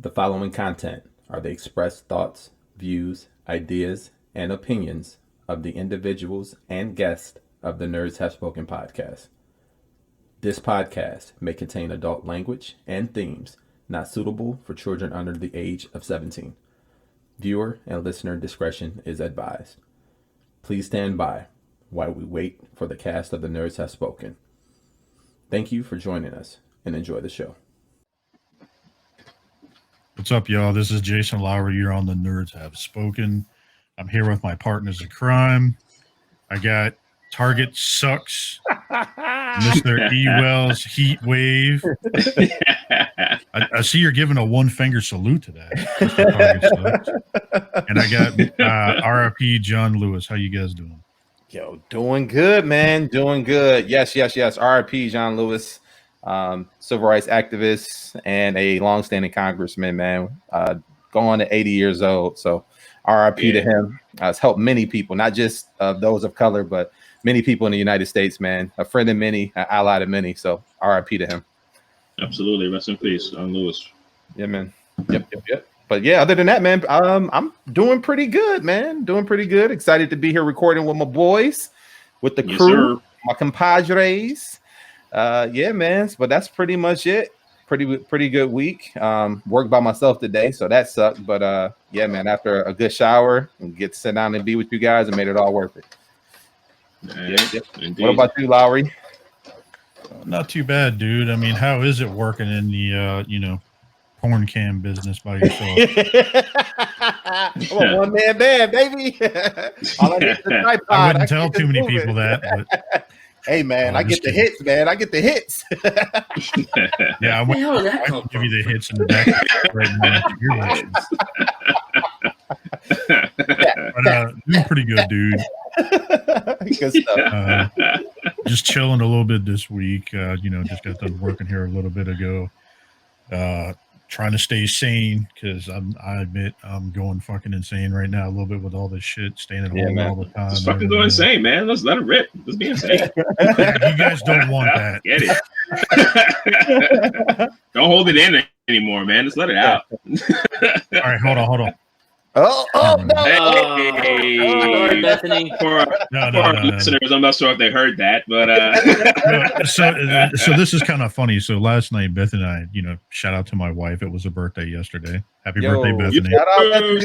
The following content are the expressed thoughts, views, ideas, and opinions of the individuals and guests of the Nerds Have Spoken podcast. This podcast may contain adult language and themes not suitable for children under the age of 17. Viewer and listener discretion is advised. Please stand by while we wait for the cast of the Nerds Have Spoken. Thank you for joining us and enjoy the show. What's up, y'all? This is Jason Lowery. You're on the Nerds Have Spoken. I'm here with my partners in crime. I got Target Sucks, Mr. EWells Heat Wave. I see you're giving a one-finger salute to that. Mr. Target Sucks. And I got RIP John Lewis. How you guys doing? Yo, doing good, man. Doing good. Yes. RIP John Lewis. Civil rights activist and a longstanding congressman, man, going to 80 years old. So RIP to him. It's helped many people, not just those of color, but many people in the United States, man. A friend of many, an ally to many. So RIP to him. Absolutely. Rest in peace, John Lewis. Yeah, man. Yep. But yeah, other than that, man, I'm doing pretty good, man. Doing pretty good. Excited to be here recording with my boys, with the crew, my compadres. Yeah, man. But that's pretty much it. Pretty good week. Worked by myself today, so that sucked. But yeah, man. After a good shower and get to sit down and be with you guys, it made it all worth it. Yep. What about you, Lowery? Not too bad, dude. I mean, how is it working in the porn cam business by yourself? Well, one man band, baby. All I need is a tripod. I wouldn't tell too many people that. But hey, man, I get the hits, man. I get the hits. Yeah, I will give you the hits in the back right now. But doing pretty good, dude. Good stuff. Just chilling a little bit this week. Just got done working here a little bit ago. Trying to stay sane because I admit I'm going fucking insane right now a little bit with all this shit, staying at home all the time. Just fucking go insane, man. Let's let it rip. Let's be insane. You guys don't want that. Get it. Don't hold it in anymore, man. Just let it out. All right, hold on. Oh, no. Hey, Bethany. For our listeners, I'm not sure if they heard that, but so this is kind of funny. So last night, Beth and I, shout out to my wife. It was her birthday yesterday. Happy birthday, Bethany! Shout out Bethany.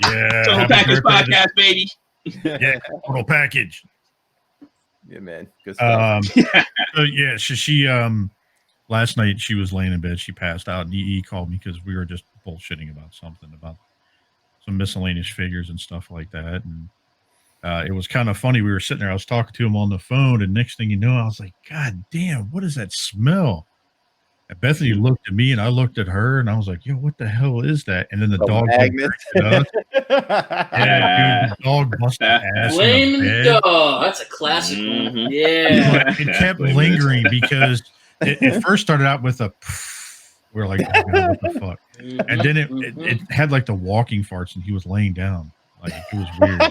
Yeah, total package podcast, baby. Yeah, total package. Yeah, man. Good stuff. So yeah, she last night she was laying in bed. She passed out. And EE called me because we were just bullshitting about something, about some miscellaneous figures and stuff like that. And it was kind of funny. We were sitting there. I was talking to him on the phone, and next thing you know, I was like, "God damn, what is that smell?" And Bethany looked at me, and I looked at her, and I was like, "Yo, what the hell is that?" And then the dog yeah, dude, the dog busted ass. Blame the dog. That's a classic one. Yeah. It kept lingering because it first started out with a. We were like, oh God, what the fuck? And then it had like the walking farts, and he was laying down. Like it was weird.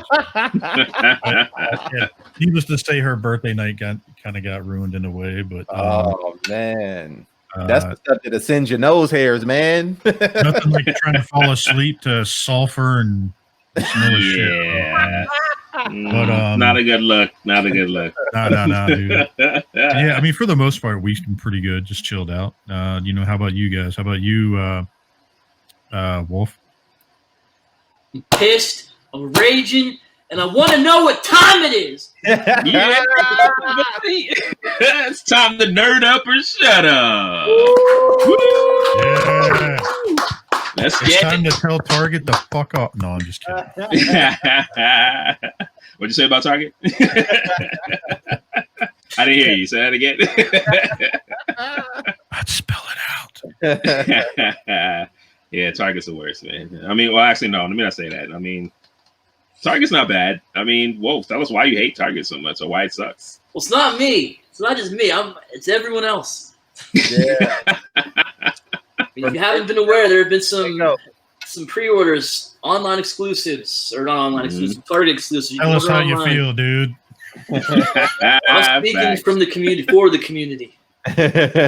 Needless to say, her birthday night kind of got ruined in a way. But oh man, that's the stuff that ascends your nose hairs, man. Nothing like trying to fall asleep to sulfur and shit. But not a good look. No, dude. Yeah, I mean, for the most part, we've been pretty good. Just chilled out. How about you guys? How about you, Wolf? I'm pissed. I'm raging, and I want to know what time it is. Yeah, it's time to nerd up or shut up. Yeah. It's time to tell Target the fuck up. No, I'm just kidding. What'd you say about Target? I didn't hear you. Say that again. I'd spell it out. Yeah, Target's the worst, man. I mean, well, actually, no. Let me not say that. I mean, Target's not bad. I mean, Wolf, tell us why you hate Target so much or why it sucks. Well, it's not me. It's not just me. It's everyone else. Yeah. If you haven't been aware, there have been some pre-orders, online exclusives, or not online exclusives, Target exclusives. Tell us how you feel, dude. I'm speaking from the community, for the community.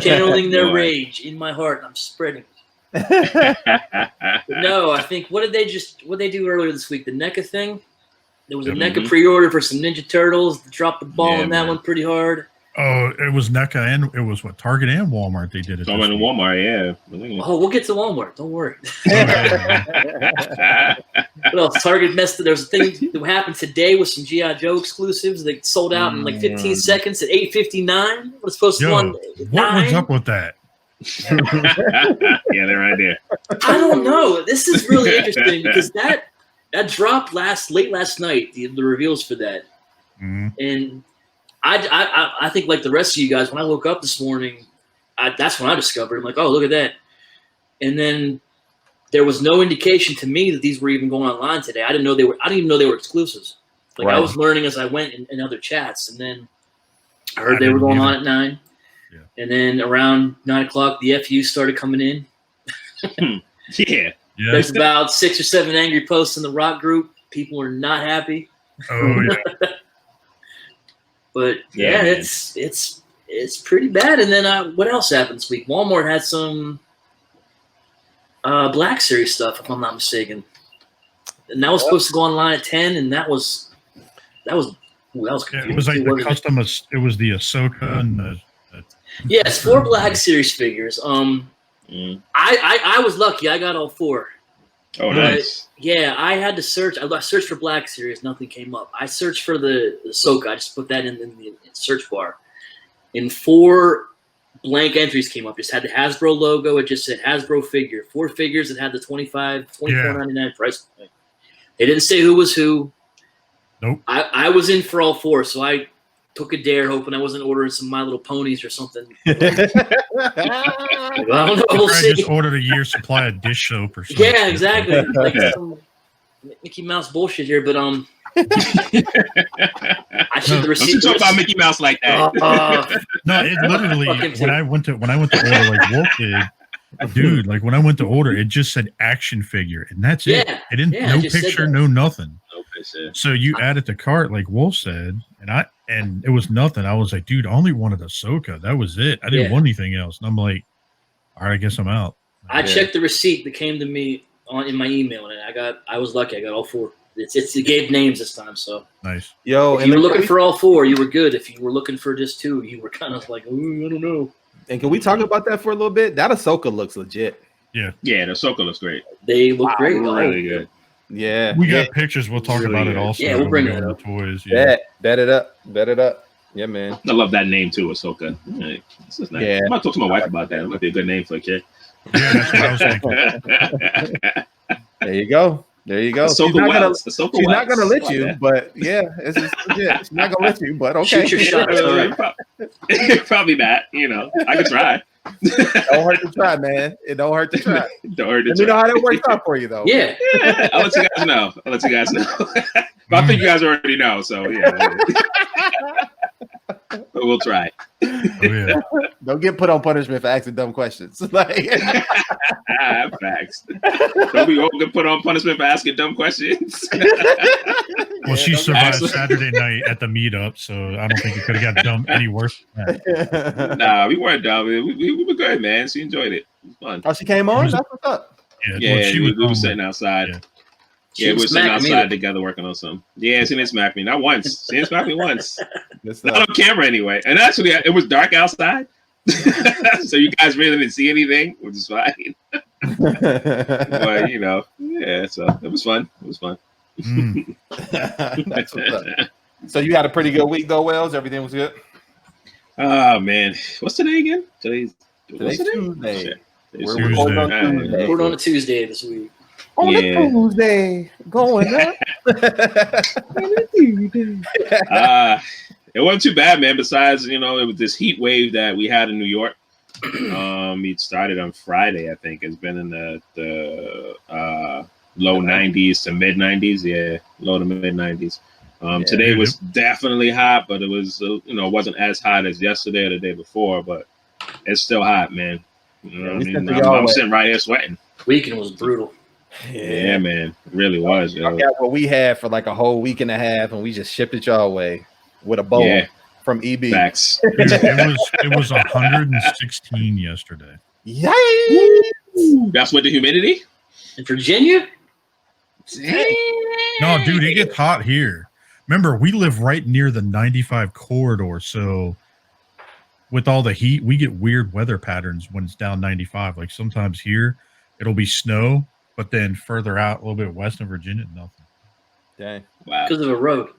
channeling their Boy. rage in my heart. I'm spreading. But no, I think what did they do earlier this week? The NECA thing. There was a NECA pre-order for some Ninja Turtles. Dropped the ball on that one pretty hard. Oh, it was NECA and it was what Target and Walmart. They did it. Someone in Walmart, yeah. Oh, we'll get to Walmart. Don't worry. What else? Target messed. There was a thing that happened today with some G.I. Joe exclusives. They sold out in like 15 seconds at 8:59. It was supposed to run. What was up with that? Yeah, they're right there. I don't know. This is really interesting because that dropped late last night. The reveals for that, and I think like the rest of you guys, when I woke up this morning, that's when I discovered. I'm like, oh, look at that, and then there was no indication to me that these were even going online today. I didn't even know they were exclusives. Like I was learning as I went in other chats, and then I heard they were going on at 9. Yeah. And then around 9 o'clock, the FU started coming in. Yeah. There's about 6 or 7 angry posts in the rock group. People are not happy. Oh yeah. But yeah, it's pretty bad. And then what else happened this week? Walmart had some Black Series stuff, if I'm not mistaken. And that was supposed to go online at 10, and that was confusing. It was like the custom. It was the Ahsoka and the. Yes, 4 Black Series figures. I was lucky. I got all 4. Oh, nice. Yeah, I had to search. I searched for Black Series. Nothing came up. I searched for the Ahsoka. I just put that in the search bar. And 4 blank entries came up. Just had the Hasbro logo. It just said Hasbro figure. 4 figures that had the $24.99 price point. They didn't say who was who. Nope. I was in for all 4, so I took a dare, hoping I wasn't ordering some My Little Ponies or something. I don't know. We'll see. Just ordered a year's supply of dish soap or something. Yeah, exactly. Like some Mickey Mouse bullshit here, but I should the receipt. Don't talk about Mickey Mouse like that. No, it literally when I went to order like Wolf did, dude. Like when I went to order, it just said action figure, and that's it. It didn't no picture, no nothing. No picture. So you add it to cart, like Wolf said, and it was nothing. I was like, dude, I only wanted Ahsoka. That was it. I didn't want anything else. And I'm like, all right, I guess I'm out. I checked the receipt that came to me in my email, and I was lucky. I got all 4. It gave names this time, so nice. Yo, if you were looking for all 4, you were good. If you were looking for just 2, you were kind of like, I don't know. And can we talk about that for a little bit? That Ahsoka looks legit. Yeah. Yeah, the Ahsoka looks great. They look great. Really good. Yeah. We got pictures. We'll talk about it also. Yeah, we'll bring that up. Toys. Yeah. Bet it up. Yeah, man. I love that name too, Ahsoka. Right. This is nice. Yeah. I might talk to my wife about that. It might be a good name for a kid. Yeah, that's what I was thinking. There you go. She's not gonna let you, but yeah, it's just legit. She's not gonna let you, but okay. Shoot your shot. Probably not. I could try. Don't hurt to try, man. It don't hurt to try. Don't hurt to Let try. me know how that works out for you, though. Yeah. I'll let you guys know. But I think you guys already know, so yeah. But we'll try. Oh, yeah. Don't get put on punishment for asking dumb questions. Facts. Don't we all get put on punishment for asking dumb questions? Well, she survived Saturday night at the meetup, so I don't think it could have got dumb any worse than that. Nah, we weren't dumb. We were good, man. She enjoyed it. It was fun. Oh, she came on? That's what's up. Yeah, we were sitting outside. Yeah, we were sitting outside together working on something. Yeah, she didn't smack me. Not once. She didn't smack me once. Not on camera anyway. And actually, it was dark outside. So you guys really didn't see anything, which is fine. But, yeah, so it was fun. That's what's up. So you had a pretty good week, though, Wells? Everything was good? Oh, man. What's today again? Today's Tuesday. We're recording on Tuesday. We're on a Tuesday this week. On a Tuesday, going up. It wasn't too bad, man. Besides, it was this heat wave that we had in New York. It started on Friday, I think. It's been in the low 90s to mid 90s. Yeah, low to mid 90s. Today was definitely hot, but it was, it wasn't as hot as yesterday or the day before, but it's still hot, man. You know what I mean? I'm sitting right here sweating. Weekend was brutal. Yeah, man. It really was. I got what we had for like a whole week and a half, and we just shipped it y'all way with a bowl from EB. Facts. Dude, it was 116 yesterday. Yay! That's what the humidity? In Virginia? No, dude, it gets hot here. Remember, we live right near the 95 corridor, so with all the heat, we get weird weather patterns when it's down 95. Like sometimes here, it'll be snow, but then further out, a little bit west of Virginia, nothing. Dang. Wow. Because of a road.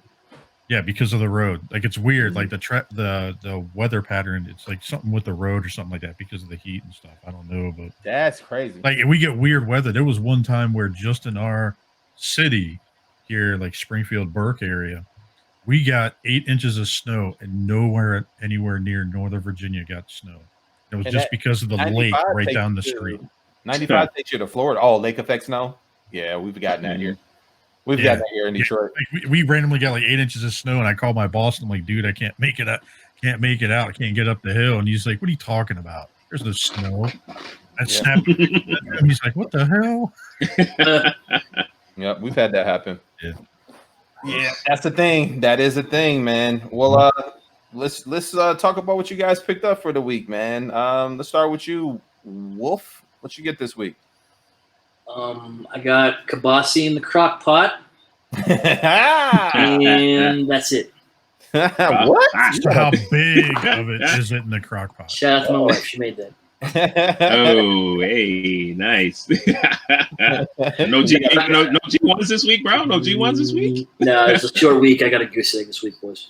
Yeah, because of the road. Like it's weird. Like the weather pattern, it's like something with the road or something like that because of the heat and stuff. I don't know, but That's crazy. like we get weird weather. There was one time where just in our city here, like Springfield, Burke area, we got 8 inches of snow, and nowhere anywhere near Northern Virginia got snow. It was And just that because of the lake 95 right takes down the you to- street. 95 takes you to Florida. Oh, lake effect snow. Yeah, we've gotten that here. We've gotten that here in Detroit. Like we randomly got like 8 inches of snow, and I called my boss and I'm like, dude, I can't make it out. Can't make it out. I can't get up the hill. And he's like, what are you talking about? There's no snow. I snapped. And he's like, what the hell? Yep, we've had that happen. Yeah. Yeah, that's the thing. That is a thing, man. Well, let's talk about what you guys picked up for the week, man. Let's start with you, Wolf. What you get this week? I got kibasi in the crock pot, and that's it. What? So how big of it is it in the crock pot? Shout out to my wife. She made that. Oh, hey, nice. no G1s this week, bro. No G1s this week. No, it's a short week. I got a goose egg this week, boys.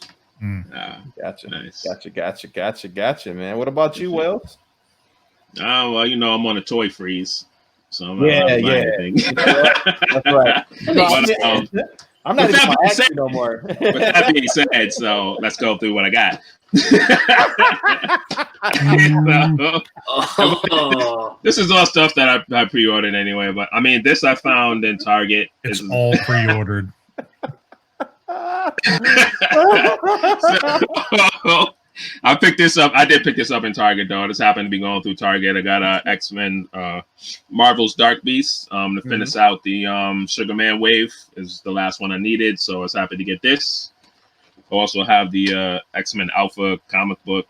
Gotcha. Nice. Gotcha, man. What about you, Wells? Well, I'm on a toy freeze, so I'm Yeah. not buying anything. That's right. I'm not even gonna ask you no more. With that being said, so let's go through what I got. This is all stuff that I pre-ordered anyway, but I mean, this I found in Target. It's all pre-ordered. So, I picked this up. I did pick this up in Target, though. This happened to be going through Target. I got X-Men Marvel's Dark Beast to finish out the Sugar Man wave. Is the last one I needed, so I was happy to get this. I also have the X-Men Alpha comic book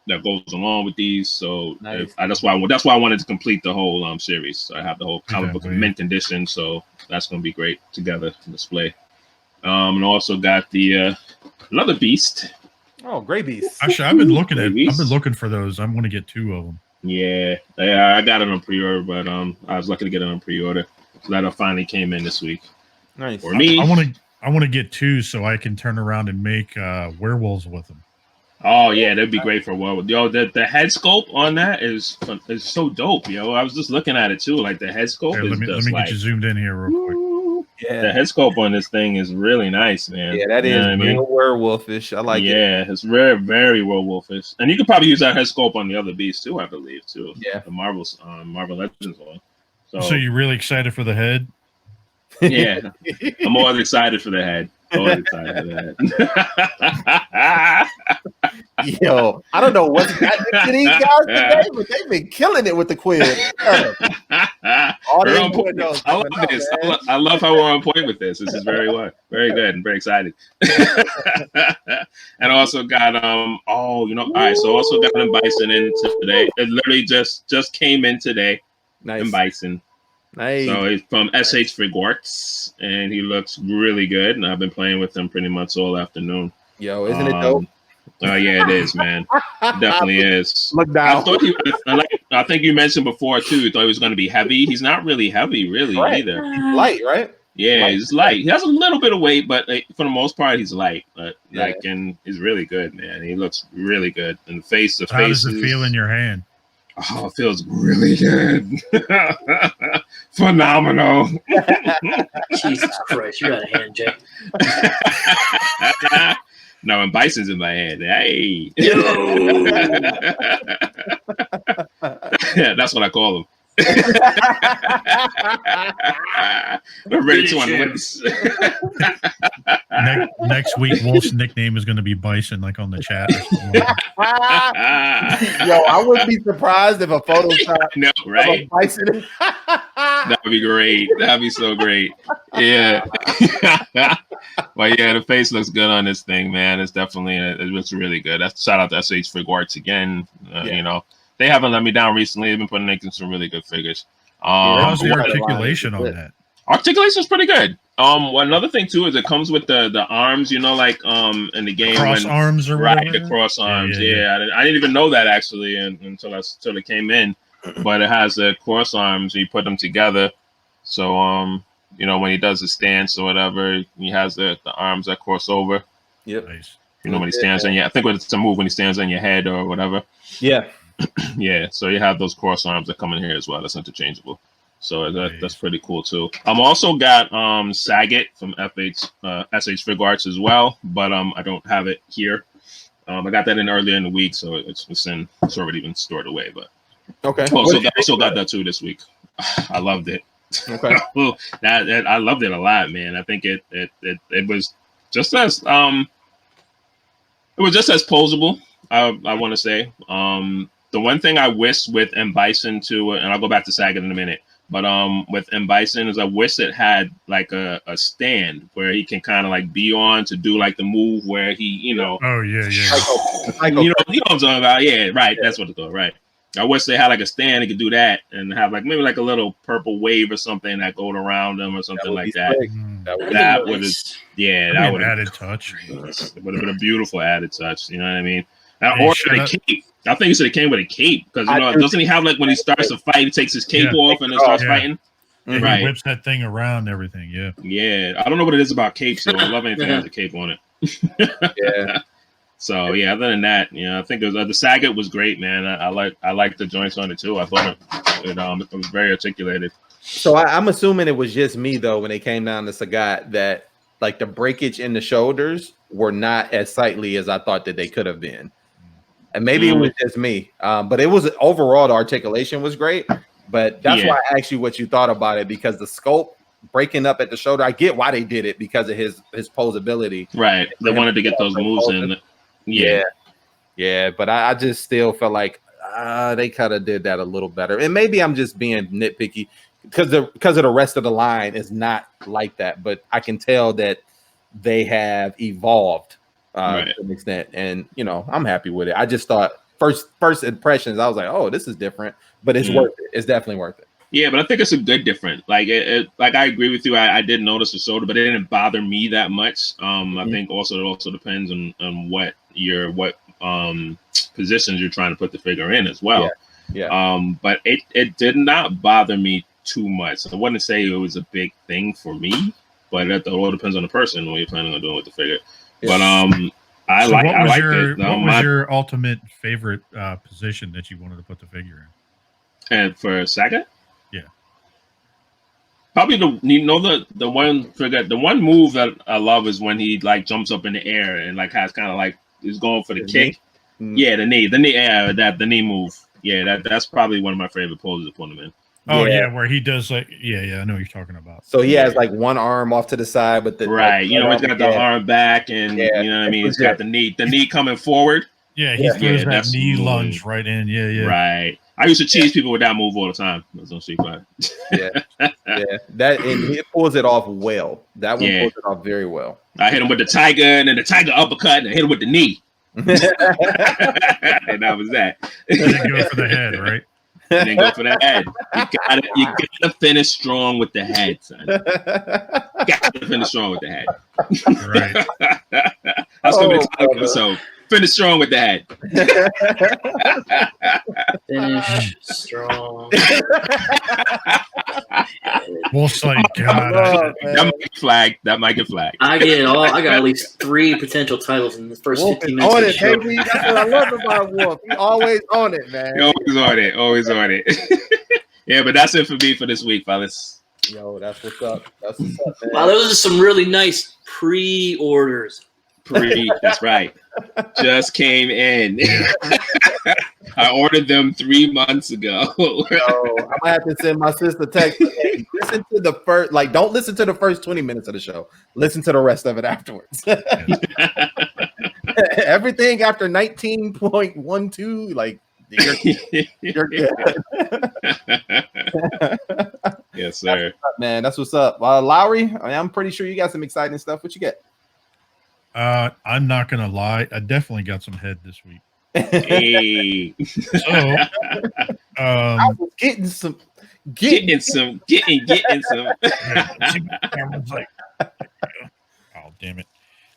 that goes along with these. So nice. that's why I wanted to complete the whole series. So I have the whole comic book mint edition. So that's going to be great together to display. And also got the another Beast. Oh, Gray Beast. Actually, I've been looking for those. I'm going to get 2 of them. Yeah, I got it on pre-order, but I was lucky to get it on pre-order. So that finally came in this week. Nice. For me, I want to get 2 so I can turn around and make werewolves with them. Oh yeah, that'd be great for werewolf. Yo, the head sculpt on that is so dope, yo. I was just looking at it too, like the head sculpt. Here, let me get you zoomed in here real quick. Yeah, the head sculpt on this thing is really nice, man. Yeah, that is real werewolfish. I like it. Yeah, it's very, very werewolfish, and you could probably use that head sculpt on the other beast too, I believe too. Yeah, the Marvel Legends one. So you're really excited for the head? Yeah, I'm always excited for the head. Always excited for the head. Yo, I don't know what's happening to these guys today, but they've been killing it with the quiz. I love this. I love how we're on point with this. This is very good and very excited. And also got all right. So also got an Bison in today. It literally just came in today. Nice. In Bison. Nice. So he's from SH Figuarts, and he looks really good. And I've been playing with him pretty much all afternoon. Yo, isn't it dope? Oh yeah, it is, man. It definitely is. Look down. I think you mentioned before too. You thought he was going to be heavy. He's not really heavy, really either. He's light, right? Yeah, he's light. He has a little bit of weight, but for the most part, he's light. But and he's really good, man. He looks really good. And the face. How does it feel in your hand? Oh, it feels really good. Phenomenal. Jesus Christ, you got a hand, Jay. No, and Bison's in my hand. Hey. Yeah, that's what I call him. I'm ready to unleash. Next week, Wolf's nickname is going to be Bison, like on the chat. Yo, I wouldn't be surprised if a Photoshop of a Bison. That'd be great. That'd be so great. Yeah. But yeah, the face looks good on this thing, man. It's definitely it looks really good. That's shout out to SH Fig Arts again. You know, they haven't let me down recently. They've been making some really good figures. How's the articulation on that? Articulation is pretty good. Another thing too is it comes with the arms, you know, like in the game cross arms or right, whatever? the cross arms. Yeah. I didn't even know that actually until it came in. But it has the cross arms. You put them together, so you know, when he does his stance or whatever, he has the arms that cross over. Yep. Nice. You know, when he stands on your, I think it's a move when he stands on your head or whatever. Yeah. Yeah. So you have those cross arms that come in here as well. That's interchangeable. So that's pretty cool too. I'm also got Saget from SH Fig Arts as well, but I don't have it here. I got that in earlier in the week, so it's already been stored away. But okay. Also got that too this week. I loved it. Okay. that I loved it a lot, man. I think it was just as posable. I want to say. The one thing I wish with M Bison too, and I'll go back to Saget in a minute. But with M Bison is I wish it had like a stand where he can kind of like be on to do like the move where he, you know. Oh yeah. You know what I'm talking about? Yeah, right. That's what it's called, right? I wish they had like a stand that could do that and have like maybe like a little purple wave or something that goes around them or something like that. That would have, that would have added touch. It would have been a beautiful added touch. You know what I mean? Or a cape. I think he should have came with a cape because you know doesn't he have like when he starts a fight, he takes his cape off and then starts fighting. Yeah, right. He whips that thing around and everything. Yeah. Yeah. I don't know what it is about capes, so I love anything that has a cape on it. Yeah. So yeah, other than that, you know, I think the Saget was great, man. I like the joints on it too. I thought it was very articulated. So I'm assuming it was just me though when it came down to Sagat that like the breakage in the shoulders were not as sightly as I thought that they could have been. And maybe it was just me, but it was overall the articulation was great. But that's why I asked you what you thought about it because the sculpt breaking up at the shoulder, I get why they did it because of his posability. Right, they wanted to get those moves in. Yeah, but I just still felt like they kind of did that a little better. And maybe I'm just being nitpicky because of the rest of the line is not like that. But I can tell that they have evolved. To an extent, and you know, I'm happy with it. I just thought first impressions, I was like, oh, this is different, but it's worth it. It's definitely worth it. Yeah, but I think it's a good different. Like like I agree with you. I did notice the shoulder, but it didn't bother me that much. I think it also depends on what positions you're trying to put the figure in as well. But it did not bother me too much. I wouldn't say it was a big thing for me, but it all depends on the person what you're planning on doing with the figure. But I like it. What was your ultimate favorite position that you wanted to put the figure in? And for Saga? Yeah. Probably the one move that I love is when he like jumps up in the air and like has kind of like is going for the kick. Yeah, the knee move. Yeah, that's probably one of my favorite poses to put him in. Oh yeah, where he does like I know what you're talking about. So he has like one arm off to the side, but the right, you know, he's got the arm back, and you know what I mean. He's got the knee coming forward. Yeah, he throws that knee lunge right in. Yeah. Right. I used to cheese people with that move all the time. That's on Street Fighter. That and he pulls it off well. That one pulls it off very well. I hit him with the tiger, and then the tiger uppercut, and I hit him with the knee. And that was that. And then go for the head, right? And then go for the head. You gotta finish strong with the head, son. Gotta finish strong with the head. Right. That's gonna be the title episode. Finish strong with the head. Finish strong. We'll say, God. That might get flagged. I got at least 3 potential titles in the first 15 minutes. On it, baby. That's what I love about Wolf. He's always on it, man. Always on it. Yeah, but that's it for me for this week, fellas. Yo, that's what's up. That's what's up, man. Wow, those are some really nice pre-orders. That's right. Just came in. I ordered them 3 months ago. I'm gonna have to send my sister text. Hey, listen to the first, like, don't listen to the first 20 minutes of the show. Listen to the rest of it afterwards. Everything after 19.12, like you're good. Yes, sir. That's what's up, man. That's what's up. Lowery, I'm pretty sure you got some exciting stuff. What you get? I'm not gonna lie. I definitely got some head this week. Hey. So, I was getting some. Getting some. Cameron's like, oh damn it!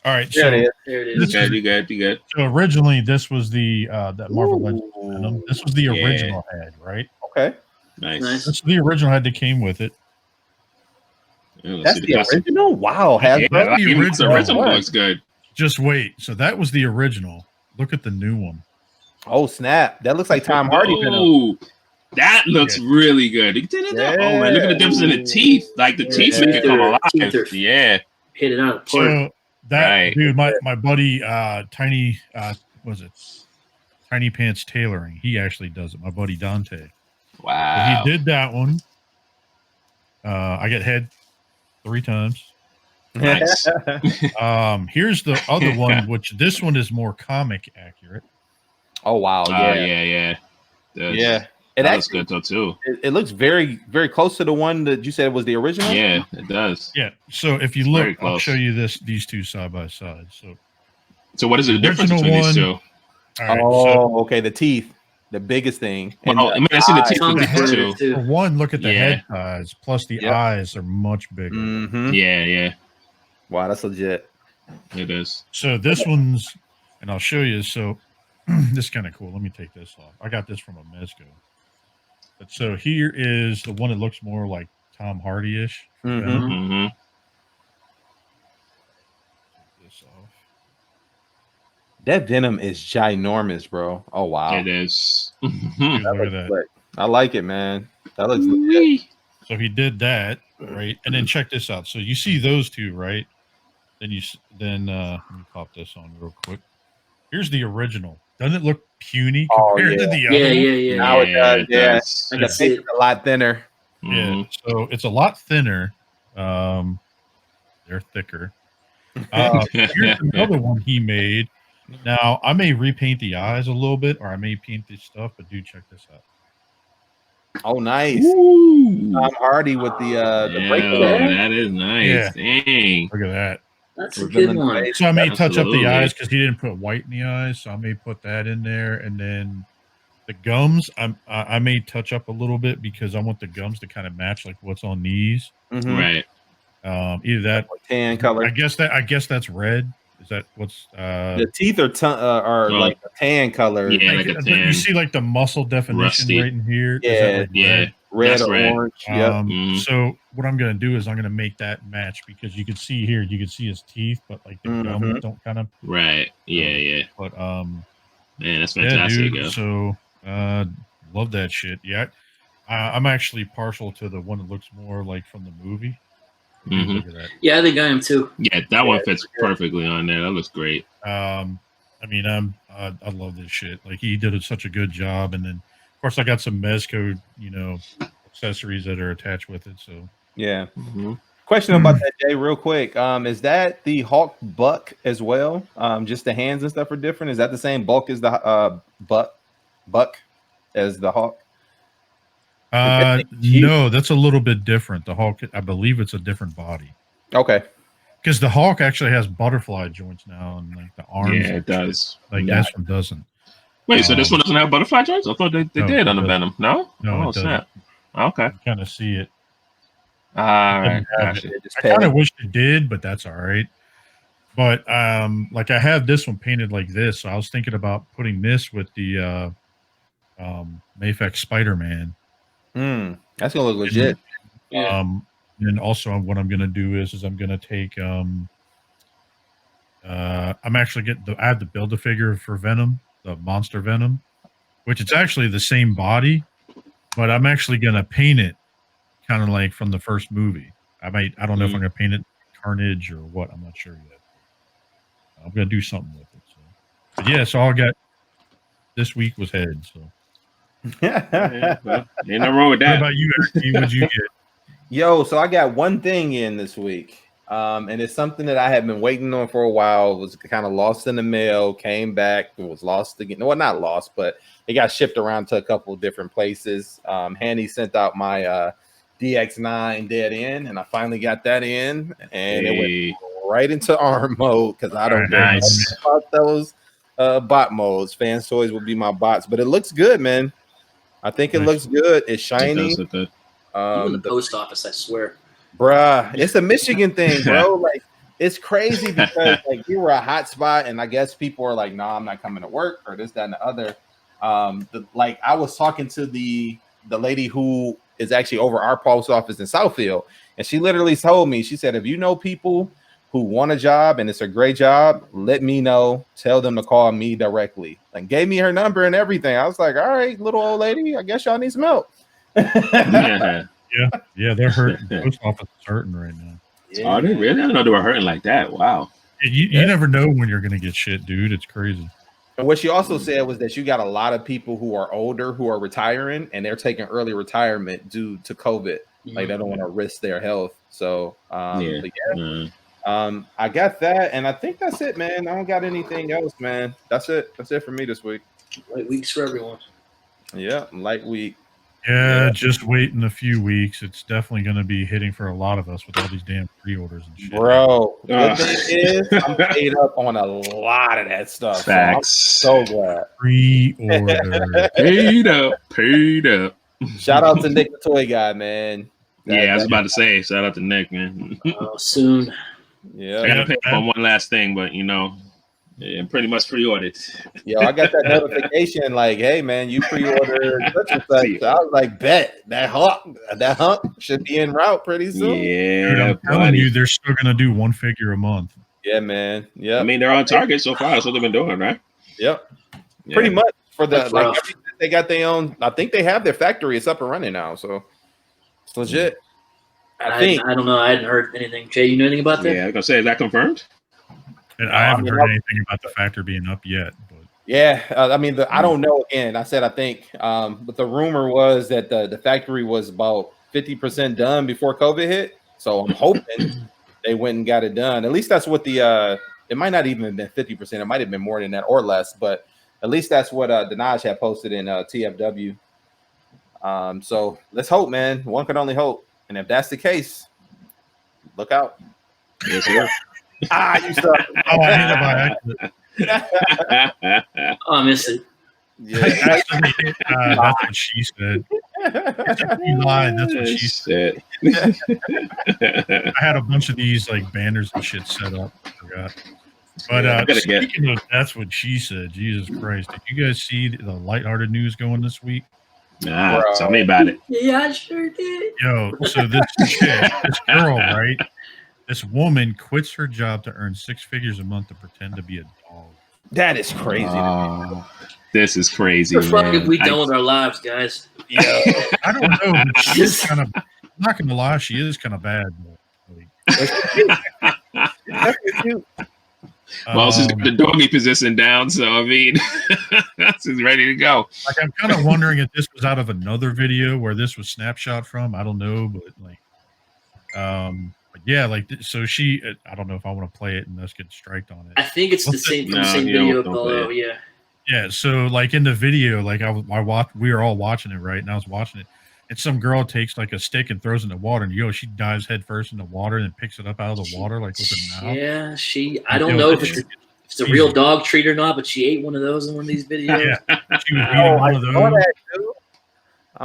All right, There so it is. You good. So originally, this was the that Marvel Legends Venom. This was the Yeah. original head, right? Okay. Nice. This is the original head that came with it. That's the original? Wow. Yeah, the original looks good. Just wait. So that was the original. Look at the new one. Oh, snap. That looks like Tom Hardy. Oh, that looks really good. Yeah. Oh, man. Look at the difference in the teeth. Like the teeth make it come alive. Yeah. Hit it out of the park. So that dude, my buddy, Tiny Pants Tailoring, he actually does it. My buddy Dante. Wow. So he did that one. I get head 3 times. Nice. Here's the other one, which this one is more comic accurate. Oh, wow. Yeah. Yeah. It looks good though too. It looks very, very close to the one that you said was the original. Yeah, it does. Yeah. So if you look, I'll show you these two side by side. So what is the difference between these two? Right, okay. The teeth, the biggest thing. And I mean, I see the teeth too. For one, look at the head size. Plus the eyes are much bigger. Mm-hmm. Yeah. Wow, that's legit. It is. So this one's, and I'll show you. So this is kind of cool. Let me take this off. I got this from a Mezco. But so here is the one that looks more like Tom Hardy-ish. Mm-hmm. Take this off. That Venom is ginormous, bro. Oh, wow. It is. Dude, look at that. Slick. I like it, man. That looks legit. So he did that, right? And then check this out. So you see those two, right? Then let me pop this on real quick. Here's the original. Doesn't it look puny compared to the other? Yeah. Now it does. Yeah. And the face is a lot thinner. Yeah. So it's a lot thinner. They're thicker. Here's another one he made. Now I may repaint the eyes a little bit, or I may paint this stuff, but do check this out. Oh, nice. Ooh. Tom Hardy with the break. That is nice. Yeah. Dang. Look at that. That's a good one. So I may touch up the eyes because he didn't put white in the eyes, so I may put that in there, and then the gums I may touch up a little bit because I want the gums to kind of match like what's on these. Mm-hmm. Right. Either that tan color. I guess that's red. Is that what's the teeth are like a tan color? Yeah, like a tan. You see like the muscle definition Rusty. right in here. Yeah, red or red. orange. So what I'm gonna do is I'm gonna make that match because you can see here, you can see his teeth, but like the gums don't kind of right. Yeah. But man, that's fantastic. Yeah, dude. So love that shit. Yeah, I'm actually partial to the one that looks more like from the movie. Mm-hmm. Look at that. Yeah, I think I am too. Yeah, that one fits perfectly on there. That looks great. I mean, I love this shit. Like he did such a good job, and then of course I got some Mezco, accessories that are attached with it. So yeah. Mm-hmm. Question about that, Jay, real quick. Is that the Hulk buck as well? Just the hands and stuff are different. Is that the same bulk as the buck as the Hulk? No, that's a little bit different. The Hulk, I believe it's a different body. Okay. Because the Hulk actually has butterfly joints now, and like the arms. Yeah, it does. Like this one doesn't. Wait, so this one doesn't have butterfly joints? I thought they did on the Venom. No? No, oh, snap. Okay. Kind of see it. All right. I kind of wish it did, but that's all right. But like I have this one painted like this, so I was thinking about putting this with the Mayfex Spider-Man. That's gonna look legit. And also what I'm gonna do is I'm gonna take I'm actually I have to build a figure for Venom, the monster Venom, which it's actually the same body, but I'm actually gonna paint it kind of like from the first movie. I don't know if I'm gonna paint it Carnage or what, I'm not sure yet. I'm gonna do something with it. So but yeah, so all I got this week was head, so yeah, well, ain't no wrong with that. What about you, Ashley? What'd you get? Yo, so I got one thing in this week. And it's something that I have been waiting on for a while. It was kind of lost in the mail, came back, it was lost again. No, not lost, but it got shipped around to a couple of different places. Handy sent out my DX9 dead end, and I finally got that in, and it went right into arm mode because I don't care about those bot modes. Fans Toys will be my bots, but it looks good, man. I think it looks good. It's shiny. It does look good. You in the post office, I swear. Bruh, it's a Michigan thing, bro. Like, it's crazy because like you were a hot spot, and I guess people are like, "Nah, I'm not coming to work," or this, that, and the other. Like I was talking to the lady who is actually over our post office in Southfield, and she literally told me, she said, "If you know people who want a job and it's a great job, let me know. Tell them to call me directly." Like, gave me her number and everything. I was like, "All right, little old lady, I guess y'all need some help." Yeah, they're hurting. The post office is hurting right now. Yeah. Are they really? I didn't know they were hurting like that. Wow. You never know when you're gonna get shit, dude. It's crazy. And what she also said was that you got a lot of people who are older who are retiring, and they're taking early retirement due to COVID. Like, they don't want to risk their health. So, I got that, and I think that's it, man. I don't got anything else, man. That's it. That's it for me this week. Light weeks for everyone. Yeah, light week. Yeah, just wait in a few weeks. It's definitely going to be hitting for a lot of us with all these damn pre-orders and shit. Bro, the thing is, I'm paid up on a lot of that stuff. Facts. So I'm so glad. Pre-order. Paid up. Shout out to Nick the Toy Guy, man. I was about to say, shout out to Nick, man. Soon. Yeah. I gotta pay for one last thing, but I'm pretty much pre-ordered. Yo, I got that notification like, "Hey, man, you pre-ordered such and such." So I was like, "Bet that hump should be en route pretty soon." Yeah, dude, I'm telling you, they're still gonna do one figure a month. Yeah, man. Yeah. I mean, they're on target so far. That's what they've been doing, right? Yep. Yeah. Pretty much for the they got their own. I think they have their factory. It's up and running now, so it's legit. I think. I don't know. I hadn't heard anything. Jay, you know anything about that? Yeah, I was gonna say, is that confirmed? And I haven't heard anything about the factor being up yet. But yeah, I mean, I don't know. Again, I said I think, but the rumor was that the factory was about 50% done before COVID hit. So I'm hoping they went and got it done. At least that's what it might not even have been 50%. It might have been more than that or less. But at least that's what Dinaj had posted in TFW. So let's hope, man. One can only hope. And if that's the case, look out. Yes, sir. You suck. I hit it by accident. I miss it. Yeah. That's what she said. You lied. That's what she said. I had a bunch of these like banners and shit set up. I forgot. But speaking of that's what she said, Jesus Christ. Did you guys see the lighthearted news going this week? Nah, tell me about it. Yeah, I sure did. Yo, so this girl, right? This woman quits her job to earn 6 figures a month to pretend to be a dog. That is crazy. This is crazy. What the fuck have we done with our lives, guys? Yeah. I don't know. But she is kind of, I'm not going to lie, she is kind of bad. Well, she's got the doggy position down, so I mean, she's ready to go. Like, I'm kind of wondering if this was out of another video where this was snapshot from. I don't know, but like, but yeah, like, so she, I don't know if I want to play it and us get striked on it. I think it's the same video. Oh, yeah. Yeah. So like in the video, like we were all watching it, right? And I was watching it. And some girl takes like a stick and throws it in the water, and she dives head first in the water and then picks it up out of the water like with her mouth. Yeah, I don't know if it's a real dog treat or not, but she ate one of those in one of these videos. Yeah, she was eating one of those.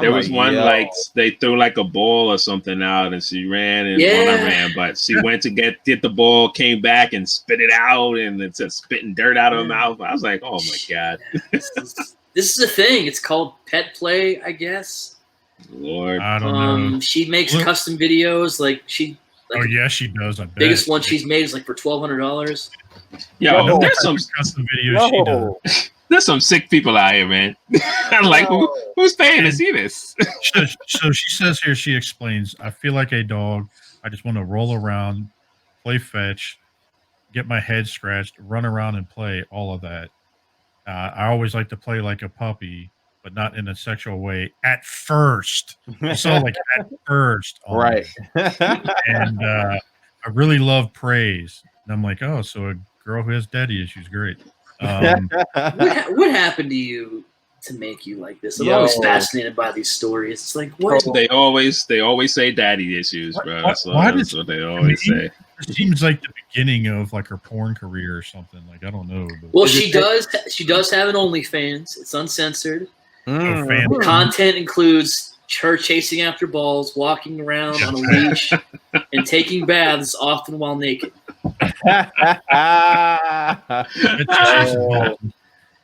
There was one like they threw like a ball or something out, and she ran and not ran, but she went to get the ball, came back and spit it out, and it's just spitting dirt out of her mouth. I was like, oh my god, this is a thing. It's called pet play, I guess. Lord, I don't know. She makes custom videos. Like she does. I bet. Biggest one she's made is like for $1,200. Yeah, there's some custom videos she does. There's some sick people out here, man. I'm like, who's paying to see this? So she says here, she explains, I feel like a dog. I just want to roll around, play fetch, get my head scratched, run around and play, all of that. I always like to play like a puppy, but not in a sexual way at first. So like at first. Right. And I really love praise. And I'm like, oh, so a girl who has daddy issues, great. What happened to you? to make you like this? I'm always fascinated by these stories. It's like, what? They always say daddy issues, bro. That's what they always say. It seems like the beginning of like her porn career or something. Like I don't know. But well, she does have an OnlyFans. It's uncensored. The content includes her chasing after balls, walking around on a leash, and taking baths, often while naked.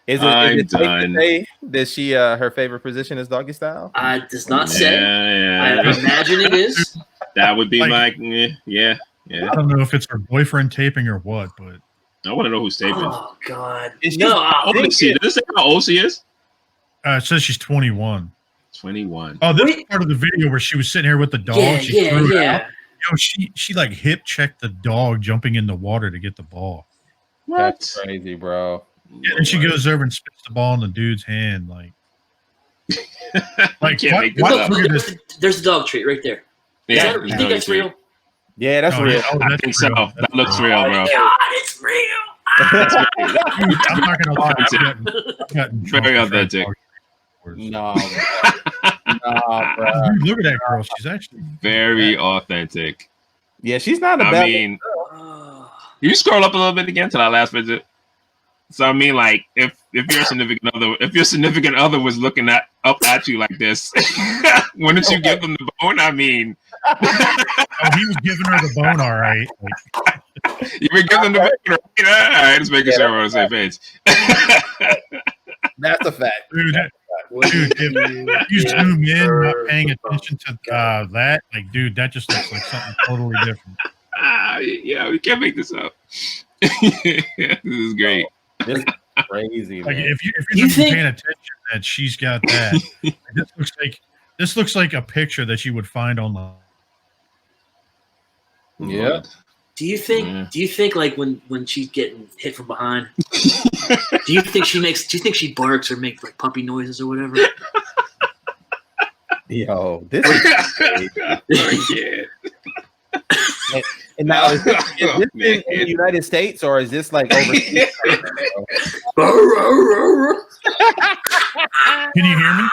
Is it safe to say that she her favorite position is doggy style? Does not say. I imagine it is. That would be yeah. I don't know if it's her boyfriend taping or what, but I want to know who's taping. Oh God! How old is she? Does it say how old she is? It says she's 21. 21. Oh, this is part of the video where she was sitting here with the dog. Yeah, she threw it out. You know, she like hip checked the dog jumping in the water to get the ball. What? That's crazy, bro. Yeah, and she goes over and spits the ball in the dude's hand, like there's the dog treat right there. Yeah, you think that's real? Yeah, that's real. I think so. That looks real, bro. Oh God, it's real. I'm not gonna lie. Very authentic. No, bro. Dude, look at that girl. She's actually very authentic. Yeah, she's not a bad. I mean, you scroll up a little bit again to that last picture. So I mean, like, if your significant other was looking up at you like this, wouldn't you give them the bone? I mean, he was giving her the bone, all right. You were giving them the bone, right? All right, just making sure we're on the same page. That's a fact. Dude, if you zoom in, not paying attention to that, like, dude, that just looks like something totally different. Yeah, we can't make this up. This is great. This is crazy, like, man. if you're paying attention, that she's got that. This looks like a picture that you would find online. Yeah. Do you think like when she's getting hit from behind, do you think she barks or makes like puppy noises or whatever? Yo, this is crazy. And now, is this in the United States or is this like overseas? Can you hear me?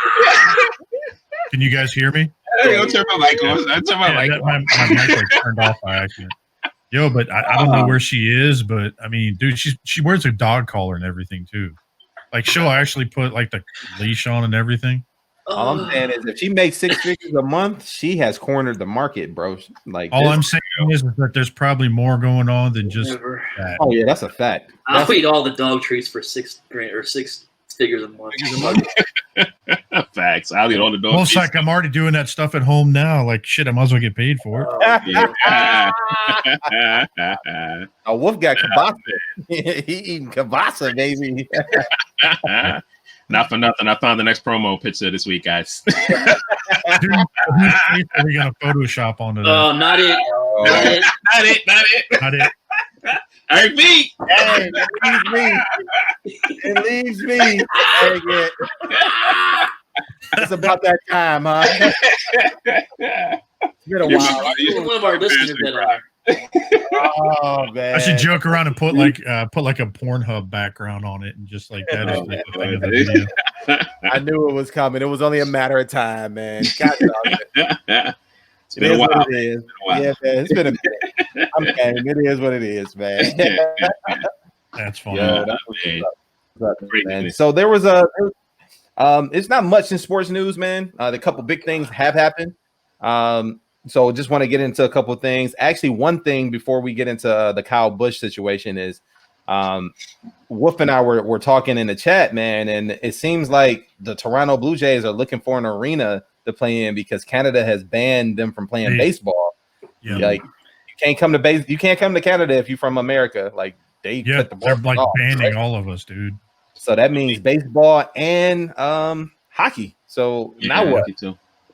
Can you guys hear me? I'll turn my mic off. My mic like turned off by accident. Yo, but I don't know where she is, but I mean, dude, she wears a dog collar and everything too. Like she'll actually put like the leash on and everything. All I'm saying is if she makes 6 figures a month, she has cornered the market, bro. Like all I'm saying is that there's probably more going on than just that. Oh yeah, that's a fact. I'll eat all the dog treats for $6 or 6 figures a month. Facts. I'll eat all the dog. Well, it's like I'm already doing that stuff at home now. Like shit, I might as well get paid for it. A wolf got kielbasa. He eating kielbasa, baby. Not for nothing. I found the next promo picture this week, guys. Dude, whose face are we gonna Photoshop onto that? Oh, not it. Not it. Eric B. Hey, it leaves me. It's about that time, huh? It's been a while. You're one of our listeners that Oh man! I should joke around and put like a Pornhub background on it and just like that is like the thing of the video. I knew it was coming. It was only a matter of time, man. It's been a while. What it is. Yeah, man. It's been a minute. I'm kidding. It is what it is, man. That's funny. Man. So there was it's not much in sports news, man. The couple big things have happened. So just want to get into a couple of things. Actually, one thing before we get into the Kyle Busch situation is Wolf and I were talking in the chat, man, and it seems like the Toronto Blue Jays are looking for an arena to play in because Canada has banned them from playing baseball. Yeah. Like you can't come to Canada if you're from America. Like they're like banning all of us, dude. So that means baseball and hockey. So now what?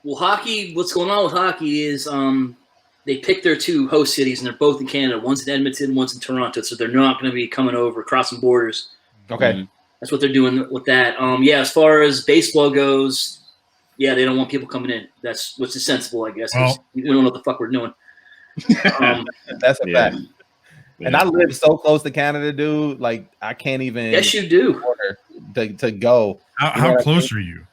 Well, hockey, what's going on with hockey is they picked their 2 host cities, and they're both in Canada. One's in Edmonton, one's in Toronto, so they're not going to be coming over, crossing borders. Okay. That's what they're doing with that. As far as baseball goes, they don't want people coming in. That's what's sensible, I guess. We don't know what the fuck we're doing. That's a fact. And I live so close to Canada, dude. Like I can't even. Yes, you do. to go. How close are you?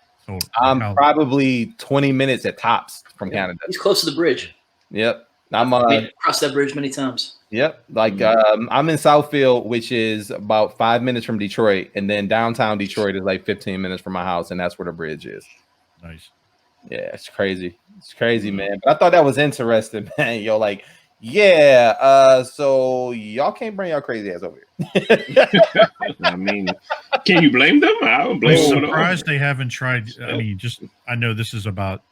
I'm probably 20 minutes at tops from Canada. He's close to the bridge. Yep. I've crossed that bridge many times. Yep. Like I'm in Southfield, which is about 5 minutes from Detroit, and then downtown Detroit is like 15 minutes from my house, and that's where the bridge is. Nice. Yeah, it's crazy. It's crazy, man. But I thought that was interesting, man. Yo, like, yeah. So y'all can't bring y'all crazy ass over here. I mean, can you blame them? I don't blame them. I'm surprised they haven't tried. I mean, I know this is about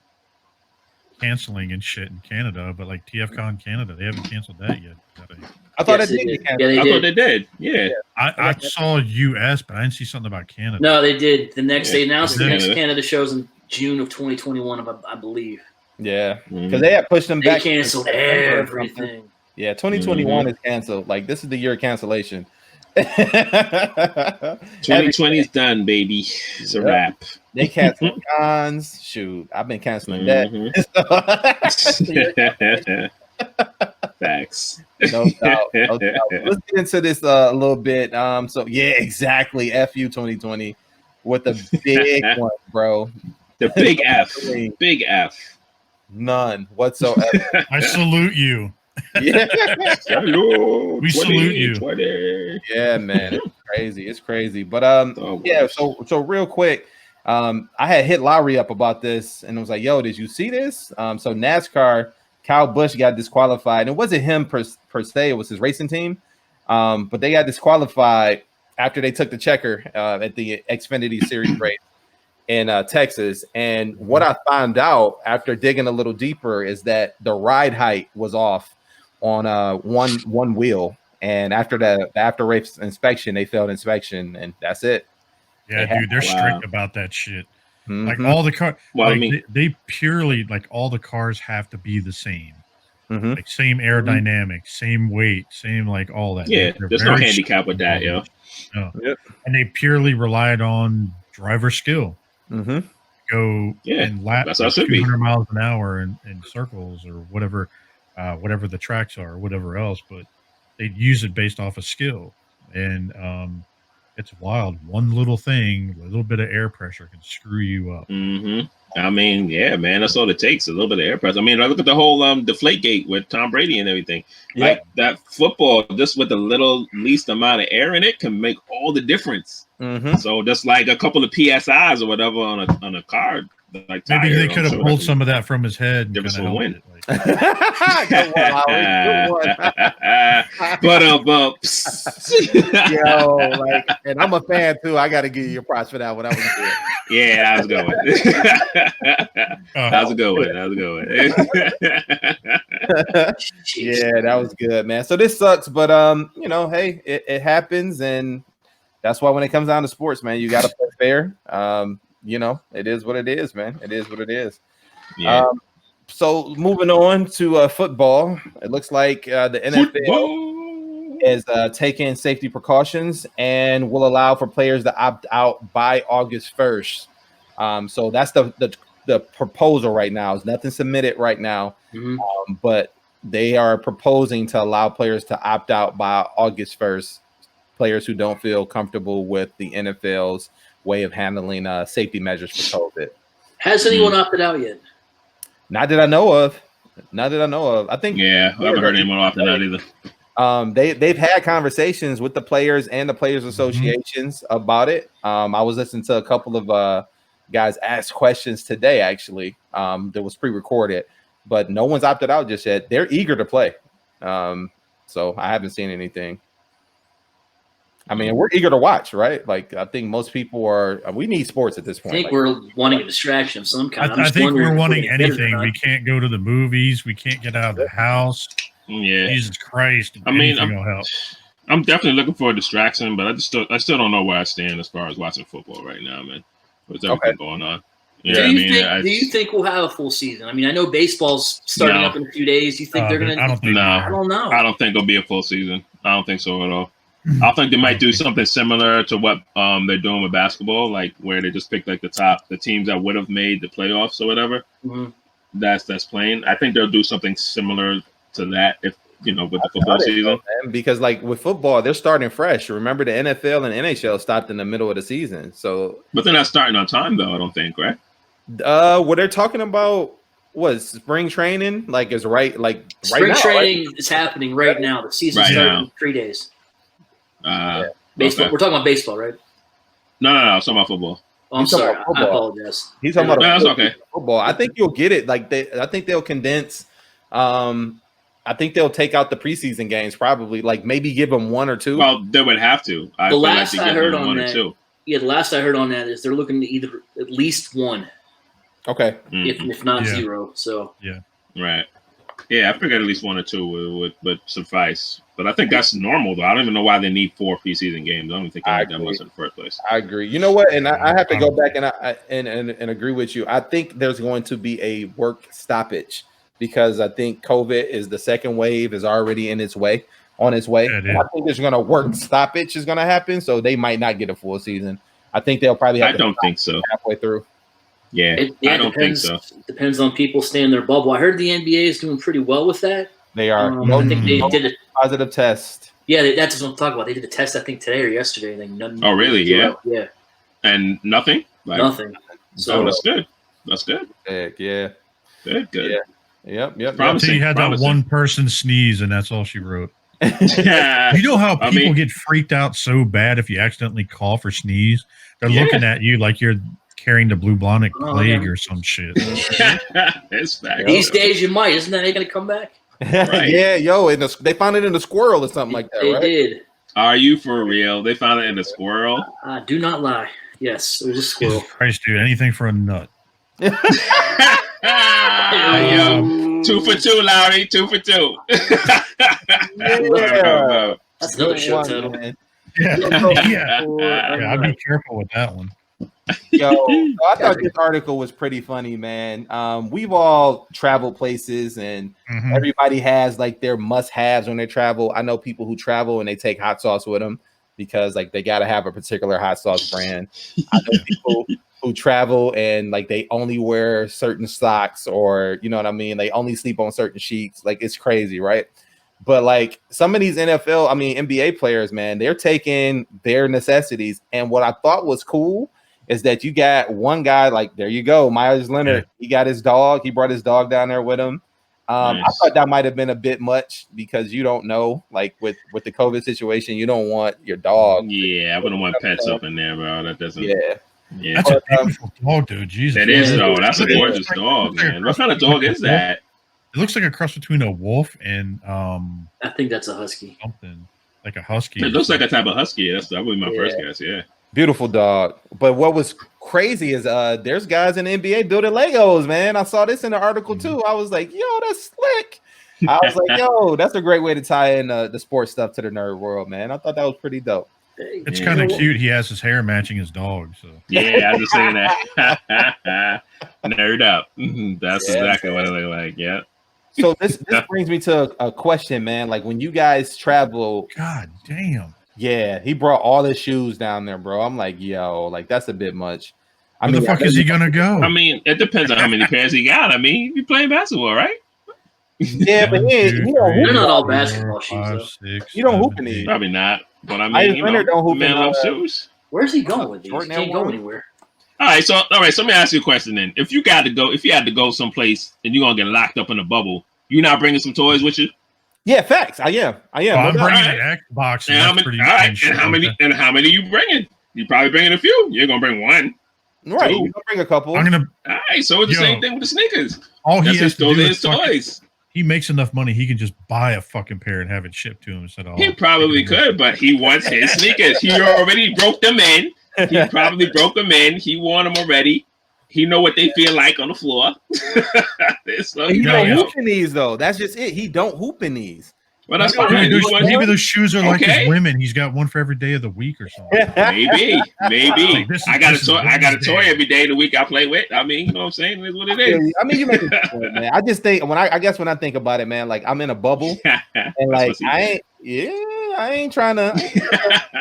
canceling and shit in Canada, but like TFCon Canada, they haven't canceled that yet. I thought they did. I thought they did. Yeah. I saw US, but I didn't see something about Canada. No, they did. They announced the next Canada shows in June of 2021, I believe. Yeah, because they had pushed them back. They canceled everything. Yeah, 2021 is canceled. Like, this is the year of cancellation. 2020 is done, baby. It's a wrap. They canceled cons. Shoot, I've been canceling that. Facts. No doubt. Let's get into this a little bit. So yeah, exactly. FU 2020 with the big one, bro. The big F. Big F. None whatsoever. I salute you. Yeah. We salute you. 20. Yeah, man. It's crazy. It's crazy. But yeah, so real quick, I had hit Lowery up about this and I was like, yo, did you see this? So NASCAR, Kyle Busch got disqualified. And it wasn't him per se, it was his racing team. But they got disqualified after they took the checker at the Xfinity Series race in Texas. And what I found out after digging a little deeper is that the ride height was off on one wheel, and after race inspection, they failed inspection, and that's it. Yeah, dude, they're strict about that shit. Mm-hmm. Like all the cars, well, I mean, they purely like all the cars have to be the same, like same aerodynamics, same weight, same like all that. Yeah, there's no handicap with that, yo. No. Yep. And they purely relied on driver skill. Go and lap 200 miles an hour in circles or whatever the tracks are or whatever else, but they use it based off of skill. And it's wild. One little thing, a little bit of air pressure can screw you up. I mean, yeah, man, that's all it takes, a little bit of air pressure. I mean, look at the whole Deflategate with Tom Brady and everything. Yep. Like that football, just with the least amount of air in it, can make all the difference. So just like a couple of PSIs or whatever on a car. Like maybe they could have pulled some of that from his head. Give us a win. Good one. But yo, like, and I'm a fan too. I got to give you your props for that one. That was good. Yeah, that was a good one. That was a good one. Yeah, that was good, man. So this sucks, but you know, hey, it happens, and that's why when it comes down to sports, man, you got to play fair. You know, it is what it is, man. It is what it is. Yeah. So moving on to football, it looks like the NFL is taking safety precautions and will allow for players to opt out by August 1st. So that's the proposal right now. There's nothing submitted right now, but they are proposing to allow players to opt out by August 1st. Players who don't feel comfortable with the NFL's way of handling safety measures for COVID. Has anyone opted out yet? Not that I know of. I think. Yeah, I haven't heard anyone opting out either. They've had conversations with the players and the players associations about it. I was listening to a couple of guys ask questions today, actually. That was pre-recorded, but no one's opted out just yet. They're eager to play. So I haven't seen anything. I mean, we're eager to watch, right? Like, I think most people are. We need sports at this point. I think we're wanting a distraction of some kind. I think we're wanting anything. We can't go to the movies. We can't get out of the house. Yeah, Jesus Christ! I mean, will help. I'm definitely looking for a distraction, but I still don't know where I stand as far as watching football right now, man. What's everything going on? Yeah, do you think we'll have a full season? I mean, I know baseball's starting up in a few days. You think they're going to? I don't know. I don't think it'll be a full season. I don't think so at all. I think they might do something similar to what they're doing with basketball, like where they just pick like the teams that would have made the playoffs or whatever. That's playing. I think they'll do something similar to that if with the football season. Because like with football, they're starting fresh. Remember, the NFL and NHL stopped in the middle of the season. So, but they're not starting on time though. I don't think, right? What they're talking about was spring training. Like is right. Like spring right now, training is happening right now. The season's starting in 3 days. Baseball. Okay. We're talking about baseball, right? No. I'm talking about football. Oh, I'm sorry. I apologize. He's talking about that's okay. Football. I think you'll get it. Like I think they'll condense. I think they'll take out the preseason games. Probably, like maybe give them 1 or 2. Well, they would have to. The last I heard on that, the last I heard on that is they're looking to either at least 1. Okay. If not 0. So yeah. Right. Yeah, I figured at least 1 or 2 would suffice. But I think that's normal, though. I don't even know why they need 4 preseason games. I don't think they need that much in the first place. I agree. You know what? And I have to go back and agree with you. I think there's going to be a work stoppage because I think COVID is the second wave is already on its way. Yeah, I think there's going to work stoppage is going to happen. So they might not get a full season. I think they'll probably have I don't think so. Halfway through. Yeah, I don't think so. Depends on people staying in their bubble. I heard the NBA is doing pretty well with that. They are. I think they did a positive test. Yeah, that's what I'm talking about. They did a test, I think, today or yesterday. Oh, really? Yeah. Yeah. And nothing? Nothing. So that's good. That's good. Heck, yeah. Good. Yeah. Yep. Promising. You had that one person sneeze, and that's all she wrote. You know how people get freaked out so bad if you accidentally cough or sneeze? They're looking at you like you're carrying the bubonic plague or some shit. It's fact. These days you might. Isn't that going to come back? Right. Yeah, yo, they found it in a squirrel or something like that, They right? did. Are you for real? They found it in a squirrel? Do not lie. Yes, it was a squirrel. Jesus Christ, dude, anything for a nut. Yo, 2 for 2, Lowery. 2 for 2. Yeah. That's another show title. Yeah, I'd be careful with that one. Yo, I thought this article was pretty funny, man. We've all traveled places, and everybody has like their must-haves when they travel. I know people who travel and they take hot sauce with them because like they got to have a particular hot sauce brand. I know people who travel and like they only wear certain socks, or you know what I mean. They only sleep on certain sheets. Like it's crazy, right? But like some of these NBA players, man, they're taking their necessities. And what I thought was cool is that you got one guy, like, there you go, Myers Leonard. He got his dog. He brought his dog down there with him. Nice. I thought that might have been a bit much because you don't know, like, with the COVID situation, you don't want your dog. Yeah, I wouldn't want pets up in there, bro. That doesn't. Yeah. That's a beautiful dog, dude. Jesus. That is, though. That's a gorgeous dog, man. What kind of dog is that? It looks like a cross between a wolf and I think that's a husky. Something like a husky. It looks like a type of husky. That would be my first guess. Yeah. Beautiful dog. But what was crazy is there's guys in the NBA building Legos, man. I saw this in the article too. I was like, yo, that's slick. I was like, yo, that's a great way to tie in the sports stuff to the nerd world, man. I thought that was pretty dope. It's kind of cute. He has his hair matching his dog. So yeah, I was just saying that. Nerd up. That's exactly what I look like. Yeah. So this brings me to a question, man. Like when you guys travel, God damn. Yeah, he brought all his shoes down there, bro. I'm like, yo, like that's a bit much. Where the fuck is he gonna go? I mean, it depends on how many pairs he got. I mean, you playing basketball, right? Yeah, but they're not all basketball shoes. You don't hoop in these. Probably not. But I mean, the man loves shoes. Where's he going with these? He can't go anywhere. All right, so let me ask you a question then. If you had to go someplace and you're gonna get locked up in a bubble, you're not bringing some toys with you? Yeah, facts. I am. Well, I'm bringing the Xbox. And how many you bringing? You probably bringing a few. You're gonna bring one. Right. You can bring a couple. All right, so it's the same thing with the sneakers. All he has to do is toys. He makes enough money, he can just buy a fucking pair and have it shipped to him instead of. He probably could, but he wants his sneakers. He already broke them in. He probably broke them in. He won them already. He know what they feel like on the floor. So he don't hoop in these though. That's just it. He don't hoop in these. Well, that's fine. Maybe those shoes are like his women. He's got one for every day of the week or something. Maybe. I got a toy every day of the week I play with. I mean, you know what I'm saying? It's what it is. I mean, you make a point, man. I just think when I think about it, man, like I'm in a bubble and like I ain't trying to. You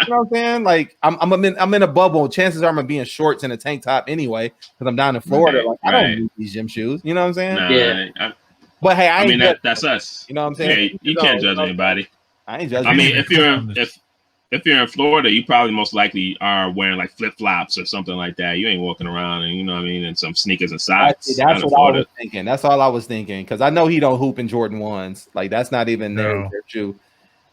know what I'm saying? Like I'm in a bubble. Chances are I'm gonna be in shorts and a tank top anyway because I'm down in Florida. I don't need these gym shoes. You know what I'm saying? Yeah. But hey, I mean that's us. You know what I'm saying? Yeah, you can't judge anybody. I ain't judging. I mean, if you're in Florida, you probably most likely are wearing like flip flops or something like that. You ain't walking around and and some sneakers and socks. That's what I was thinking. That's all I was thinking because I know he don't hoop in Jordan 1s. Like that's not even their shoe.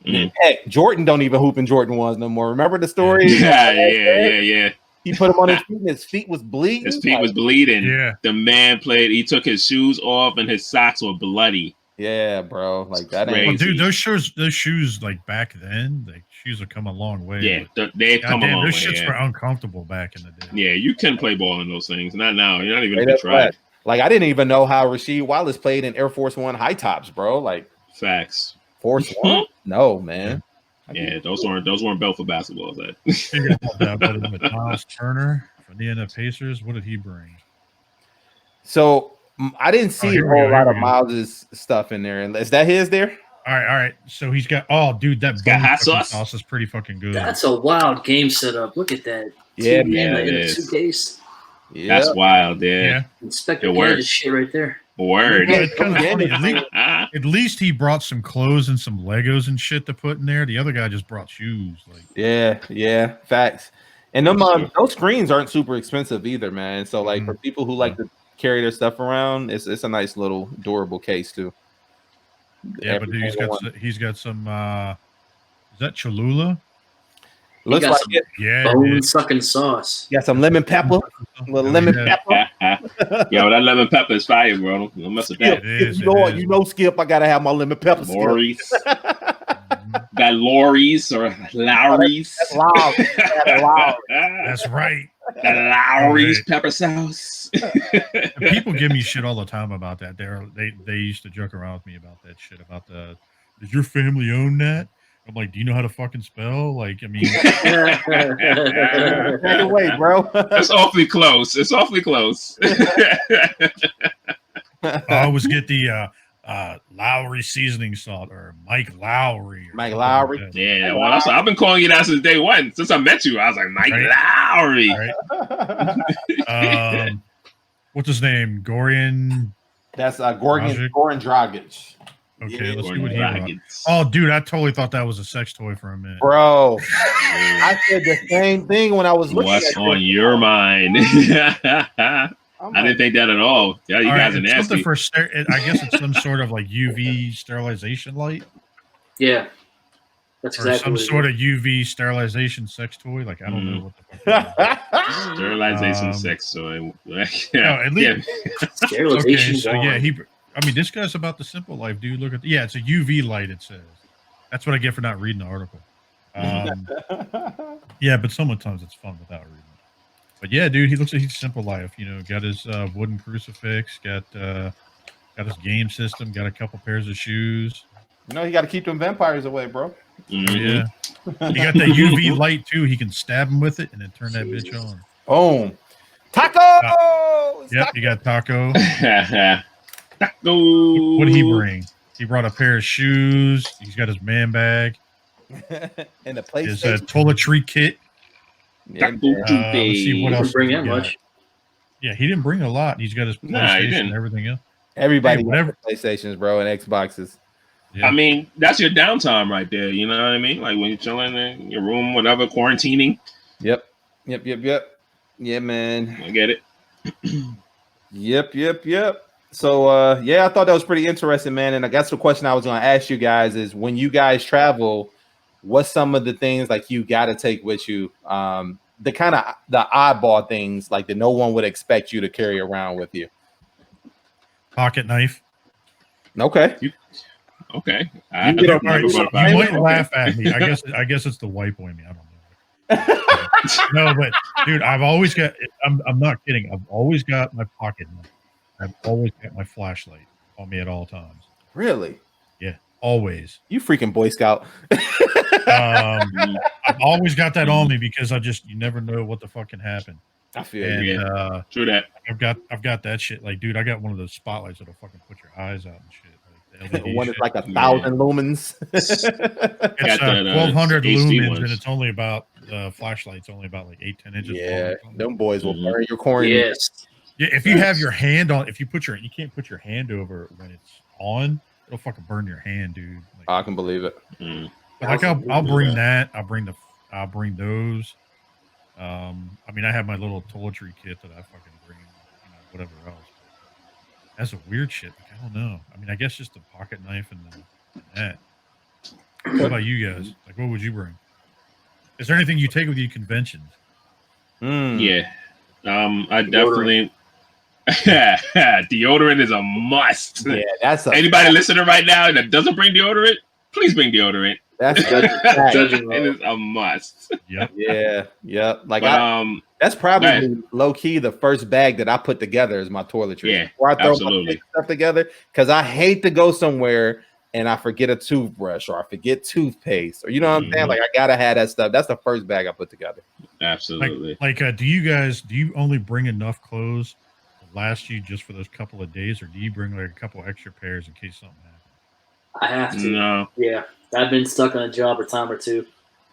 Heck, Jordan don't even hoop in Jordan 1s no more. Remember the story? Yeah. He put him on his feet and his feet was bleeding. His feet was bleeding. Yeah. The man played. He took his shoes off and his socks were bloody. Yeah, bro. Like that ain't well, dude, those shoes like back then, like shoes have come a long way. Yeah, they've come a long way. Those shits were uncomfortable back in the day. Yeah, you can play ball in those things. Not now. You're not even gonna try. Like I didn't even know how Rasheed Wallace played in Air Force One high tops, bro. Like facts. Force One? No, man. Yeah, those weren't built for basketball. Miles Turner from the Indiana Pacers. What did he bring? So I didn't see a whole lot of Miles's stuff in there. Is that his there? All right. So he's got dude, that hot sauce is pretty fucking good. That's a wild game setup. Look at that. Yeah, man. In a suitcase. Yeah. That's wild, yeah. Inspector Gadget shit right there. Word. Yeah, it's kind of funny. At least he brought some clothes and some Legos and shit to put in there. The other guy just brought shoes. Like, yeah, facts. And them those screens aren't super expensive either, man. So like for people who like to carry their stuff around, it's a nice little durable case too. Yeah, but dude, he's got some. Is that Cholula? Looks like it. Yeah, bone sucking sauce. Got some lemon pepper. A little lemon pepper. Yo, that lemon pepper is fire, bro. Don't mess with that. You know, Skip, I gotta have my lemon pepper. Lowry's. That Lowry's or Lowry's. That's right. That Lowry's pepper sauce. People give me shit all the time about that. They used to joke around with me about that shit. About does your family own that? I'm like, do you know how to fucking spell? Like, I mean, wait, bro. It's awfully close. It's awfully close. I always get the Lowery seasoning salt or Mike Lowry. Mike Lowry. Yeah, well, I've been calling you that since day one. Since I met you, I was like, Mike Lowry. Right. What's his name? Gorian. That's Goran Dragic. Okay, let's see what he brought. Oh, dude, I totally thought that was a sex toy for a minute. Bro, I said the same thing when I was looking What's on your mind? I didn't think that at all. Yeah, you guys are nasty. I guess it's some sort of like UV sterilization light. Yeah. That's exactly some sort of UV sterilization sex toy. Like, I don't know what the fuck. Sterilization sex toy. At least. Sterilization. Okay, so this guy's about the simple life, dude. Look at it's a UV light. It says that's what I get for not reading the article. Yeah, but sometimes it's fun without reading it. But yeah, dude, he looks like he's simple life. You know, got his wooden crucifix, got his game system, got a couple pairs of shoes. You know, you got to keep them vampires away, bro. Mm-hmm. Yeah, he got that UV light too. He can stab him with it and then turn that bitch on. Boom, taco. Yep, you got taco. Taco. What did he bring? He brought a pair of shoes. He's got his man bag and the PlayStation. His toiletry kit. Let's see what else. Bring that much? Yeah, he didn't bring a lot. He's got his PlayStation and everything else. Everybody got PlayStations, bro, and Xboxes. Yeah. I mean, that's your downtime right there. You know what I mean? Like when you're chilling in your room, whatever, quarantining. Yep. Yeah, man. I get it. Yep. So, I thought that was pretty interesting, man. And I guess the question I was going to ask you guys is when you guys travel, what's some of the things like you got to take with you? The kind of the oddball things like that no one would expect you to carry around with you. Pocket knife. Okay. Okay. You might laugh at me. I guess it's the white boy in me. I don't know. No, but dude, I've always got. I'm not kidding. I've always got my pocket knife. I've always got my flashlight on me at all times. Really? Yeah, always. You freaking Boy Scout. I've always got that on me because you never know what the fuck can happen. I feel you. True that. I've got that shit. Like, dude, I got one of those spotlights that'll fucking put your eyes out and shit. One is like 1,000 lumens. It's 1,200 lumens, and it's only about flashlight's only about like 8-10 inches. Yeah, them boys will burn your cornea. Yes. Yeah, if you have your hand on, you can't put your hand over it when it's on. It'll fucking burn your hand, dude. Like, I can believe it. Like I'll bring that. I'll bring those. I mean, I have my little toiletry kit that I fucking bring, whatever else. That's a weird shit. Like, I don't know. I mean, I guess just a pocket knife and that. What about you guys? Like, what would you bring? Is there anything you take with you to conventions? Yeah. I definitely. Deodorant is a must. Yeah, that's anybody listening right now that doesn't bring deodorant, please bring deodorant. That's it is a must. Yep. Yeah. Like that's probably low key the first bag that I put together is my toiletries. Yeah, before I throw my stuff together, because I hate to go somewhere and I forget a toothbrush or I forget toothpaste or you know what I'm saying. Like I gotta have that stuff. That's the first bag I put together. Absolutely. Like do you only bring enough clothes to last you just for those couple of days, or do you bring like a couple extra pairs in case something happens? I have to. No. Yeah. I've been stuck on a job a time or two.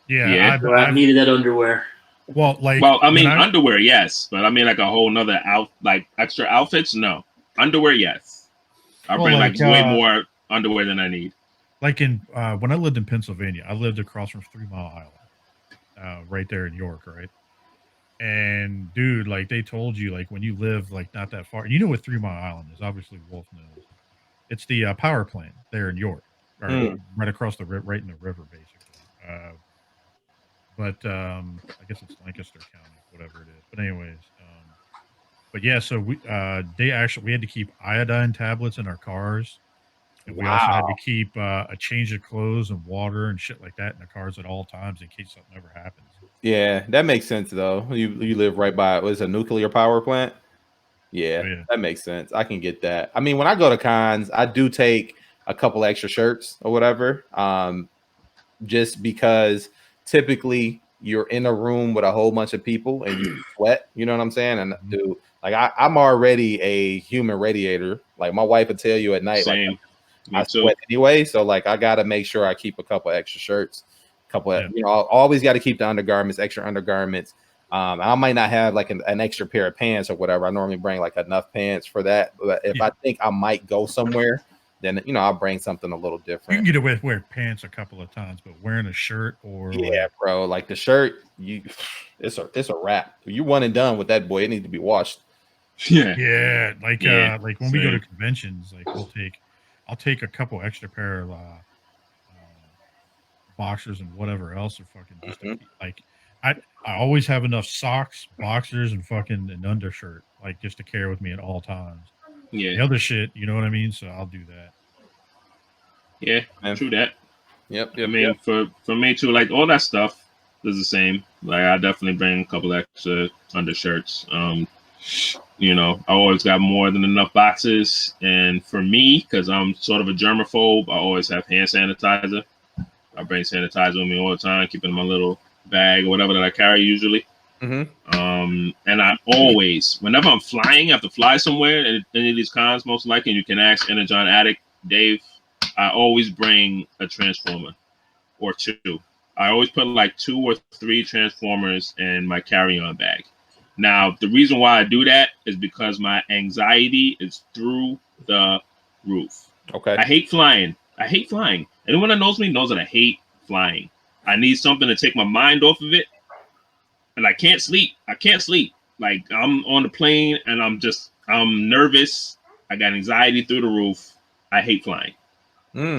Yeah. I've needed that underwear. Well, I mean, underwear, yes, but I mean, like a whole nother extra outfits. No, underwear, yes. I bring way more underwear than I need. Like when I lived in Pennsylvania, I lived across from 3 Mile Island, right there in York, right? And dude, like they told you, like when you live like not that far, and you know what 3 Mile Island is? Obviously, Wolf knows. It's the power plant there in York. Right across right in the river, basically. But I guess it's Lancaster County, whatever it is. But anyways, but yeah, so we had to keep iodine tablets in our cars, and we also had to keep a change of clothes and water and shit like that in the cars at all times in case something ever happens. Yeah, that makes sense though. You live right by a nuclear power plant. Yeah, that makes sense. I can get that. I mean, when I go to cons, I do take a couple extra shirts or whatever, just because typically you're in a room with a whole bunch of people and you sweat, you know what I'm saying? And dude, like I'm already a human radiator. Like my wife would tell you at night, Same. like I sweat anyway. So like I gotta make sure I keep a couple extra shirts, I always got to keep the undergarments, extra undergarments. I might not have like an extra pair of pants or whatever. I normally bring like enough pants for that. But if I think I might go somewhere, then I'll bring something a little different. You can get away with wearing pants a couple of times, but wearing a shirt or bro, like the shirt, it's a wrap. You're one and done with that, boy. It needs to be washed. Yeah. Like when we go to conventions, like I'll take a couple extra pair of boxers and whatever else, or fucking just like I always have enough socks, boxers, and fucking an undershirt, like just to carry with me at all times. Yeah. The other shit, you know what I mean? So I'll do that. Yeah, true that. Yep. I mean, for me too, like all that stuff is the same. Like I definitely bring a couple extra undershirts. I always got more than enough boxes. And for me, because I'm sort of a germaphobe, I always have hand sanitizer. I bring sanitizer with me all the time, keep it in my little bag or whatever that I carry usually. And I always, whenever I'm flying, I have to fly somewhere, and any of these cons, most likely, and you can ask Energon Addict, Dave, I always bring a transformer or two. I always put like 2 or 3 transformers in my carry-on bag. Now, the reason why I do that is because my anxiety is through the roof. Okay. I hate flying. Anyone that knows me knows that I hate flying. I need something to take my mind off of it. And I can't sleep. Like I'm on the plane and I'm nervous. I got anxiety through the roof. I hate flying.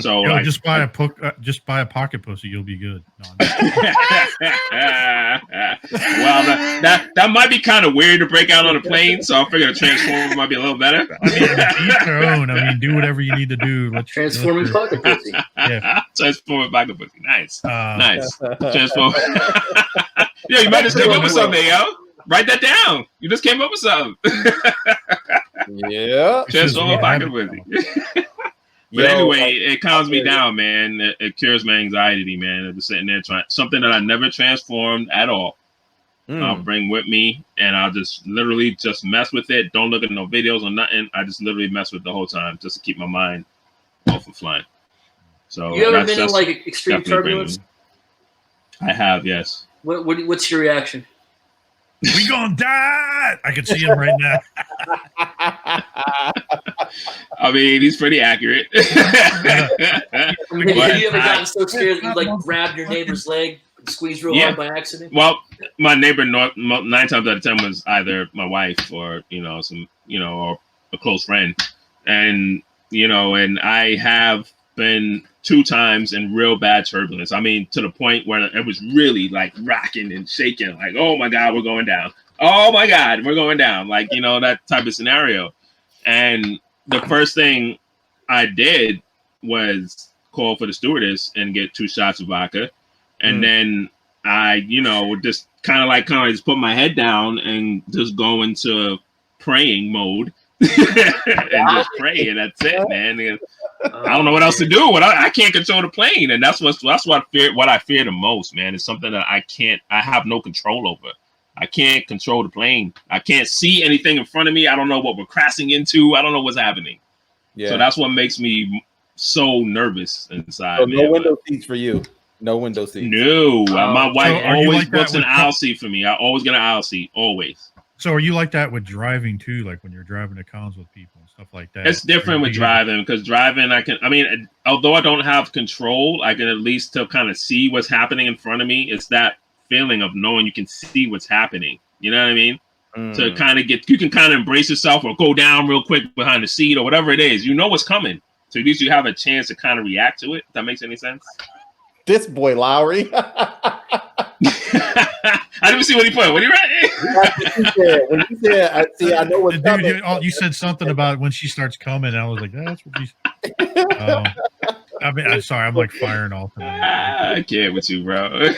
So just buy a pocket pussy. You'll be good. No, well, that might be kind of weird to break out on a plane. So I figured a transformer might be a little better. I mean, each their own. I mean, do whatever you need to do. Transforming pocket pussy. Yeah. Transforming pocket pussy. Nice. Transform. Yeah, you might just came up with something, yo. Write that down. You just came up with something. Yeah. Transforming pocket pussy. But anyway, it calms me down, man. It cures my anxiety, man. I'm just sitting there trying something that I never transformed at all. I'll bring with me, and I'll just literally just mess with it. Don't look at no videos or nothing. I just literally mess with it the whole time just to keep my mind off of flying. So you ever been in like extreme turbulence? I have, yes. What's your reaction? We gonna die. I can see him right now. I mean, he's pretty accurate. Have you ever gotten so scared that you like grabbed your neighbor's leg and squeezed real hard by accident? Well, my neighbor 9 times out of 10 was either my wife or or a close friend, and and I have been 2 times in real bad turbulence. I mean, to the point where it was really like rocking and shaking, like, oh my God, we're going down. Oh my God, we're going down. Like, that type of scenario. And the first thing I did was call for the stewardess and get 2 shots of vodka. And then I, would just kind of just put my head down and just go into praying mode. And just pray, and that's it, man. And I don't know what else to do. I can't control the plane, and that's what I fear the most, man. It's something that I have no control over. I can't control the plane. I can't see anything in front of me. I don't know what we're crashing into. I don't know what's happening. Yeah. So that's what makes me so nervous inside. So no window seats for you. No window seats. No, my wife always books an aisle seat for me. I always get an aisle seat, always. So are you like that with driving too? Like when you're driving to cons with people and stuff like that? It's different with driving, because driving, although I don't have control, I can at least still kind of see what's happening in front of me. It's that feeling of knowing you can see what's happening. You know what I mean? To kind of you can kind of embrace yourself or go down real quick behind the seat or whatever it is. You know what's coming. So at least you have a chance to kind of react to it. If that makes any sense? This boy, Lowery. I didn't see what he put. What did he write? When you said, I know what's coming. You said something about when she starts coming. I was like, that's what he's. I'm sorry. I'm like firing all tonight. I can't with you, bro.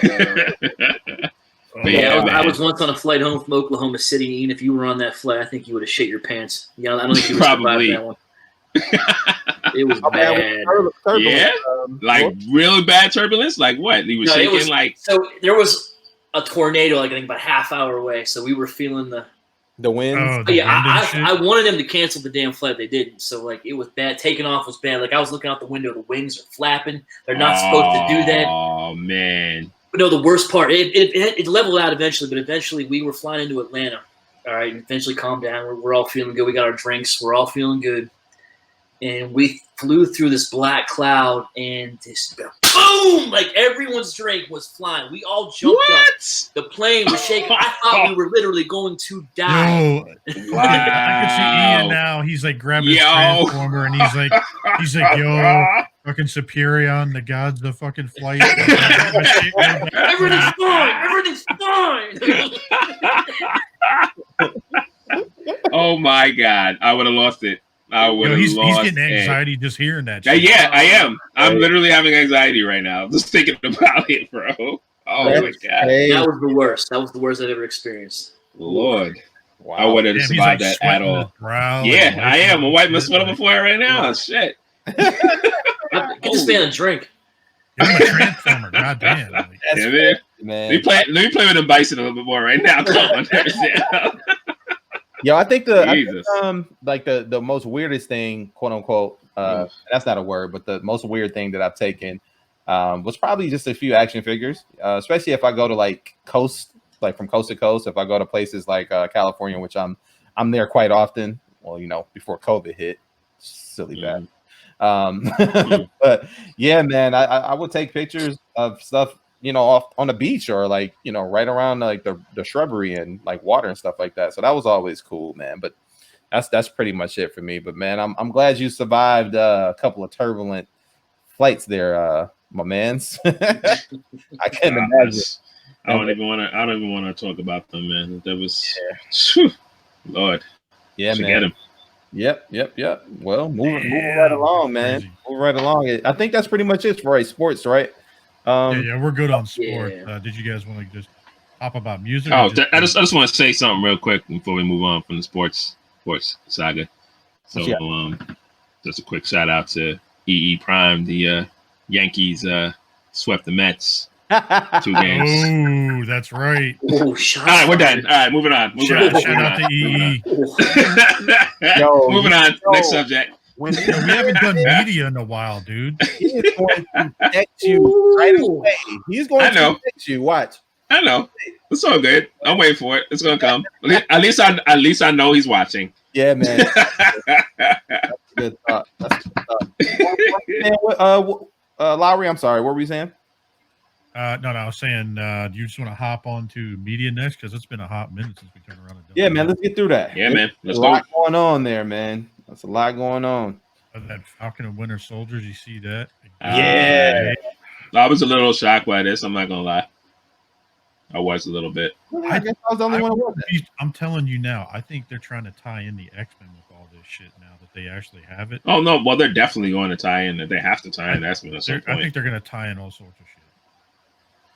I was once on a flight home from Oklahoma City, and if you were on that flight, I think you would have shit your pants. I don't think you would have survived that one. It was bad. Yeah, like really bad turbulence. Like what? He was shaking. So there was a tornado, I think about a half hour away. So we were feeling the wind. I wanted them to cancel the damn flight. They didn't. So it was bad. Taking off was bad. Like I was looking out the window. The wings are flapping. They're not supposed to do that. Oh man. But no, the worst part. It leveled out eventually. But eventually we were flying into Atlanta. All right. Eventually calmed down. We're all feeling good. We got our drinks. We're all feeling good. And we flew through this black cloud, and this boom! Like everyone's drink was flying. We all jumped up. The plane was shaking. I thought we were literally going to die. Wow. I can see Ian now. He's like grabbing his transformer, and he's like, yo, fucking Superion, the gods of fucking flight. Everything's fine. Everything's fine. Oh my God! I would have lost it. He's getting anxiety just hearing that shit. Yeah, I am. I'm literally having anxiety right now. Just thinking about it, bro. Oh my God. That was the worst. That was the worst I've ever experienced. Lord. Wow. I wouldn't have survived that at all. Yeah, I am. I'm wiping my sweat up before it right now. Shit. Get this man a drink. Give him a transformer. God damn. Man. Let me play with the bison a little bit more right now. Come on. Yo, I think the most weirdest thing, quote unquote, that's not a word, but the most weird thing that I've taken was probably just a few action figures, especially if I go to coast, from coast to coast. If I go to places like California, which I'm there quite often. Well, before COVID hit, silly bad. But yeah, man, I would take pictures of stuff, off on the beach or right around the shrubbery and water and stuff like that. So that was always cool, man. But that's pretty much it for me. But man, I'm glad you survived a couple of turbulent flights there, my mans. I can't imagine. I don't even want to talk about them, man. That was Lord. Yeah, man. Yep. Well, moving right along, man. Crazy. Moving right along. I think that's pretty much it for sports, right? We're good on sport. Did you guys want to just hop about music? I just want to say something real quick before we move on from the sports saga. So just a quick shout out to EE Prime. The Yankees swept the Mets 2 games. Oh, that's right. Oh, all right, we're done. All right, moving on. Shout out to EE. Moving on. Next subject. We haven't done media in a while, dude. He is going to text you right away. He's going to text you. Watch. I know. It's all good. I'm waiting for it. It's gonna come. At least I know he's watching. Yeah, man. That's a good thought. That's a good thought. Lowery, I'm sorry. What were you saying? No, I was saying, do you just want to hop on to media next? Because it's been a hot minute since we turned around. Yeah, man. Let's get through that. Yeah, man. Let's go. A lot going on there, man. That's a lot going on. That Falcon and Winter Soldiers, you see that? Yeah. I was a little shocked by this. I'm not gonna lie. I was a little bit. I guess I was the only one who was. I'm telling you now, I think they're trying to tie in the X-Men with all this shit now that they actually have it. Oh no, well they're definitely going to tie in. They have to tie in X-Men at some point. I think they're going to tie in all sorts of shit.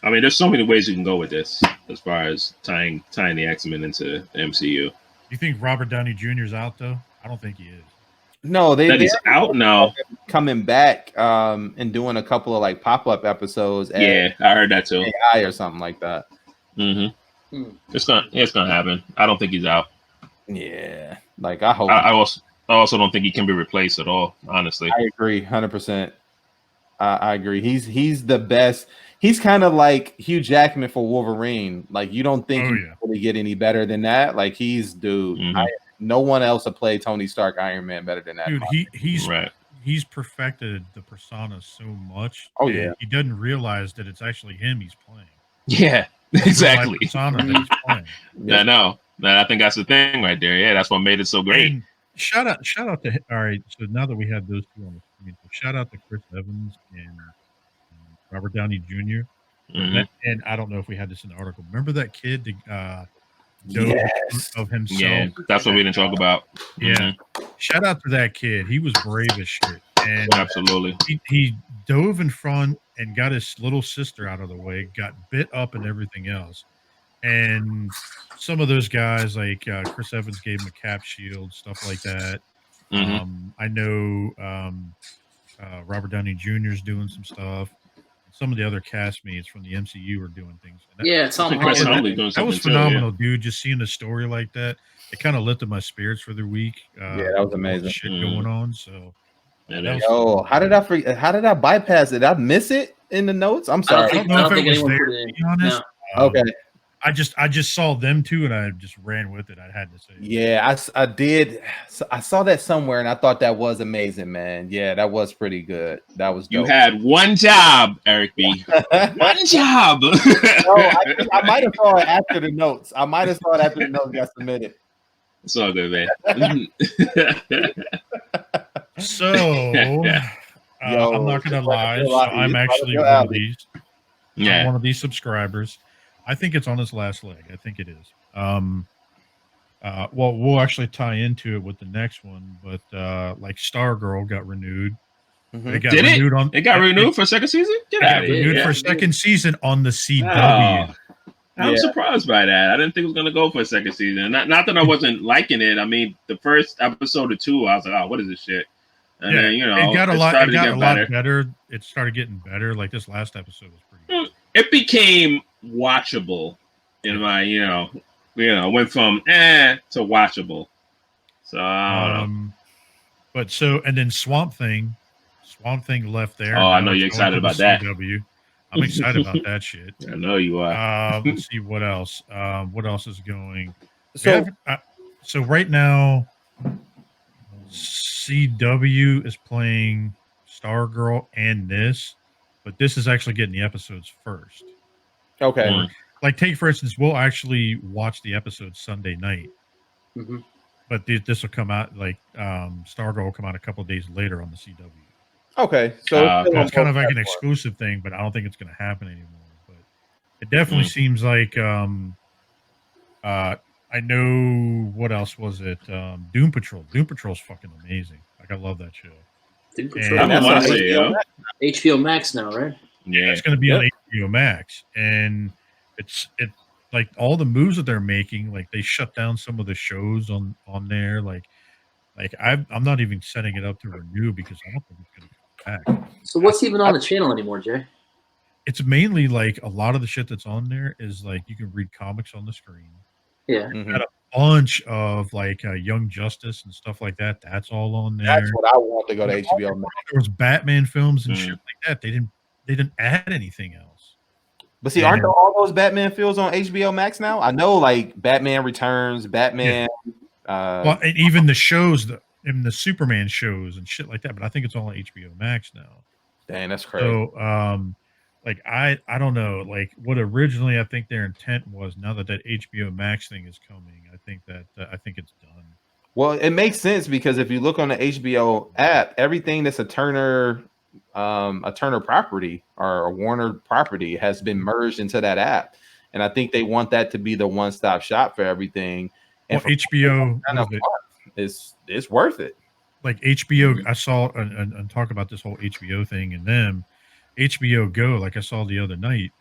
I mean, there's so many ways you can go with this as far as tying the X-Men into the MCU. You think Robert Downey Jr. is out though? I don't think he is. No, he's out now. Coming back and doing a couple of like pop-up episodes. Yeah, I heard that too. AI or something like that. Mm-hmm. It's gonna happen. I don't think he's out. Yeah, like I hope. I also don't think he can be replaced at all. Honestly, I agree, 100%. I agree. He's the best. He's kind of like Hugh Jackman for Wolverine. Like you don't think he can really get any better than that. Like he's dude. Mm-hmm. No one else will play Tony Stark Iron Man better than that. Dude, he's perfected the persona so much. Oh yeah, he doesn't realize that it's actually him he's playing. Yeah, exactly. Persona that he's playing. I know. I think that's the thing right there. Yeah, that's what made it so great. And shout out to all right. So now that we have those two on the screen, shout out to Chris Evans and Robert Downey Jr. Mm-hmm. And I don't know if we had this in the article. Remember that kid of himself? Yeah, that's what we didn't talk about. Yeah. Mm-hmm. Shout out to that kid. He was brave as shit. And absolutely. He dove in front and got his little sister out of the way, got bit up and everything else. And some of those guys, like Chris Evans, gave him a cap shield, stuff like that. Mm-hmm. I know Robert Downey Jr. is doing some stuff. Some of the other castmates from the MCU are doing things. Tom Holland. That was phenomenal, dude. Just seeing a story like that, it kind of lifted my spirits for the week. Yeah, that was amazing. Shit going on. So, how did I forget? How did I bypass it? Did I miss it in the notes? I'm sorry. I don't know if it was there. To be honest, okay. I just saw them too, and I just ran with it. I had to say. Yeah, I did. I saw that somewhere, and I thought that was amazing, man. Yeah, that was pretty good. That was dope. You had one job, Eric B. One job. No, I might have saw it after the notes. Got submitted. It's all good, man. So, I'm not gonna lie. So I'm actually one of these. Yeah, I'm one of these subscribers. I think it's on its last leg. I think it is. Well, we'll actually tie into it with the next one, but like Stargirl got renewed. Mm-hmm. It got renewed for a second season? Renewed for a second season on the CW. I'm surprised by that. I didn't think it was going to go for a second season. Not that I wasn't liking it. I mean, the first episode or two, I was like, oh, what is this shit? And then, it got a lot better. It started getting better. Like this last episode was pretty good. It became watchable in my, went from to watchable. So I don't know. But and then Swamp Thing left there. Oh, I know you're excited about that. CW. I'm excited about that shit. I know you are. Let's see what else. What else is going? So right now, CW is playing Stargirl and this, but this is actually getting the episodes first. Okay. Like take for instance, we'll actually watch the episode Sunday night. Mm-hmm. But this will come out like Stargirl will come out a couple of days later on the CW. Okay, so it's kind of like an exclusive thing, but I don't think it's going to happen anymore. But it definitely seems like I know what else was it? Doom Patrol. Doom Patrol's fucking amazing. Like I love that show. Doom Patrol. I want to see it. HBO Max now, right? Yeah, it's going to be on HBO Max, and it like all the moves that they're making. Like they shut down some of the shows on there. Like I'm not even setting it up to renew because I don't think it's going to come back. So what's even on the channel anymore, Jay? It's mainly like a lot of the shit that's on there is like you can read comics on the screen. Yeah. Got a bunch of like Young Justice and stuff like that. That's all on there. That's what I want to go to HBO. There was Batman films and shit like that. They didn't add anything else. But see, aren't there all those Batman films on HBO Max now? I know, like Batman Returns, Batman. Well, and even the shows, the Superman shows and shit like that. But I think it's all on HBO Max now. Dang, that's crazy. So, like I don't know, like what originally I think their intent was. Now that HBO Max thing is coming, I think it's done. Well, it makes sense because if you look on the HBO app, everything that's a Turner property or a Warner property has been merged into that app, and I think they want that to be the one-stop shop for everything. And well, HBO it's worth it. Like HBO, I saw and talk about this whole HBO thing, and then HBO Go. Like I saw the other night,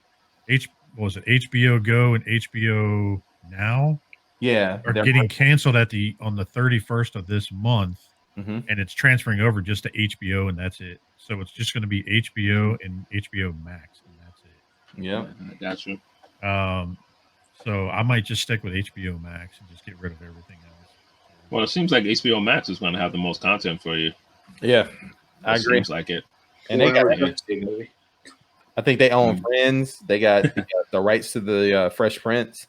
was it HBO Go and HBO Now? Yeah, are getting canceled on the 31st of this month, and it's transferring over just to HBO, and that's it. So it's just going to be HBO and HBO Max, and that's it. Yeah, I got you. So I might just stick with HBO Max and just get rid of everything else. Well, it seems like HBO Max is going to have the most content for you. Yeah, I agree. Seems like it. And they got, I think they own Friends. They got the rights to the Fresh Prince.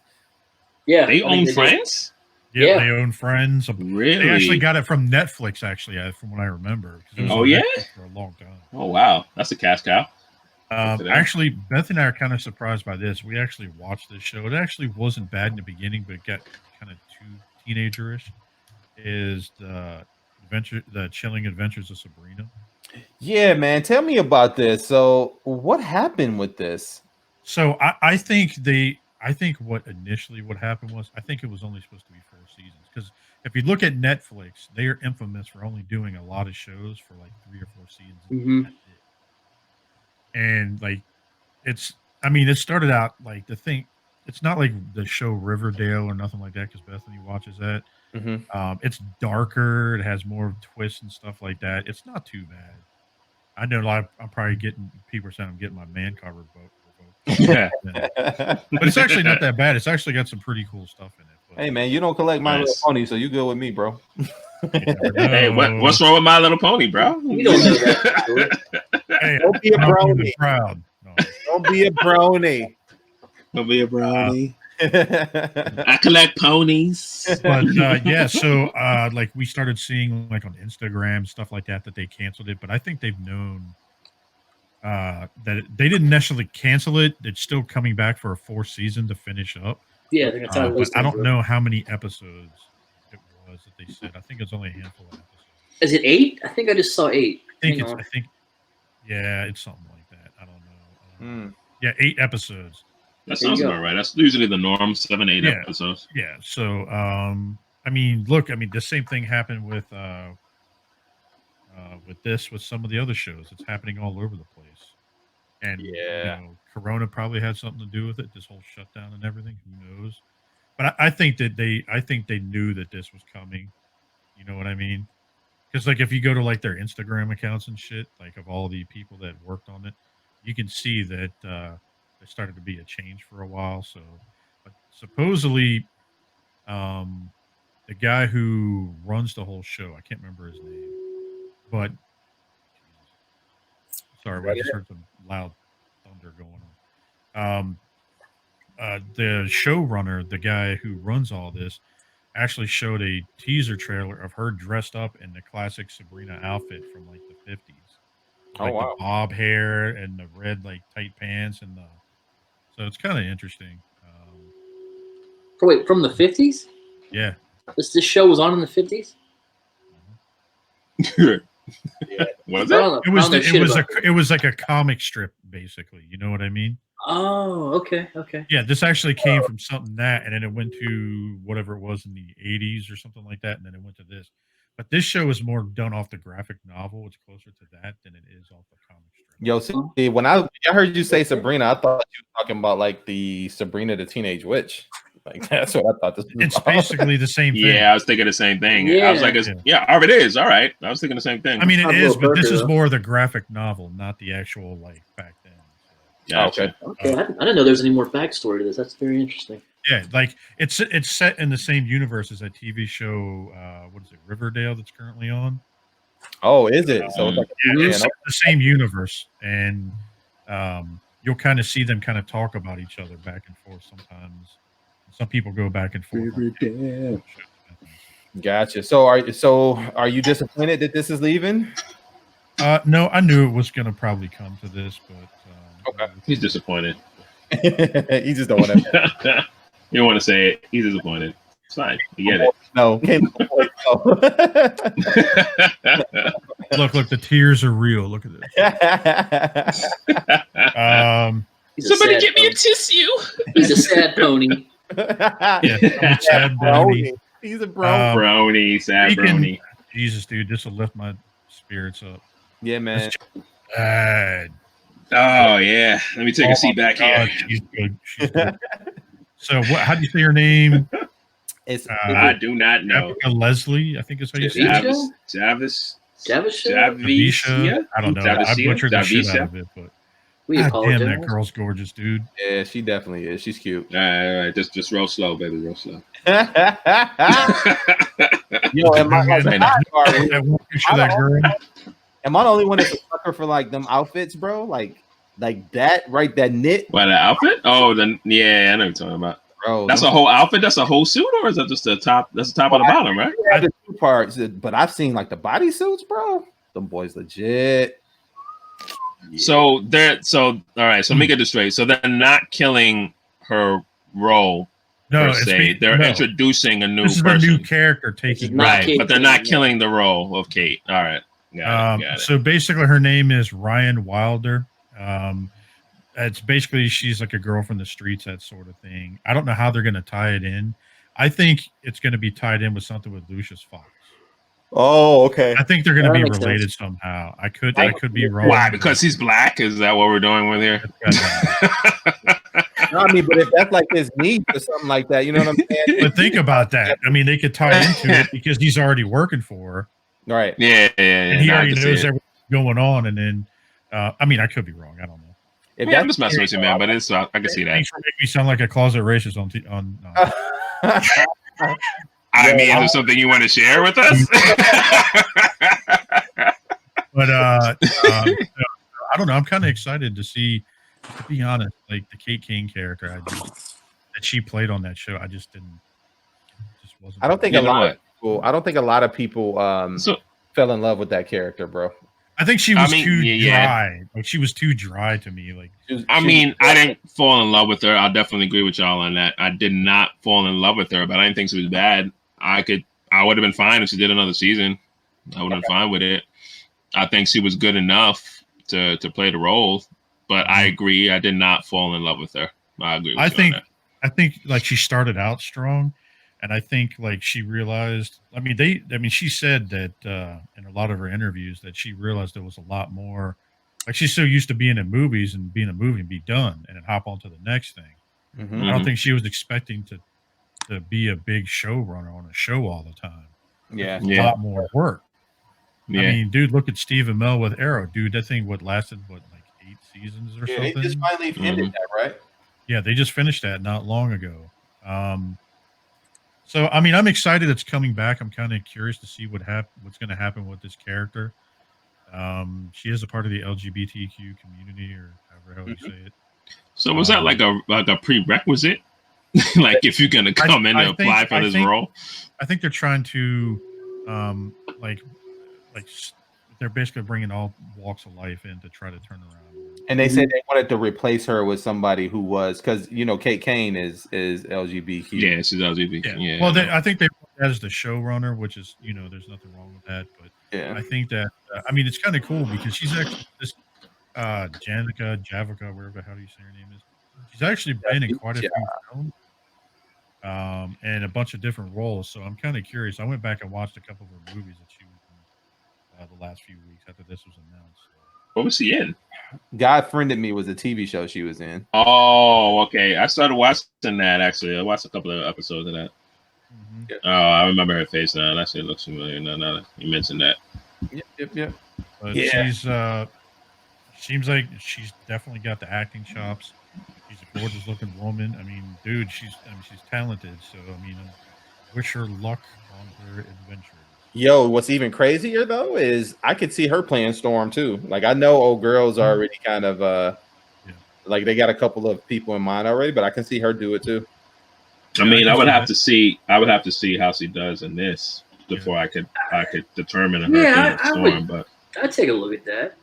Yeah, they own Friends. Yeah, they own Friends. Really? They actually got it from Netflix. Actually, from what I remember. Oh yeah, for a long time. Oh wow, that's a cash cow. Actually, Beth and I are kind of surprised by this. We actually watched this show. It actually wasn't bad in the beginning, but it got kind of too teenagerish. Is the Chilling Adventures of Sabrina? Yeah, man. Tell me about this. So, what happened with this? So, I think what happened was I think it was only supposed to be 4 seasons, because if you look at Netflix, they are infamous for only doing a lot of shows for like 3 or 4 seasons. Mm-hmm. And like it started out like the thing. It's not like the show Riverdale or nothing like that, because Bethany watches that. It's darker. It has more twists and stuff like that. It's not too bad. I know I'm probably getting people saying I'm getting my man card revoked. Yeah. But it's actually not that bad. It's actually got some pretty cool stuff in it. Hey man, you don't collect My Little Pony, so you good with me, bro. Hey, what's wrong with My Little Pony, bro? You don't know that. Hey, don't be a brony. Proud. No. Don't be a brony. Don't be a brony. I collect ponies. But yeah, so like we started seeing like on Instagram stuff like that they canceled it, but I think they've known that they didn't necessarily cancel it. It's still coming back for a 4th season to finish up. Yeah, they're gonna but I don't know how many episodes it was that they said. I think it's only a handful of episodes. Is it 8? I think I just saw 8. Yeah, it's something like that. I don't know. Yeah, 8 episodes. That sounds about right. That's usually the norm, 7, 8 episodes. Yeah. So, I mean, look, the same thing happened with some of the other shows. It's happening all over the place. And Corona probably had something to do with it. This whole shutdown and everything. Who knows? But I think they knew that this was coming. You know what I mean? Because like if you go to like their Instagram accounts and shit, like of all the people that worked on it, you can see that there started to be a change for a while. So, but supposedly, the guy who runs the whole show, I can't remember his name, but sorry, I just heard some loud thunder going on. The showrunner, the guy who runs all this, actually showed a teaser trailer of her dressed up in the classic Sabrina outfit from like the 50s. Like the bob hair and the red like tight pants so it's kind of interesting. Wait, from the 50s? Yeah. This show was on in the 50s? Yeah. Was it? It was like a comic strip, basically. You know what I mean? Oh, okay. Yeah, this actually came from something and then it went to whatever it was in the 80s or something like that, and then it went to this. But this show is more done off the graphic novel. It's closer to that than it is off the comic strip. Yo, see, when I heard you say Sabrina, I thought you were talking about like the Sabrina the Teenage Witch. Like that's what I thought this was. It's basically the same thing. Yeah, I was thinking the same thing. Yeah. I was like, it is. All right. I was thinking the same thing. I mean, it is, but this is more the graphic novel, not the actual like back then. Gotcha. Okay. I didn't know there was any more backstory to this. That's very interesting. Yeah, like it's set in the same universe as that TV show. What is it, Riverdale? That's currently on. Oh, is it? So it's like it's the same universe, and you'll kind of see them kind of talk about each other back and forth sometimes. Some people go back and forth. Gotcha. So are you disappointed that this is leaving? No, I knew it was going to probably come to this, but okay, he's disappointed. He just don't want to. You don't want to say it. He's disappointed. It's fine. You get it. No. Look, the tears are real. Look at this. Somebody get me a tissue. He's a sad pony. Yeah, sad brony. He's a brony, sad brony. Jesus, dude, this will lift my spirits up. Yeah, man. Oh yeah. Let me take a seat back here. She's good. She's good. So, how do you say her name? I do not know. Leslie, I think is how you say it. Javisha. I don't know. I butchered the shit out of it, but damn, that girl's gorgeous, dude. Yeah, she definitely is. She's cute. All right. Just roll slow, baby. Roll slow. Yo, am I the only one that's a sucker for like them outfits, bro? Like that, right? That knit. What, the outfit? Oh, then yeah, I know what you're talking about. Bro, that's a whole outfit. That's a whole suit, or is that just the top? That's the top and the bottom, right? Yeah, the two parts, but I've seen like the bodysuits, bro. Them boys legit. Yeah. So all right. So let me get this straight. So they're not killing her role. No, they're introducing a new person. A new character taking right, but they're not killing the role of Kate. All right. Got it. So basically, her name is Ryan Wilder. It's basically she's like a girl from the streets, that sort of thing. I don't know how they're going to tie it in. I think it's going to be tied in with something with Lucius Fox. Oh, okay. I think they're going to be related somehow. I could be wrong. Why? Because he's black? Is that what we're doing with here? No, I mean, but if that's like his niece or something like that, you know what I'm saying? But think about that. I mean, they could tie into it because he's already working for her. Right. Yeah. And he already knows everything going on. And then, I mean, I could be wrong. I don't know. I'm just messing with you, man. But it's I can see that. Thanks for making me sound like a closet racist on. I mean, is there something you want to share with us? But I don't know. I'm kind of excited to see. To be honest, like the Kate Kane character, that she played on that show, I just didn't. Just wasn't. I don't think a lot of people fell in love with that character, bro. I think she was too dry. Like she was too dry to me. Like I didn't fall in love with her. I'll definitely agree with y'all on that. I did not fall in love with her, but I didn't think she was bad. I would have been fine if she did another season. I would have been fine with it. I think she was good enough to play the role, but I agree. I did not fall in love with her. I agree with you on that. I think like she started out strong, and I think like she realized. She said that in a lot of her interviews that she realized there was a lot more. Like she's so used to being in movies and being a movie and be done and then hop on to the next thing. Mm-hmm. I don't think she was expecting to be a big showrunner on a show all the time. Yeah, a lot more work. Yeah. I mean, dude, look at Steve Amell with Arrow, dude. That thing lasted like 8 seasons or something. They just finally ended that, right? Yeah, they just finished that not long ago. So I mean, I'm excited it's coming back. I'm kind of curious to see what's going to happen with this character. She is a part of the LGBTQ community, or however you say it. So was that like a prerequisite? Like if you're going to come in and apply for this role? I think they're trying to like they're basically bringing all walks of life in to try to turn around. And they said they wanted to replace her with somebody who was, because Kate Kane is LGBTQ. Yeah, she's LGBT. Yeah. Well, I think they put that as the showrunner, which is there's nothing wrong with that. But I think that it's kind of cool because she's actually this Javica, wherever how do you say her name is. She's actually been in quite a few films, and a bunch of different roles. So I'm kind of curious. I went back and watched a couple of her movies that she was in the last few weeks after this was announced. What was she in? God Friended Me was a TV show she was in. Oh, okay. I started watching that actually. I watched a couple of episodes of that. Mm-hmm. Oh, I remember her face now. That shit looks familiar. Now you mentioned that. Yep. But she's seems like she's definitely got the acting chops. She's a gorgeous looking woman. I mean, dude, she's talented. So I wish her luck on her adventure. Yo, what's even crazier though is I could see her playing Storm too. Like I know old girl's already kind of Like they got a couple of people in mind already, but I can see her do it too. I mean, I would have to see how she does in this before I could determine her being Storm. But I'd take a look at that.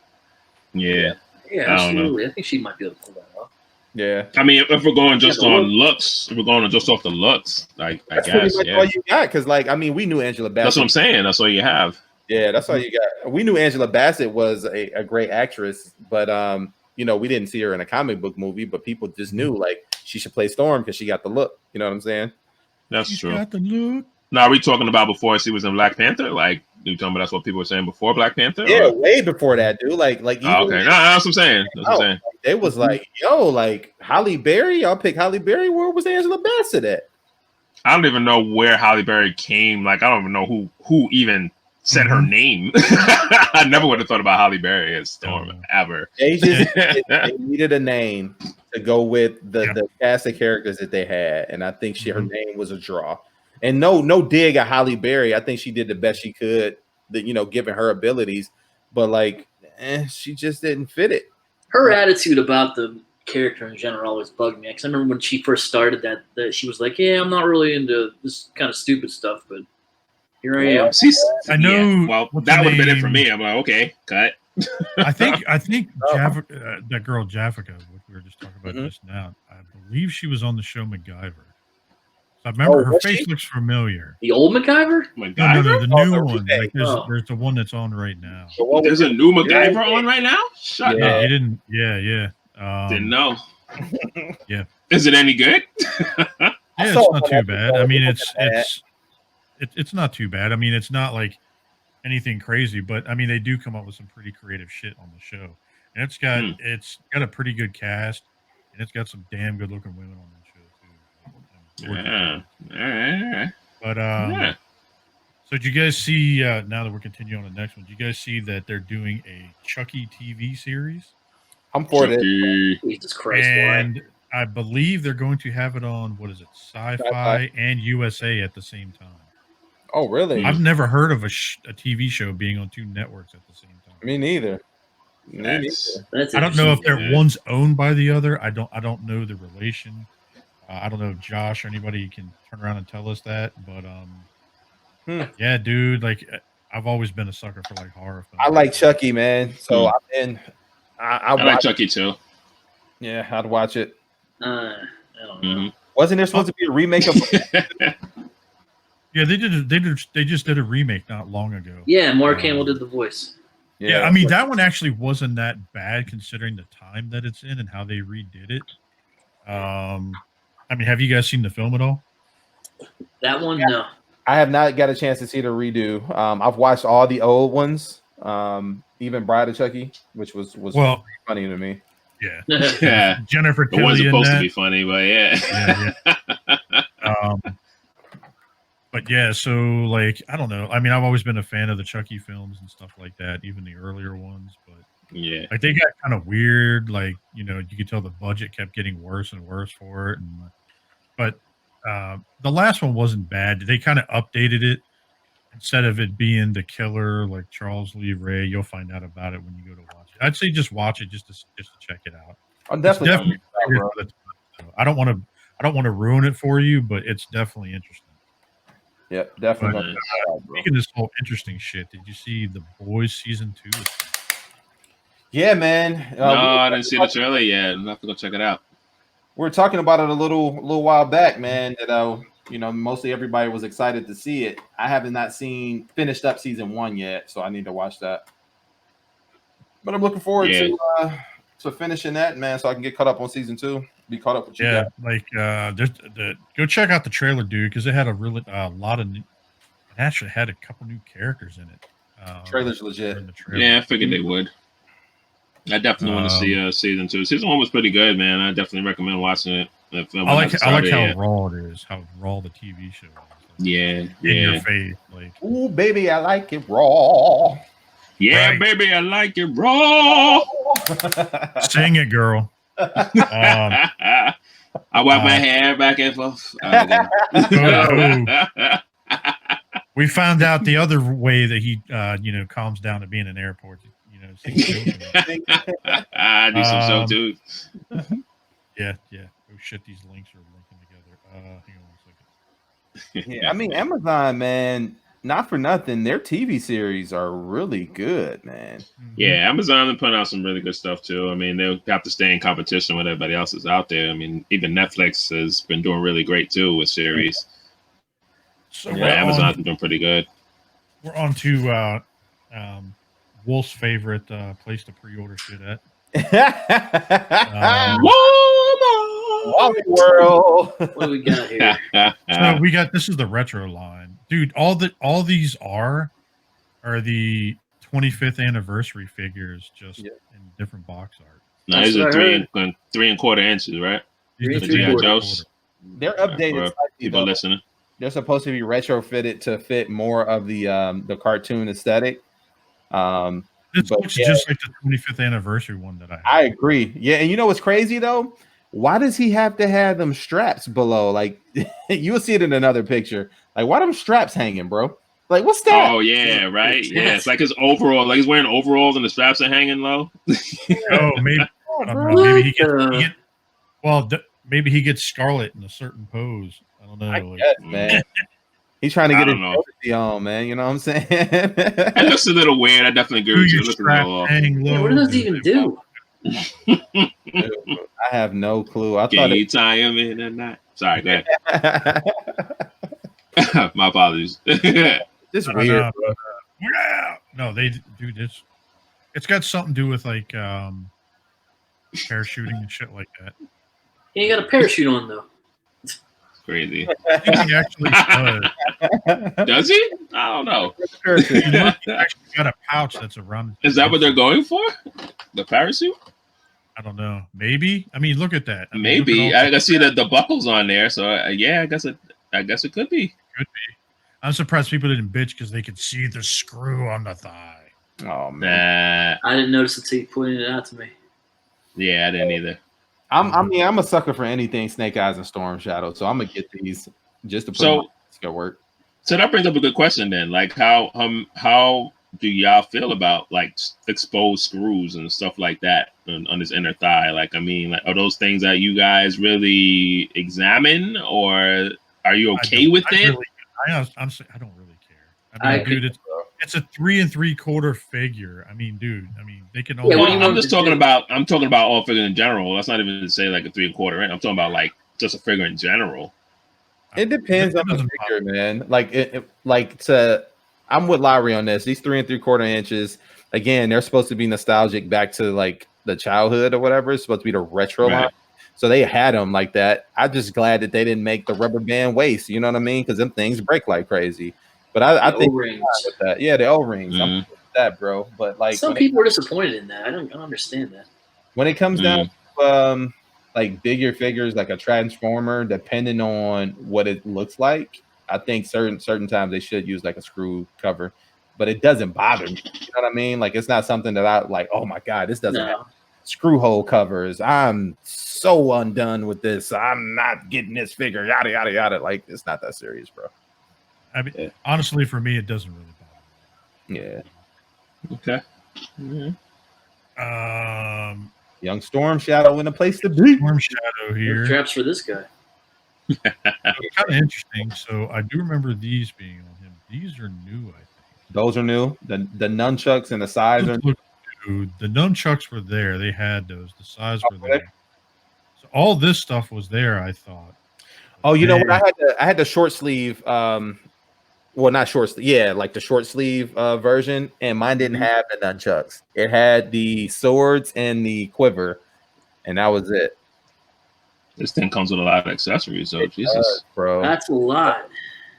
Yeah, absolutely. I think she might be able to pull that off. Yeah, I mean, if we're going just on looks, if we're going just off the looks, I that's guess. pretty much all you got. Because, like, I mean, we knew Angela Bassett. That's what I'm saying. That's all you have. Yeah, that's all you got. We knew Angela Bassett was a great actress, but you know, we didn't see her in a comic book movie. But people just knew like she should play Storm because she got the look. You know what I'm saying? That's true. Got the look. Now, are we talking about before she was in Black Panther? Like, you talking about that's what people were saying before Black Panther? Yeah, way before that, dude. Like even okay. No, that's what I'm saying. That's what I'm saying. It was like, yo, like Halle Berry. Y'all pick Halle Berry. Where was Angela Bassett at? I don't even know where Halle Berry came. Like, I don't even know who even said her name. I never would have thought about Halle Berry as Storm ever. They just they needed a name to go with the cast of characters that they had, and I think her name was a draw. And no dig at Halle Berry. I think she did the best she could, given her abilities. But like, she just didn't fit it. Her attitude about the character in general always bugged me. Because I remember when she first started that she was like, "Yeah, I'm not really into this kind of stupid stuff, but here I am." I know. Yeah, well, that would have been it for me. I'm like, okay, cut. I think that girl Jaffica, what we were just talking about just now. I believe she was on the show MacGyver. I remember her face looks familiar. The old MacGyver? No, the new one. Like there's the one that's on right now. There's a new MacGyver on right now? Shut up. You didn't. Yeah. Didn't know. Yeah. Is it any good? Yeah, it's not too bad. I mean, it's not too bad. I mean, it's not like anything crazy, but I mean, they do come up with some pretty creative shit on the show, and it's got a pretty good cast, and it's got some damn good looking women on the show too. Yeah. All right. But so did you guys see? Now that we're continuing on the next one, did you guys see that they're doing a Chucky TV series? I'm for it. Jesus Christ! And I believe they're going to have it on Sci-Fi and USA at the same time. Oh, really? I've never heard of a TV show being on two networks at the same time. Me neither. I don't know if they're one's owned by the other. I don't know the relation. I don't know if Josh or anybody can turn around and tell us that, but yeah, dude, like I've always been a sucker for like horror films. I like Chucky, man. So I like Chucky too. Yeah, I'd watch it. I don't know. Wasn't there supposed to be a remake of? Yeah, they just did a remake not long ago. Yeah, Mark Hamill did the voice. Yeah, I mean that one actually wasn't that bad considering the time that it's in and how they redid it. I mean, have you guys seen the film at all? That one, no. I have not got a chance to see the redo. I've watched all the old ones, even Bride of Chucky, which was funny to me. Yeah, yeah. Jennifer. It wasn't supposed to be funny, but yeah. But yeah, so like I don't know. I mean, I've always been a fan of the Chucky films and stuff like that, even the earlier ones. But yeah, like they got kind of weird. Like you could tell the budget kept getting worse and worse for it. But the last one wasn't bad. They kind of updated it instead of it being the killer like Charles Lee Ray. You'll find out about it when you go to watch it. I'd say just watch it just to check it out. I'm definitely I don't want to ruin it for you, but it's definitely interesting. Yep, definitely. Speaking of this whole interesting shit, did you see The Boys season 2? Yeah, man. No, I didn't see the trailer yet. I'll have to go check it out. We were talking about it a little while back, man. That mostly everybody was excited to see it. I haven't finished up season 1 yet, so I need to watch that. But I'm looking forward to finishing that, man, so I can get caught up on season 2. Be caught up with you. Yeah, like go check out the trailer, dude, because it had a really lot of. It actually had a couple new characters in it. Trailer's legit. Yeah, I figured they would. I definitely want to see season 2. Season 1 was pretty good, man. I definitely recommend watching it. I like how raw it is, how raw the TV show is. Like, in your face, like, ooh, baby, I like it raw. Yeah, right. Baby, I like it raw. Sing it, girl. I wipe my hair back and forth. We found out the other way that he, calms down to being in airports. I do some show too. Yeah. Oh shit, these links are linking together. Hang on 1 second. Yeah, I mean Amazon, man. Not for nothing, their TV series are really good, man. Yeah, Amazon is putting out some really good stuff too. I mean, they'll have to stay in competition with everybody else that's out there. I mean, even Netflix has been doing really great too with series. So yeah, Amazon's been doing pretty good. We're on to Wolf's favorite place to pre-order shit at. Wally World. What do we got here? So we got, this is the retro line, dude. All these are the 25th anniversary figures, just in different box art. No, these are 3 3/4 inches, right? They're updated. People listening. They're supposed to be retrofitted to fit more of the cartoon aesthetic. This looks just like the 25th anniversary one that I have. I agree. Yeah, and you know what's crazy though? Why does he have to have them straps below? Like you'll see it in another picture. Like, why them straps hanging, bro? Like, what's that? Oh yeah, right. Yeah, it's like his overall. Like he's wearing overalls and the straps are hanging low. Oh, maybe. Maybe he gets. Maybe he gets Scarlet in a certain pose. I don't know. I guess, man. He's trying to get his trophy on, man. You know what I'm saying? It looks a little weird. I definitely agree with you. It looks a little off. What does it even do? I have no clue. Can you tie him in or not? Sorry, go ahead. My apologies. This weird. No, they do this. It's got something to do with like parachuting and shit like that. He ain't got a parachute on though. Crazy. I think he actually does. Does he? I don't know. He actually got a pouch that's around. Is that what they're going for? The parachute? I don't know. Maybe. I mean, look at that. I mean, maybe. I see that the buckles on there. So yeah, I guess it could be. Could be. I'm surprised people didn't bitch because they could see the screw on the thigh. Oh man, I didn't notice it until you pointed it out to me. Yeah, I didn't either. I'm a sucker for anything Snake Eyes and Storm Shadow, so I'm gonna get these just to put them to work. So that brings up a good question then. Like, how do y'all feel about like exposed screws and stuff like that on his inner thigh? Like, I mean, like, are those things that you guys really examine, or are you okay with it? I don't really care. I mean, dude, it's a 3 3/4 figure. I mean, dude. I mean, they can. I'm just talking about. I'm talking about all figures in general. That's not even to say like a 3/4 inch. I'm talking about like just a figure in general. It depends on the figure, man. I'm with Lowery on this. These 3 3/4 inches, again, they're supposed to be nostalgic back to like the childhood or whatever. It's supposed to be the retro line. So they had them like that. I'm just glad that they didn't make the rubber band waist. You know what I mean? Because them things break like crazy. But I think with that. Yeah, the O-rings. I'm with that, bro. But like some people are disappointed in that. I don't understand that. When it comes down to like bigger figures, like a Transformer, depending on what it looks like, I think certain times they should use like a screw cover. But it doesn't bother me. You know what I mean? Like, it's not something that I like, oh my God, this doesn't have screw hole covers. I'm so undone with this. I'm not getting this figure. Yada yada yada. Like, it's not that serious, bro. I mean, honestly, for me, it doesn't really bother me. Yeah. Okay. Mm-hmm. Young Storm Shadow in a place to be. Storm Shadow here. Traps for this guy. It's kind of interesting. So I do remember these being on him. These are new, I think. Those are new. The nunchucks and the size are new. The nunchucks were there. They had those. The size were there. So all this stuff was there, I thought. Oh, you know what? I had the short sleeve. Well, not short sleeve. Yeah, like the short sleeve version, and mine didn't have the nunchucks. It had the swords and the quiver, and that was it. This thing comes with a lot of accessories, so Jesus, bro, that's a lot.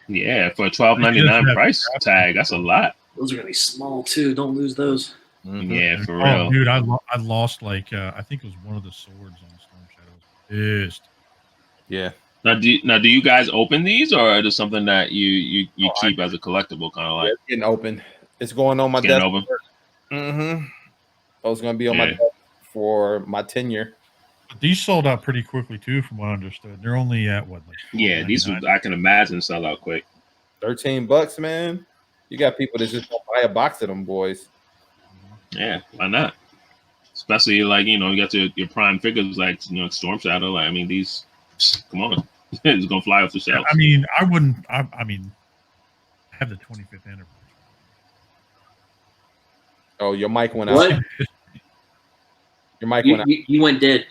Yeah, for a $12.99 price tag, that's a lot. Those are gonna be small too. Don't lose those. Mm-hmm. Yeah, for real, dude. I lost like I think it was one of the swords on Storm Shadow. Pissed. Yeah. Now, do you guys open these, or is it something that you keep as a collectible, kind of like? Yeah, it's getting open. It's going on my desk. Mm-hmm. I was going to be on my desk for my tenure. But these sold out pretty quickly too, from what I understood. They're only at what? Like yeah, these I can imagine sell out quick. $13, man. You got people that just don't buy a box of them boys. Yeah, why not? especially like you got your prime figures like Storm Shadow. Like I mean, these come on, it's gonna fly off the shelves. I mean, I wouldn't. I mean, have the 25th anniversary. Oh, your mic went out. What? Your mic went out. You went dead.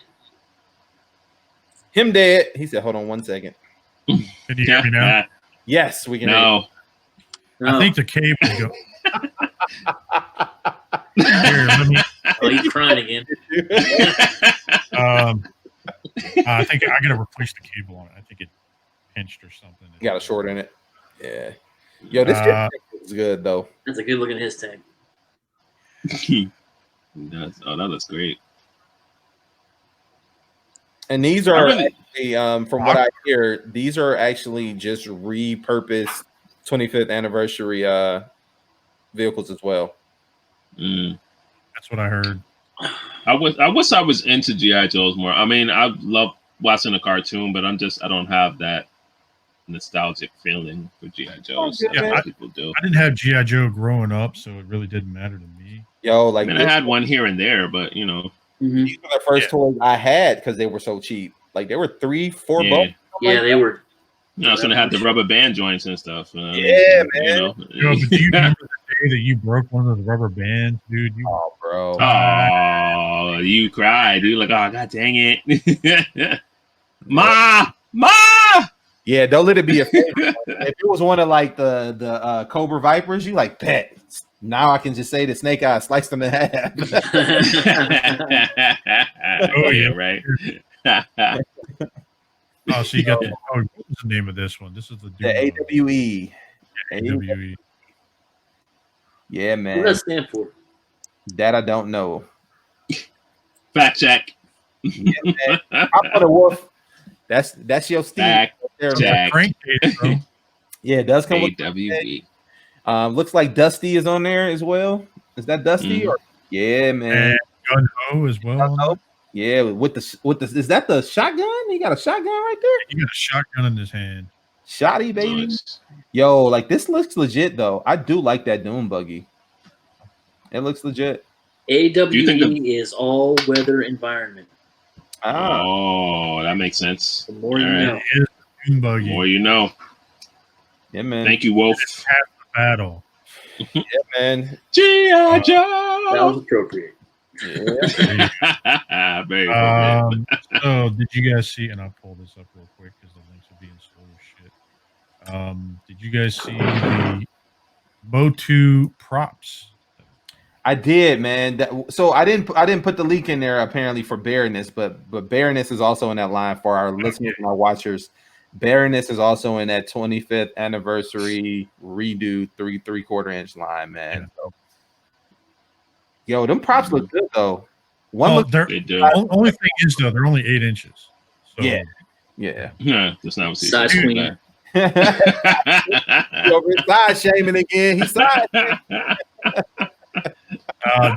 Him dead. He said, "Hold on 1 second." Can you hear me now? Yes, we can. No. I think the cable go. Here, let me. Oh, he's crying again. I think I gotta replace the cable on it. I think it pinched or something. You got a short in it. Yeah. Yo, this is good though. That's a good looking his tag. That looks great. And these are actually, from what I hear, these are actually just repurposed 25th anniversary vehicles as well. That's what I heard. I wish I was into G.I. Joes more. I mean, I love watching a cartoon, but I don't have that nostalgic feeling for G.I. Joes. People do. I didn't have G.I. Joe growing up, so it really didn't matter to me. Yo, like I had one here and there, but these were the first toys I had because they were so cheap. Like they were $3-4 bucks. Yeah, they were. So they had the rubber band joints and stuff. Man. But do you remember the day that you broke one of those rubber bands, dude? Oh, bro. Oh, you cried. You like, oh, god dang it. Ma! Yeah, don't let it be a favorite. If it was one of like the Cobra Vipers, you like bet. Now I can just say the Snake Eyes sliced them in half. Oh yeah, right. Oh, so you got what was the name of this one? This is the AWE. AWE. Yeah, man. What does that stand for? That I don't know. Fact check. Yeah, man. I'm gonna wolf. That's your Steve. Fact check. Yeah, it does come with AWE. Looks like Dusty is on there as well. Is that Dusty? Or yeah, man. And Gun Ho as well. Gun-Ho. Yeah, with the is that the shotgun? He got a shotgun right there. He got a shotgun in his hand. Shotty, baby. Nice. Yo, like this looks legit though. I do like that Doom buggy. It looks legit. AWE is all weather environment. Oh, that makes sense. The more you know. It is the Doom buggy. The more you know. Yeah, man. Thank you, Wolf. It's half the battle. Yeah, man. G.I. Joe. That was appropriate. Yeah. Very appropriate. So did you guys see, and I'll pull this up real quick because the links are being slow as shit. Did you guys see the Motu props? I did, man. So I didn't put the link in there apparently for Baroness, but Baroness is also in that line for our listeners and our watchers. Baroness is also in that 25th anniversary redo 3/4 inch line, man. Yeah. So, yo, them props look good though. They do. Only thing is though, they're only 8 inches. So. Yeah. That's not what he Size said. queen. Over side shaming again. He's side.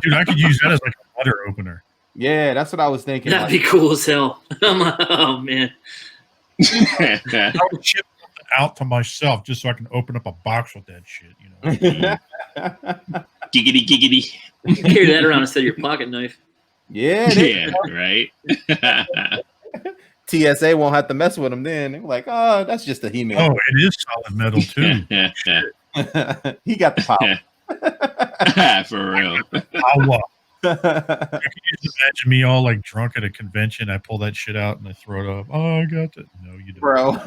Dude, I could use that as like a letter opener. Yeah, that's what I was thinking. That'd be cool as hell. I'm like, oh man. I would ship something out to myself just so I can open up a box with that shit, you know. Giggity. You can carry that around instead of your pocket knife. Yeah, right. TSA won't have to mess with him then. They're like, oh, that's just a He-Man. Oh, it is solid metal too. He got the power. For real. You can just imagine me all like drunk at a convention. I pull that shit out and I throw it up. Oh, I got that. No, you don't. Bro.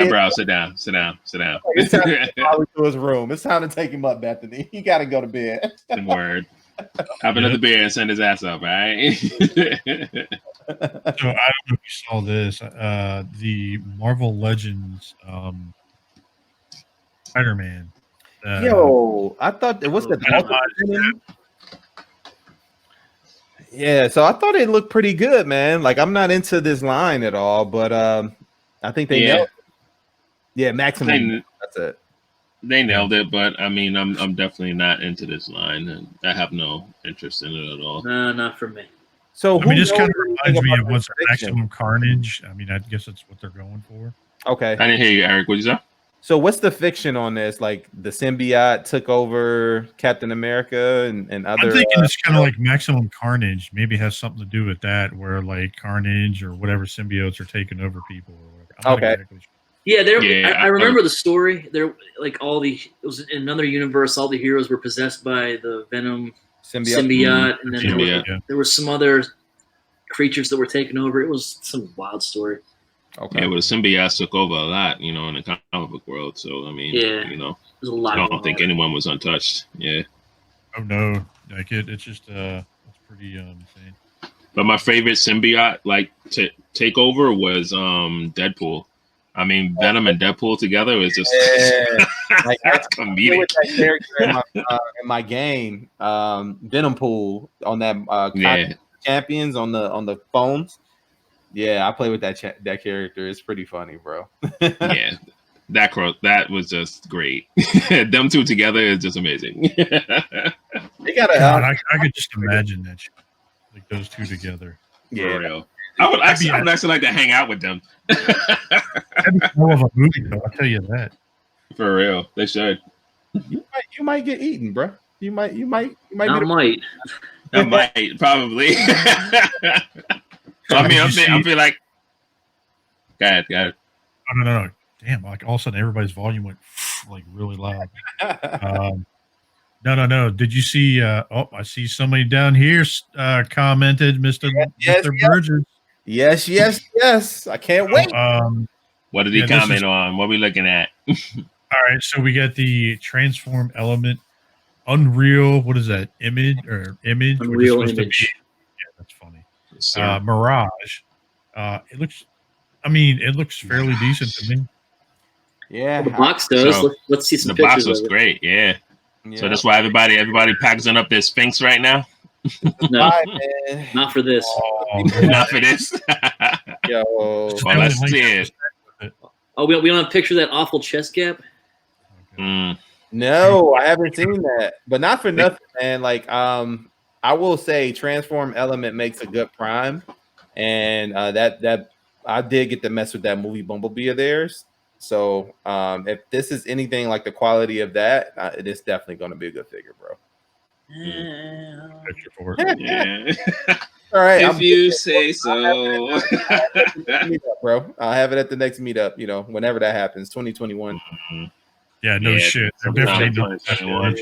Bro, sit down. It's time to take Molly to his room. It's time to take him up, Bethany. He got to go to bed. Word. Have another beer and send his ass up, right? So I don't know if you saw this. The Marvel Legends Spider-Man. Yo, I thought it was the Yeah, so I thought it looked pretty good, man. Like I'm not into this line at all, but I think they nailed it. Yeah, maximum. That's it. They nailed it, but I mean, I'm definitely not into this line, and I have no interest in it at all. No, not for me. So I mean, this kind of reminds me of what's Maximum Carnage. I mean, I guess that's what they're going for. Okay. I didn't hear you, Eric. What'd you say? So what's the fiction on this? Like the symbiote took over Captain America and other. I'm thinking it's kind of like Maximum Carnage. Maybe it has something to do with that, where like Carnage or whatever symbiotes are taking over people or whatever. I'm not exactly sure. Yeah, I remember the story. There, like it was in another universe. All the heroes were possessed by the Venom symbiote, and then there were some other creatures that were taken over. It was some wild story. Okay. Yeah, but the symbiotes took over a lot, in the comic book world. So I mean, there's a lot. I don't think anyone was untouched. Yeah. Oh no, like it's just it's pretty insane. But my favorite symbiote takeover was Deadpool. I mean, Venom and Deadpool together was just that's comedic. With that character in my game, Venom Pool on that Champions on the phones. Yeah, I play with that character. It's pretty funny, bro. Yeah, that was just great. Them two together is just amazing. They got I could just imagine that, like those two together. Yeah, for real. I would actually like to hang out with them. That'd be more of a movie, though. I'll tell you that. For real, they should. You might get eaten, bro. You might. I might probably. I mean, I feel like. Go ahead. No. Damn! Like all of a sudden, everybody's volume went like really loud. No. Did you see? I see somebody down here commented, Mr. Burgess. Yes. I can't wait. What did he comment on? What are we looking at? All right, so we got the transform element, Unreal. What is that? Image? Unreal Image. Yeah, that's funny. Mirage. It looks fairly decent to me. Yeah, the box does. So, let's see some the pictures. The box was great. Yeah. So that's why everybody packaging up their Sphinx right now. No, not for this. Not for this. Yo, well, let's see it. Oh, we don't have a picture of that awful chest gap. No, I haven't seen that, but not for nothing, man. Like, I will say, Transform Element makes a good prime, and that I did get to mess with that movie Bumblebee of theirs. So, if this is anything like the quality of that, it is definitely going to be a good figure, bro. Picture for it. Yeah. All right. If you say so. Bro, I'll have it at the next meetup, whenever that happens, 2021. Yeah, no shit. Definitely 2021.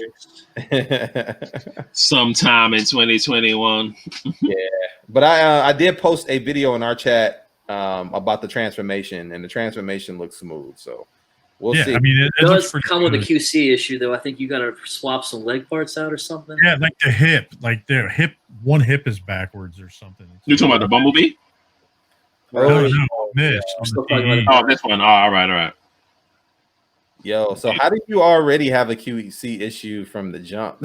Sometime in 2021. Yeah. But I did post a video in our chat about the transformation, and the transformation looks smooth. So we'll see. I mean, it does come with a QC issue, though. I think you got to swap some leg parts out or something. Yeah, like the hip. Like their hip, one hip is backwards or something. You're talking about the Bumblebee? No, this. Oh, this one. Oh, all right. Yo, so how do you already have a QC issue from the jump?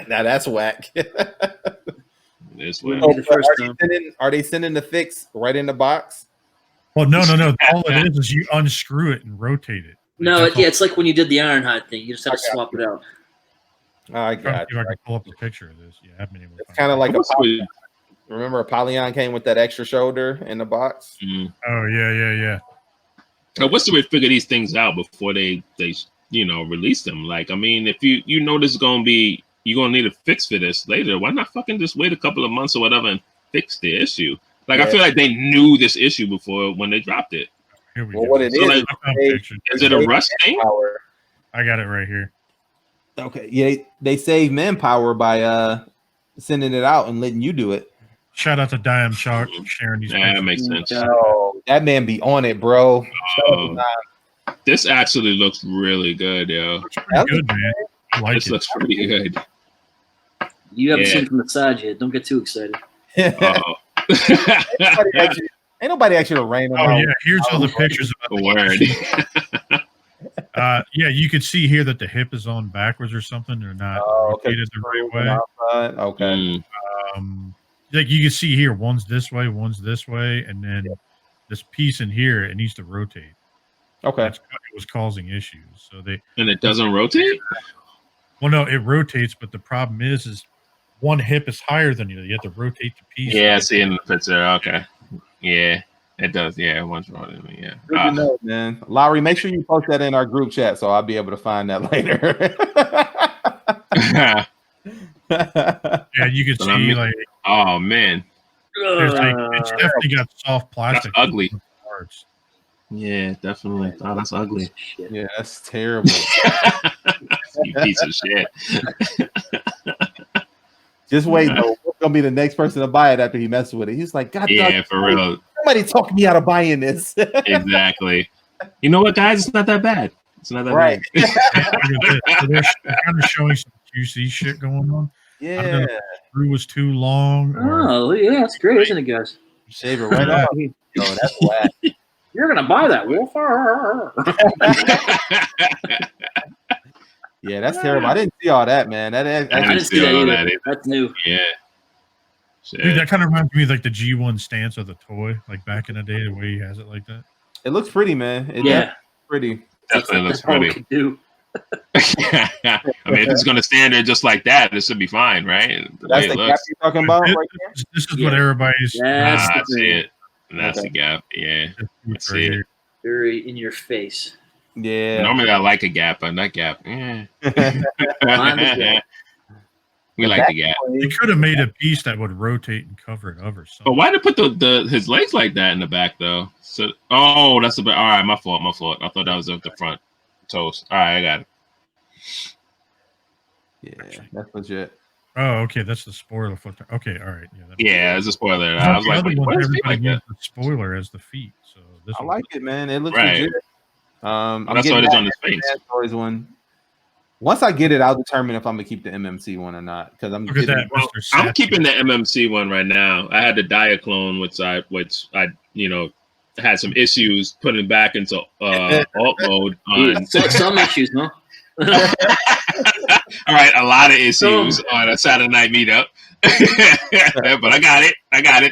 Now that's whack. This way. Are they sending the fix right in the box? Well, no. All it is you unscrew it and rotate it. No, it's like when you did the Ironhide thing. You just have to swap it out. I got you. I can pull up a picture of this. Yeah, I haven't been able to. It's kind of like remember Apollyon came with that extra shoulder in the box? Mm-hmm. Oh, yeah. Now, what's the way to figure these things out before they release them? Like, I mean, if you know this is going to be, you're going to need a fix for this later, why not fucking just wait a couple of months or whatever and fix the issue? Like, I feel like they knew this issue before when they dropped it. Here we go. What it is it a rush thing? I got it right here. Okay. Yeah, they save manpower by sending it out and letting you do it. Shout out to Diam Chalk sharing these. Yeah, that makes sense. Oh, that man be on it, bro. This actually looks really good, yo. Pretty good, man. I like this looks pretty good. You haven't seen it from the side yet. Don't get too excited. Ain't nobody actually rain on. Oh yeah, here's all the pictures about the word. Yeah, you can see here that the hip is on backwards or something. They're not rotated the right way. Okay. Like you can see here, one's this way, and then this piece in here, it needs to rotate. Okay. It was causing issues. And it doesn't rotate? Well, no, it rotates, but the problem is one hip is higher than the other. You have to rotate the piece. Yeah, I see it in the picture. Okay. Yeah. It does, yeah. Once wrong with me, yeah. Good to know, man. Lowery, make sure you post that in our group chat so I'll be able to find that later. Yeah, you could see like. Oh man, there's like it's definitely got soft plastic. That's ugly. Parts. Yeah, definitely. Oh, that's ugly. Yeah, that's terrible. You piece of shit. Just wait, though. We're gonna be the next person to buy it after he messes with it. He's like, God, yeah, for real. Somebody talk me out of buying this. Exactly. You know what, guys? It's not that bad. It's not that right. bad. So they're kind of showing some QC shit going on. Yeah. I don't know if the screw was too long. Oh, yeah, that's great, isn't it, guys? Shave it right off. Yo, that's whack. You're gonna buy that, Wolf? Yeah, that's terrible. I didn't see all that, man. I didn't see that either. That's new. Yeah. Shit. Dude, that kind of reminds me of like the G1 stance of the toy, like back in the day, the way he has it like that. It looks pretty, man. Pretty. Definitely looks pretty. Could do. I mean, if it's going to stand there just like that, it should be fine, right? That's the gap you're talking about right here? This is what everybody's... I see it. That's the gap, yeah. I see it. Very in your face. Yeah. Normally I like a gap, but that gap, we like the gap. They could have made a piece that would rotate and cover it over. But why did they put his legs like that in the back though? So that's a bit. All right, my fault. I thought that was the front toes. All right, I got it. Yeah, that's legit. Oh, okay, that's the spoiler foot. Okay, all right. Yeah, it's a spoiler. I was like, what is like the spoiler as the feet? So I like it, man. It looks legit. I'm that's why it's on his face. One. Once I get it, I'll determine if I'm gonna keep the MMC one or not. Because I'm keeping the MMC one right now. I had the Diaclone, which I had some issues putting back into alt mode. Some issues, huh? All right, a lot of issues on a Saturday night meetup. But I got it.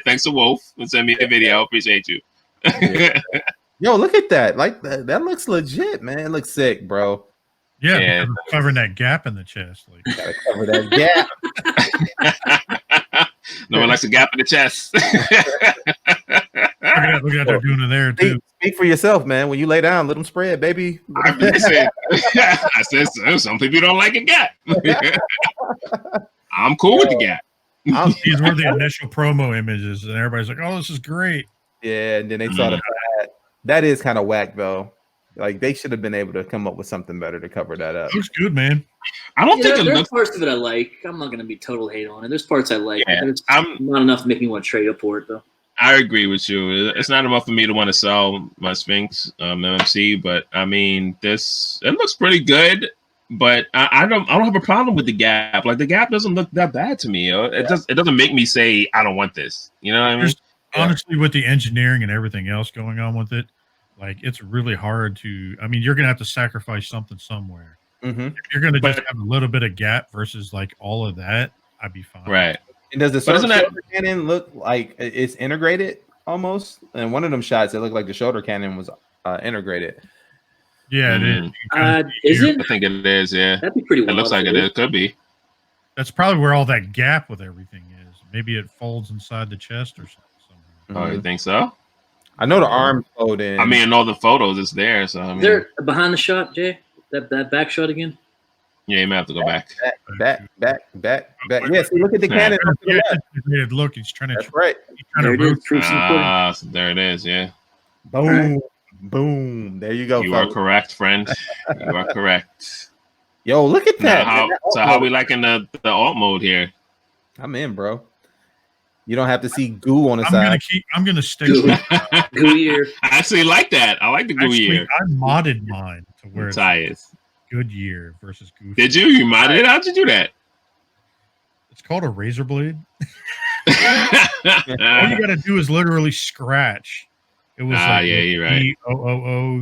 Thanks to Wolf for sending me the video. Appreciate you. Yo, look at that. Like that looks legit, man. It looks sick, bro. Yeah, covering that gap in the chest. Like, gotta cover that gap. No one likes a gap in the chest. Look at that they're doing it there too. Speak for yourself, man. When you lay down, let them spread, baby. I said some people don't like a gap. I'm cool with the gap. These were the initial promo images, and everybody's like, "Oh, this is great." Yeah, and then they saw that is kind of whack, though. Like they should have been able to come up with something better to cover that up. Looks good, man. I don't think there's parts of it I like. I'm not going to be total hate on it. There's parts I like. Yeah, it's not enough to make me want to trade up for it, though. I agree with you. It's not enough for me to want to sell my Sphinx MMC, but I mean, it looks pretty good. But I don't have a problem with the gap. Like the gap doesn't look that bad to me. It doesn't make me say I don't want this. You know what I mean? Honestly, with the engineering and everything else going on with it, like it's really hard to. I mean, you're gonna have to sacrifice something somewhere. Mm-hmm. If you're gonna just have a little bit of gap versus like all of that, I'd be fine. Right. And does the shoulder cannon look like it's integrated almost? And one of them shots, it looked like the shoulder cannon was integrated. Yeah, it is. Is it? I think it is. Yeah, that'd be pretty. It looks like it is. Could be. That's probably where all that gap with everything is. Maybe it folds inside the chest or something. Oh, you think so? I know the arms fold in. I mean, in all the photos, it's there. So I mean, they're behind the shot, Jay. That back shot again. Yeah, you may have to go back. Back. Yeah, see, look at the cannon. Look, he's trying to. That's right. There it is. So there it is. Yeah. Boom. Boom. There you go. You are correct, friend. You are correct. Yo, look at that. How we liking the alt mode here? I'm in, bro. You don't have to see goo on the side. I'm gonna stick with goo ear. I actually like that. I like the goo ear. I modded mine to where it's Goodyear versus Goofy. Did you? You modded it? How'd you do that? It's called a razor blade. All you gotta do is literally scratch. It was you're right.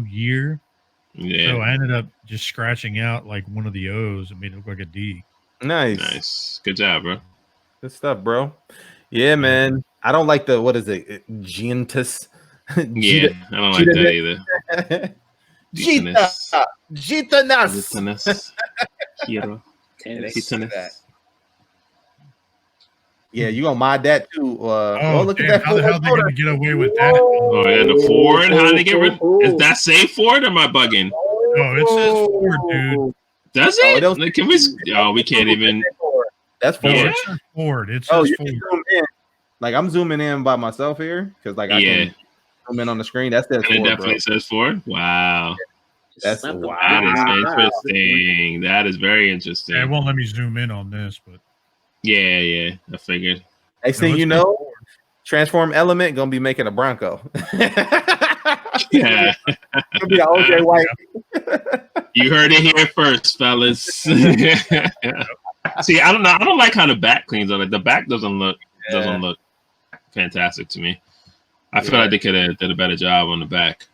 year. Yeah. So I ended up just scratching out like one of the O's and made it look like a D. Nice. Good job, bro. Good stuff, bro. Yeah, man. I don't like the what is it? Gentus. Yeah, I don't like that either. Gitanas. Hero. Yeah, you gonna mod that too. Look damn, at that. how the hell they gonna get away with that? Oh, yeah, the Ford. How they get rid? Is that safe Ford or am I bugging? No, it says Ford, dude. Does Oh, it? Like, can we? Oh, we can't even. That's Ford. Yeah. It says Ford. It Oh, says you Ford. can zoom in. Like I'm zooming in by myself here because like I can zoom in on the screen. That says And it Ford, definitely says Ford. Wow. That's Slap the wow. That is button. interesting. That is very interesting. Yeah, it won't let me zoom in on this, but Yeah, I figured. Next thing it you says know, Ford. Transform Element gonna be making a Bronco. Yeah. Gonna be an OJ White. You heard it here first, fellas. See, I don't know. I don't like how the back cleans on it. The back doesn't look fantastic to me. I feel like they could have did a better job on the back.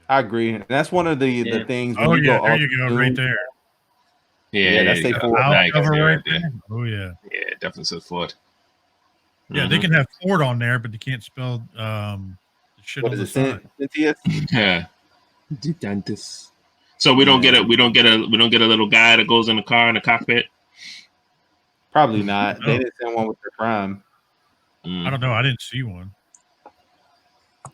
I agree. And that's one of the things. When Oh you yeah, go there off you go, Zoom, right there. Yeah, that's a Ford. Out Now you can cover see it right right there. there. Oh yeah. Yeah, it definitely says Ford. Yeah, they can have Ford on there, but they can't spell the shit What on is the it? side. Cynthia's? Yeah. So we don't get a little guy that goes in the car in the cockpit. Probably not. No. They didn't send one with their prime. I don't know. I didn't see one.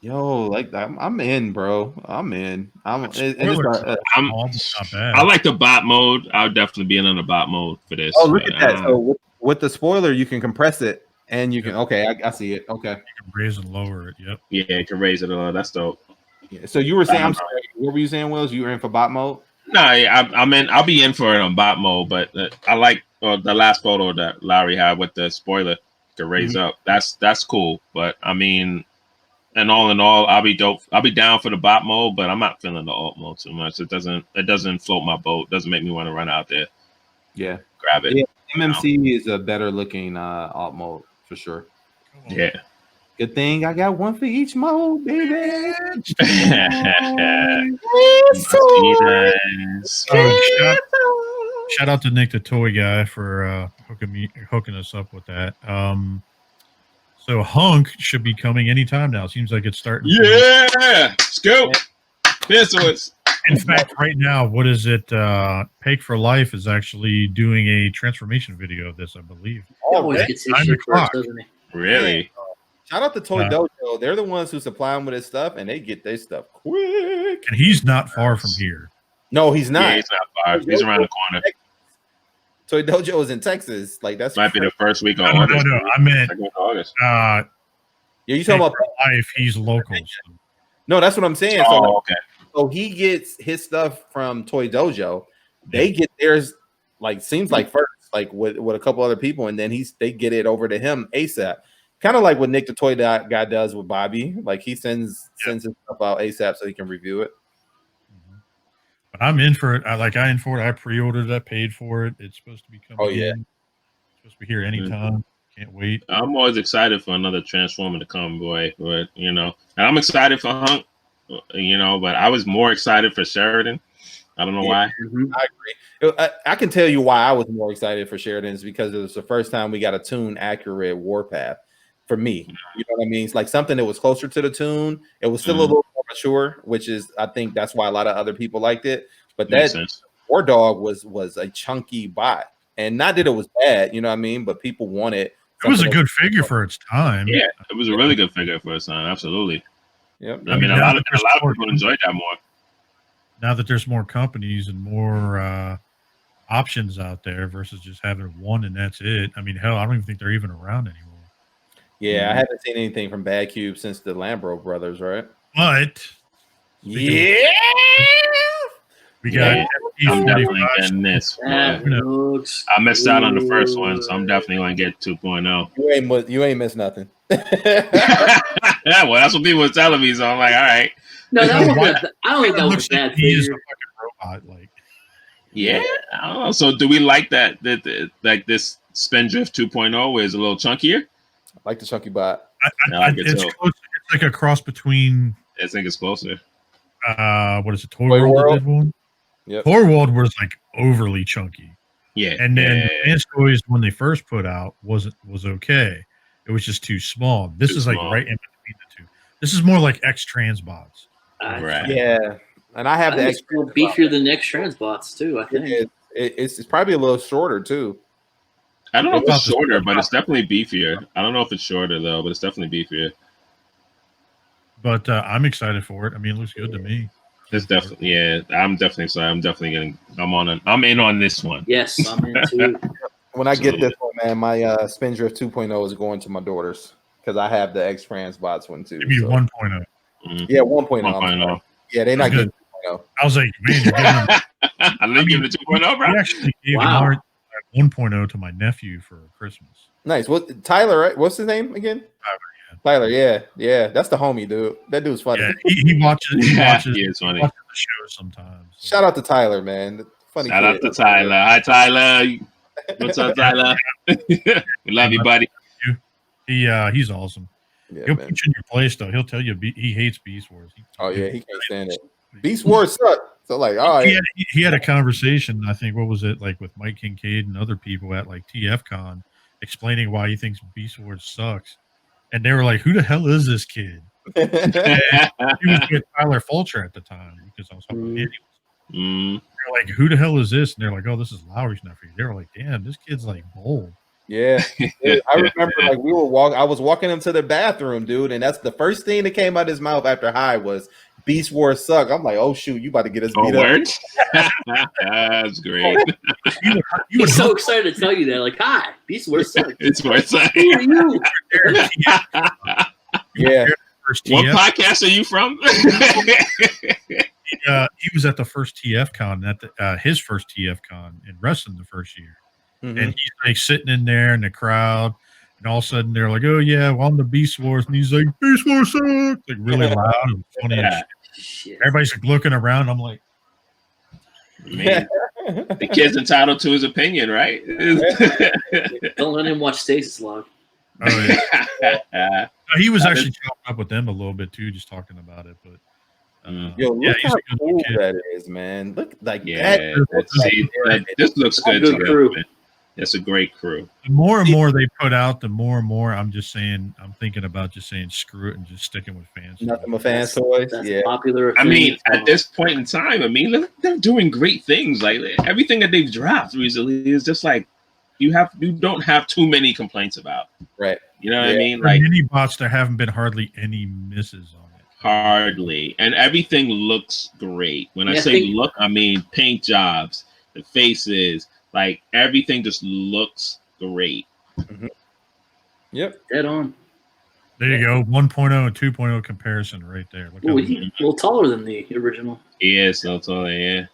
Yo, like I'm in, bro. I'm in. I like the bot mode. I'll definitely be in on the bot mode for this. Oh, look at that. So with the spoiler, you can compress it and you can. Okay, I see it. Okay, you can raise and lower it. Yep. Yeah, you can raise it a lot. That's dope. Yeah. So you were saying, I'm sorry. What were you saying, Wills? You were in for bot mode? No, I'm in. I'll be in for it on bot mode, but I like the last photo that Lowery had with the spoiler to raise up. That's cool. But I mean, and all in all, I'll be dope. I'll be down for the bot mode, but I'm not feeling the alt mode too much. It doesn't float my boat. It doesn't make me want to run out there. Yeah, grab it. Yeah, MMC is a better looking alt mode for sure. Yeah. Good thing I got one for each mode, baby. Shout out to Nick the Toy Guy for hooking us up with that. So Hunk should be coming anytime now. Seems like it's starting. Yeah, let's go. In fact, right now, what is it? Pake for Life is actually doing a transformation video of this, I believe. He always gets his shit first, doesn't he? Really? Shout out to Toy Dojo. They're the ones who supply him with his stuff, and they get their stuff quick. And he's not far from here. No, he's not. Yeah, he's not far. He's around the corner. Toy Dojo is in Texas. Like that's might be the first week of August. No, I meant August. Yeah, you talking about Life? He's local. So. No, that's what I'm saying. Oh, okay. So he gets his stuff from Toy Dojo. They get theirs, like seems like first, like with a couple other people, and then they get it over to him ASAP. Kind of like what Nick the Toy Guy does with Bobby. Like he sends his stuff out ASAP so he can review it. But I'm in for it. I in for it. I pre-ordered it. I paid for it. It's supposed to be coming. Oh yeah, in. It's supposed to be here anytime. Can't wait. I'm always excited for another Transformer to come, boy. But and I'm excited for Hunk. But I was more excited for Sheridan. I don't know why. I agree. I can tell you why I was more excited for Sheridan's because it was the first time we got a tune accurate warpath for me. You know what I mean? It's like something that was closer to the tune. It was still a little more mature, which is I think that's why a lot of other people liked it. But that War Dog was a chunky bot, and not that it was bad. You know what I mean? But people wanted. It was a good figure for its time. Yeah, it was a really good figure for its time. Absolutely. Yep. I mean, a lot of people enjoyed that more. Now that there's more companies and more options out there versus just having one and that's it. I mean, hell, I don't even think they're even around anymore. Yeah, I haven't seen anything from Bad Cube since the Lambro brothers, right? But we got. I'm definitely getting this. I missed out on the first one, so I'm definitely going to get 2.0. You ain't missed nothing. Yeah, well, that's what people were telling me, so I'm like, all right. No, I don't think that was a bad figure. Robot, like. Yeah, I don't know. So, do we like that like this Spindrift 2.0 is a little chunkier? I like the chunky bot. It's like a cross between. I think it's closer. What is it? Toy World did one. Yep. Toy World was like overly chunky. Yeah, and then Advanced Toys when they first put out was okay. It was just too small. This is like right in between the two. This is more like X Transbots. Right. Yeah, and I have the X beefier than X Transbots too. I think it's probably a little shorter too. I don't know if it's shorter, but it's definitely beefier. I don't know if it's shorter though, but it's definitely beefier. But I'm excited for it. I mean, it looks good to me. It's definitely, I'm definitely excited. I'm in on this one. Yes, I'm in too. When I get this one, man, my Spindrift 2.0 is going to my daughters because I have the X-Trans bots one too. Maybe 1.0. Yeah, 1.0. Yeah, they're not getting 2.0. I was like, man, you're giving them. I didn't give it a 2.0, bro. I actually gave an 1.0 to my nephew for Christmas. Nice. What Tyler? Right? What's his name again? Tyler. Yeah. That's the homie, dude. That dude's funny. Yeah, he watches. He watches funny. The show sometimes. So. Shout out to Tyler, man. Funny. Shout out to Tyler. Hi, Tyler. What's up, Tyler? We love you, buddy. He's awesome. Yeah, He'll man. put you in your place, though. He'll tell you he hates Beast Wars. He can't stand it. Beast Wars suck. So like, all right. He had a conversation, I think, what was it, like with Mike Kincaid and other people at like TFCon explaining why he thinks Beast Wars sucks. And they were like, who the hell is this kid? He was with Tyler Fulcher at the time because I was talking to him. They're like, who the hell is this? And they're like, oh, this is Lowery's nephew. They were like, damn, this kid's like bold. Yeah. I remember like I was walking him to the bathroom, dude, and that's the first thing that came out of his mouth after High was Beast Wars suck. I'm like, oh shoot, you about to get us beat up. That's great. He's so excited to tell you that. Like, hi, Beast Wars suck. It's worth saying. Who are you? Yeah. What podcast are you from? He was at the first TFCon, at his first TFCon in wrestling the first year. Mm-hmm. And he's like sitting in there in the crowd, and all of a sudden they're like, oh yeah, well, I'm the Beast Wars, and he's like, Beast Wars sucks, like really loud and funny and shit. Everybody's like looking around. I'm like, man, the kid's entitled to his opinion, right? Don't let him watch Stasis Log. Oh yeah. He was actually chopping up with them a little bit too, just talking about it. But look how cool that is, man. Look like this looks good together, man. That's a great crew. The more and more they put out, the more and more I'm thinking about just saying screw it and just sticking with fans. Nothing but fans toys. That's popular. I mean, at this point in time, I mean, they're doing great things. Like everything that they've dropped recently is just like you don't have too many complaints about. Right. You know what I mean? Like mini bots, there haven't been hardly any misses on it. Hardly. And everything looks great. When I say look, I mean paint jobs, the faces, like everything just looks great. Mm-hmm. Yep. Dead on. There you go. 1.0 and 2.0 comparison right there. Ooh, he's a little taller than the original. He is so taller, yeah.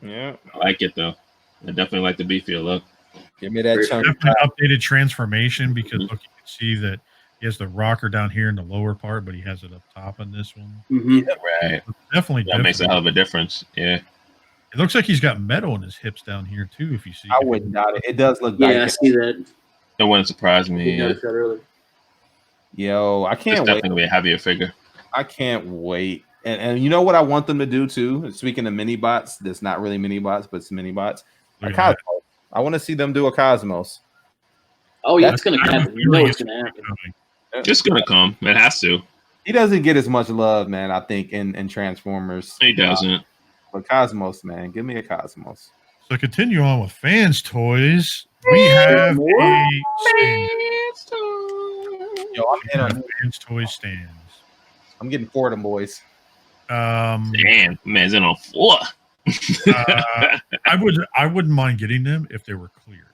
Yeah. I like it though. I definitely like the beefier look. Give me that chunk. Updated transformation because look, you can see that he has the rocker down here in the lower part, but he has it up top on this one. Mm-hmm. Yeah, right. Definitely. That makes a hell of a difference. Yeah. It looks like he's got metal in his hips down here too. If you see, I wouldn't doubt it. It does look. Yeah, I see that. That wouldn't surprise me. Noticed that earlier. Yo, I can't it's wait. Definitely a heavier figure. I can't wait. And you know what I want them to do too? Speaking of mini bots, that's not really mini bots, but it's mini bots. A Cosmos. I want to see them do a Cosmos. Oh yeah, it's gonna happen. You know it's gonna happen. It's gonna come. It has to. He doesn't get as much love, man. I think in Transformers. He doesn't. But Cosmos, man, give me a Cosmos. So continue on with fans toys. We have a stand. Yo, I'm in on fans toy stands. I'm getting 4 of them boys. Damn, man's in on 4. I wouldn't mind getting them if they were clear.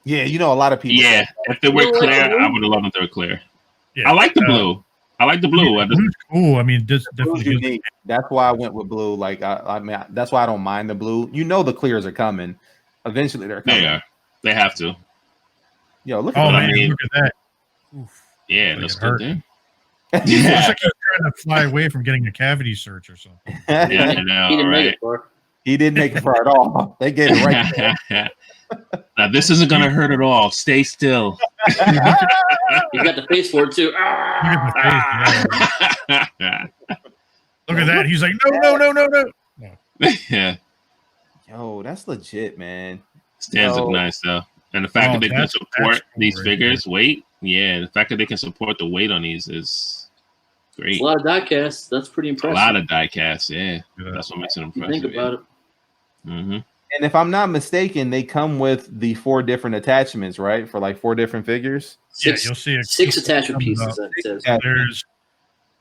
Yeah, you know a lot of people. Yeah, if they were clear, I would have loved if they were clear. Yeah, I like the blue. I like the blue. Blue's cool. I mean, this definitely unique. That's why I went with blue. Like, I mean, that's why I don't mind the blue. You know, the clears are coming. Eventually, they're coming. They are. They have to. Yo, look at that. Look at that. Oof. Yeah, that's good. Thing. Looks like he's trying to fly away from getting a cavity search or something. Yeah, I know, he didn't make it far. He didn't make it far at all. They get it right there. Now, this isn't going to hurt at all. Stay still. You got the face for it, too. Look at that. He's like, no. Yeah. Yo, that's legit, man. Stands look nice, though. And the fact that they can support these figures, weight, the fact that they can support the weight on these is great. It's a lot of die casts. That's pretty impressive. A lot of die casts, yeah. That's what makes it impressive. You think about it. Mm-hmm. And if I'm not mistaken, they come with the 4 different attachments, right? For like 4 different figures. Yeah, you'll see 6 attachment pieces. That says. There's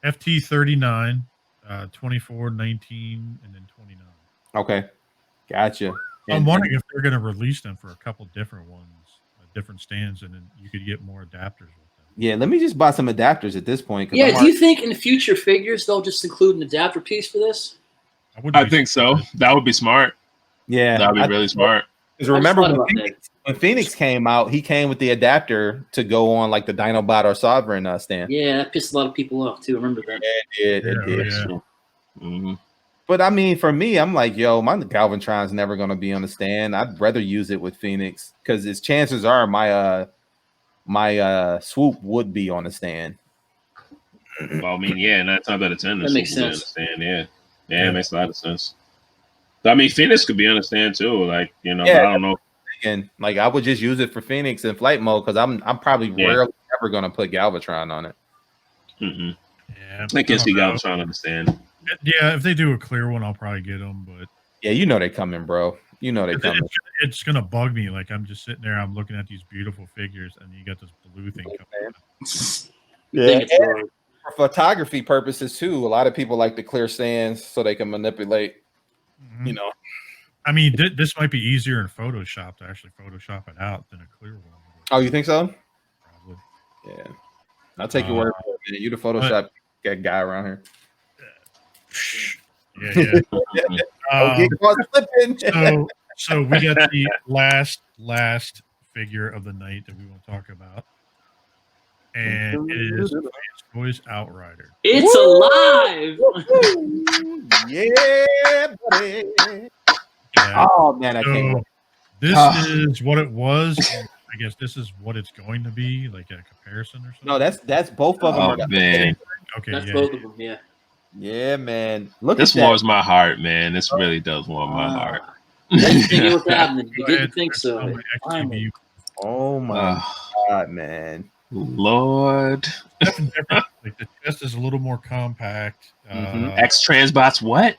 FT 39, 24, 19, and then 29. Okay, gotcha. I'm wondering if they're going to release them for a couple different ones, different stands, and then you could get more adapters with them. Yeah, let me just buy some adapters at this point. Yeah, do you think in future figures they'll just include an adapter piece for this? I think so. That would be smart. Yeah, that would be really smart. Because remember when Phoenix came out, he came with the adapter to go on like the Dinobot or Sovereign stand. Yeah, that pissed a lot of people off too. I remember that. Yeah, it did. Yeah. Mm-hmm. But I mean, for me, I'm like, yo, my Galvatron's never gonna be on the stand. I'd rather use it with Phoenix because its chances are my swoop would be on the stand. Well, I mean, yeah, 9 times out of 10, that makes sense. Stand. Yeah, it makes a lot of sense. I mean, Phoenix could be on the stand too. Like, I don't know. And like, I would just use it for Phoenix in flight mode because I'm probably rarely ever gonna put Galvatron on it. Mm-hmm. Yeah, I can see Galvatron on the stand. Yeah, if they do a clear one, I'll probably get them. But yeah, they coming, bro. They coming. It's gonna bug me. Like I'm just sitting there, I'm looking at these beautiful figures, and you got this blue thing coming. Yeah, for photography purposes too. A lot of people like to clear stands so they can manipulate. Mm-hmm. I mean, this might be easier in Photoshop to actually Photoshop it out than a clear one. Oh, you think so? Probably. Yeah, I'll take your word for it. You the Photoshop guy around here. Yeah. So we got the last figure of the night that we want to talk about, and it is Toys Outrider. It's alive. Yeah, buddy. Yeah. Oh man, I can't wait. This is what it was. I guess this is what it's going to be, like a comparison or something. No, that's both of them. Oh man. Okay, that's both of them. Yeah. Yeah, man. Look, this warms my heart, man. This really does warm my heart. What's happening? You didn't think so. Oh my God, man. Lord. Like the chest is a little more compact. X Transbots, what?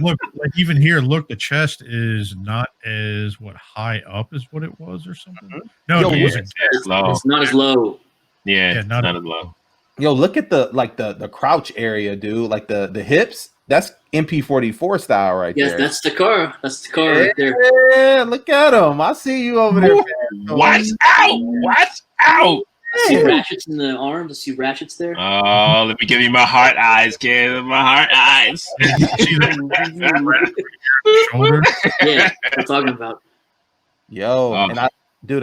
Look, like even here, look, the chest is not as high up as what it was or something. No, it's not as low. Yeah, not as low. Yo, look at the crouch area, dude. Like the hips. That's MP44 style right there. Yes, that's the car. That's the car right there. Yeah, look at him. I see you over there. Watch out! Watch out! See ratchets in the arm? To see ratchets there? Oh, let me give you my heart eyes, kid. My heart eyes. Shoulder. Yeah, we're talking about. Yo, and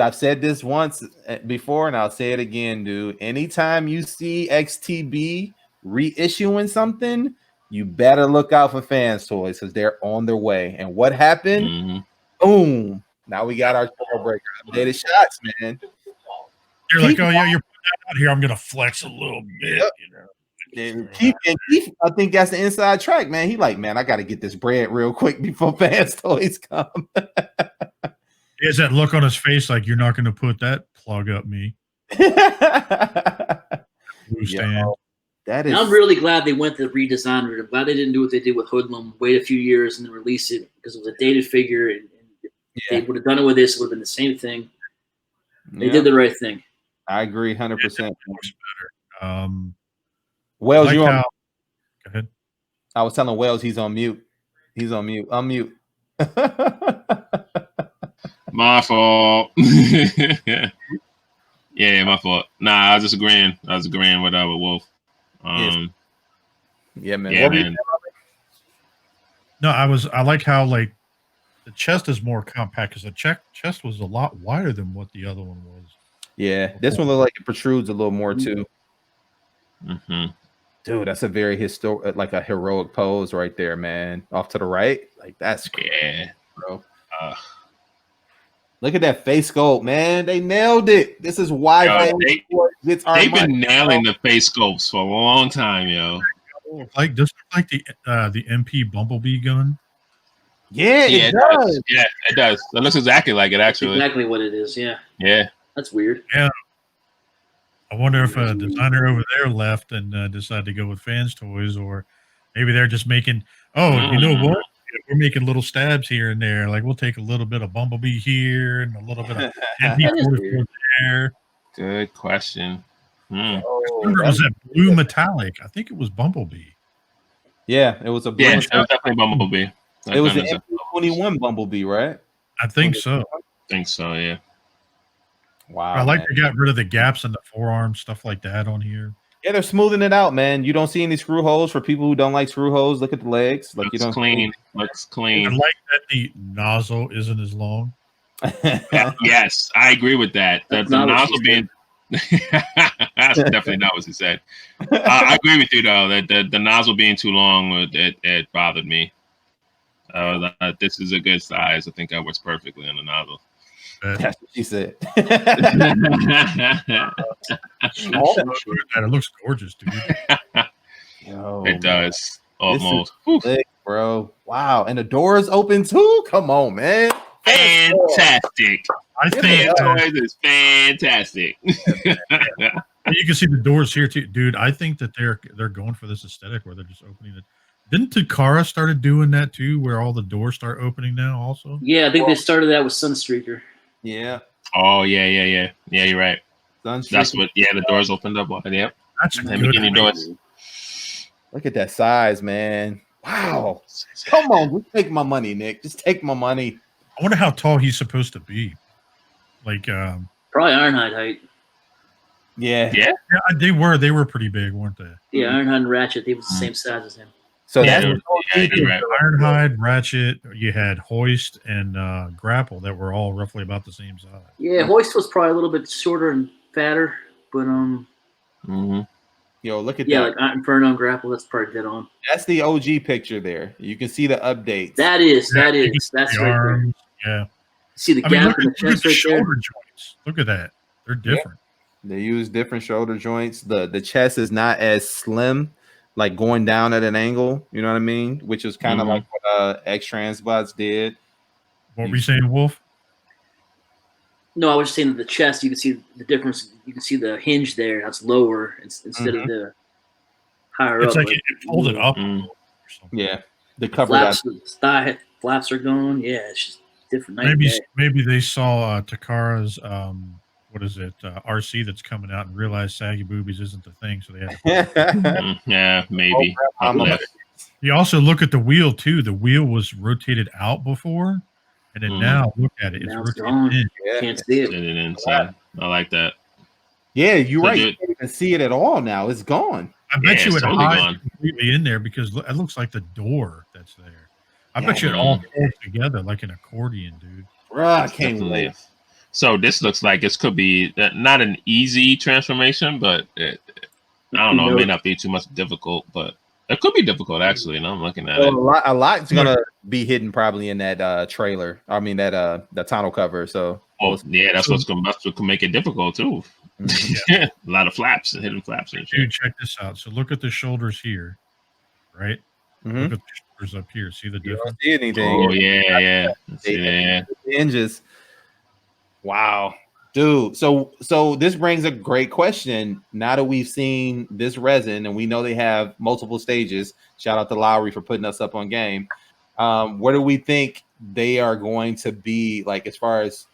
I've said this once before, and I'll say it again, dude. Anytime you see XTB reissuing something, you better look out for Fans Toys because they're on their way. And what happened? Boom! Now we got our breaker updated shots, man. You're like, oh yeah, you're putting that out here. I'm gonna flex a little bit, Keith, I think that's the inside track, man. He like, man, I got to get this bread real quick before Fans Toys come. He has that look on his face like you're not going to put that plug up me. That is. I'm really glad they went the redesign route. I'm glad they didn't do what they did with Hoodlum, wait a few years and then release it because it was a dated figure. And they would have done it with this, it would have been the same thing. They did the right thing. I agree 100%. Wells, you on? Go ahead. I was telling Wells he's on mute. He's on mute. Unmute. My fault. Yeah, my fault. Nah, I was just agreeing. With Wolf. Yeah, man. Yeah, man. No, I like how like the chest is more compact because the chest was a lot wider than what the other one was. Yeah, this one looks like it protrudes a little more too. Dude, that's a very like a heroic pose right there, man. Off to the right, like that's crazy, bro. Look at that face sculpt, man. They nailed it. This is why they've been nailing the face sculpts for a long time, yo. Like this, like the MP Bumblebee gun. Yeah, it does. Yeah, it does. It looks exactly like it. Actually, that's exactly what it is. Yeah. Yeah. That's weird. Yeah. I wonder if a designer over there left and decided to go with Fans Toys, or maybe they're just making. Oh, you know what? we're making little stabs here and there. Like we'll take a little bit of Bumblebee here and a little bit of MB44 there. Good question. I remember it was that blue metallic. I think it was Bumblebee. Yeah, it was a blue. Yeah, it was definitely Bumblebee. It was an MP21 Bumblebee, right? I think so. Yeah. Wow. I like they got rid of the gaps in the forearm, stuff like that on here. Yeah, they're smoothing it out, man. You don't see any screw holes for people who don't like screw holes. Look at the legs. Like Looks clean. Looks clean. I like that the nozzle isn't as long. Yes, I agree with that. The nozzle being that's definitely not what he said. I agree with you though that the nozzle being too long it bothered me. This is a good size. I think that works perfectly on the nozzle. That's what she said. It looks gorgeous, dude. It does almost, slick, bro. Wow, and the door is open too. Come on, man. Fantastic. I think toys is fantastic. You can see the doors here too, dude. I think that they're going for this aesthetic where they're just opening it. Didn't Takara started doing that too, where all the doors start opening now? Also, yeah, I think they started that with Sunstreaker. Yeah. Oh yeah. Yeah, you're right. Sunstreaker. That's what. Yeah, the doors opened up. Yep. That's a good doors. Look at that size, man. Wow. Come on, just take my money, Nick. Just take my money. I wonder how tall he's supposed to be. Like probably Ironhide height. Yeah. They were pretty big, weren't they? Yeah, Ironhide and Ratchet, they were the same size as him. So that's right. Ironhide, Ratchet, you had Hoist and Grapple that were all roughly about the same size. Yeah, Hoist was probably a little bit shorter and fatter, but Yo, look at that. Like Inferno and Grapple, that's probably dead on. That's the OG picture there. You can see the updates. That's right there. Yeah. See the gap in the chest right shoulder there? joints. Look at that. They're different. They use different shoulder joints. The chest is not as slim, like going down at an angle. You know what I mean? Which is kind of like what X-Transbots did. What were you saying, Wolf? No, I was just saying that the chest, you can see the difference. You can see the hinge there. That's lower instead of the higher up. It's like it pulled it up. Yeah. The cover thigh flaps are gone. Yeah, it's just different. Maybe they saw Takara's what is it, RC that's coming out and realized saggy boobies isn't the thing, so they had to yeah, maybe. You also look at the wheel too. The wheel was rotated out before, and then now look at it. It's rotated in. Yeah. Can't see it. Inside. I like that. Yeah, you're right. You can't even see it at all now. It's gone. I bet you it hides completely in there because it looks like the door that's there. I bet you it all holds together like an accordion, dude. I can't believe. So this looks like it could be not an easy transformation, but I don't know. It may not be too much difficult, but it could be difficult actually. And I'm looking at it. A lot's gonna be hidden probably in that trailer. I mean that the tonneau cover. So that's what's gonna make it difficult too. A lot of flaps and hidden flaps. Dude, check this out. So look at the shoulders here, right? Look at the shoulders up here. See the difference? Don't see anything. Oh yeah. The hinges. Wow, dude. So this brings a great question. Now that we've seen this resin and we know they have multiple stages, shout out to Lowery for putting us up on game. Where do we think they are going to be, like, as far as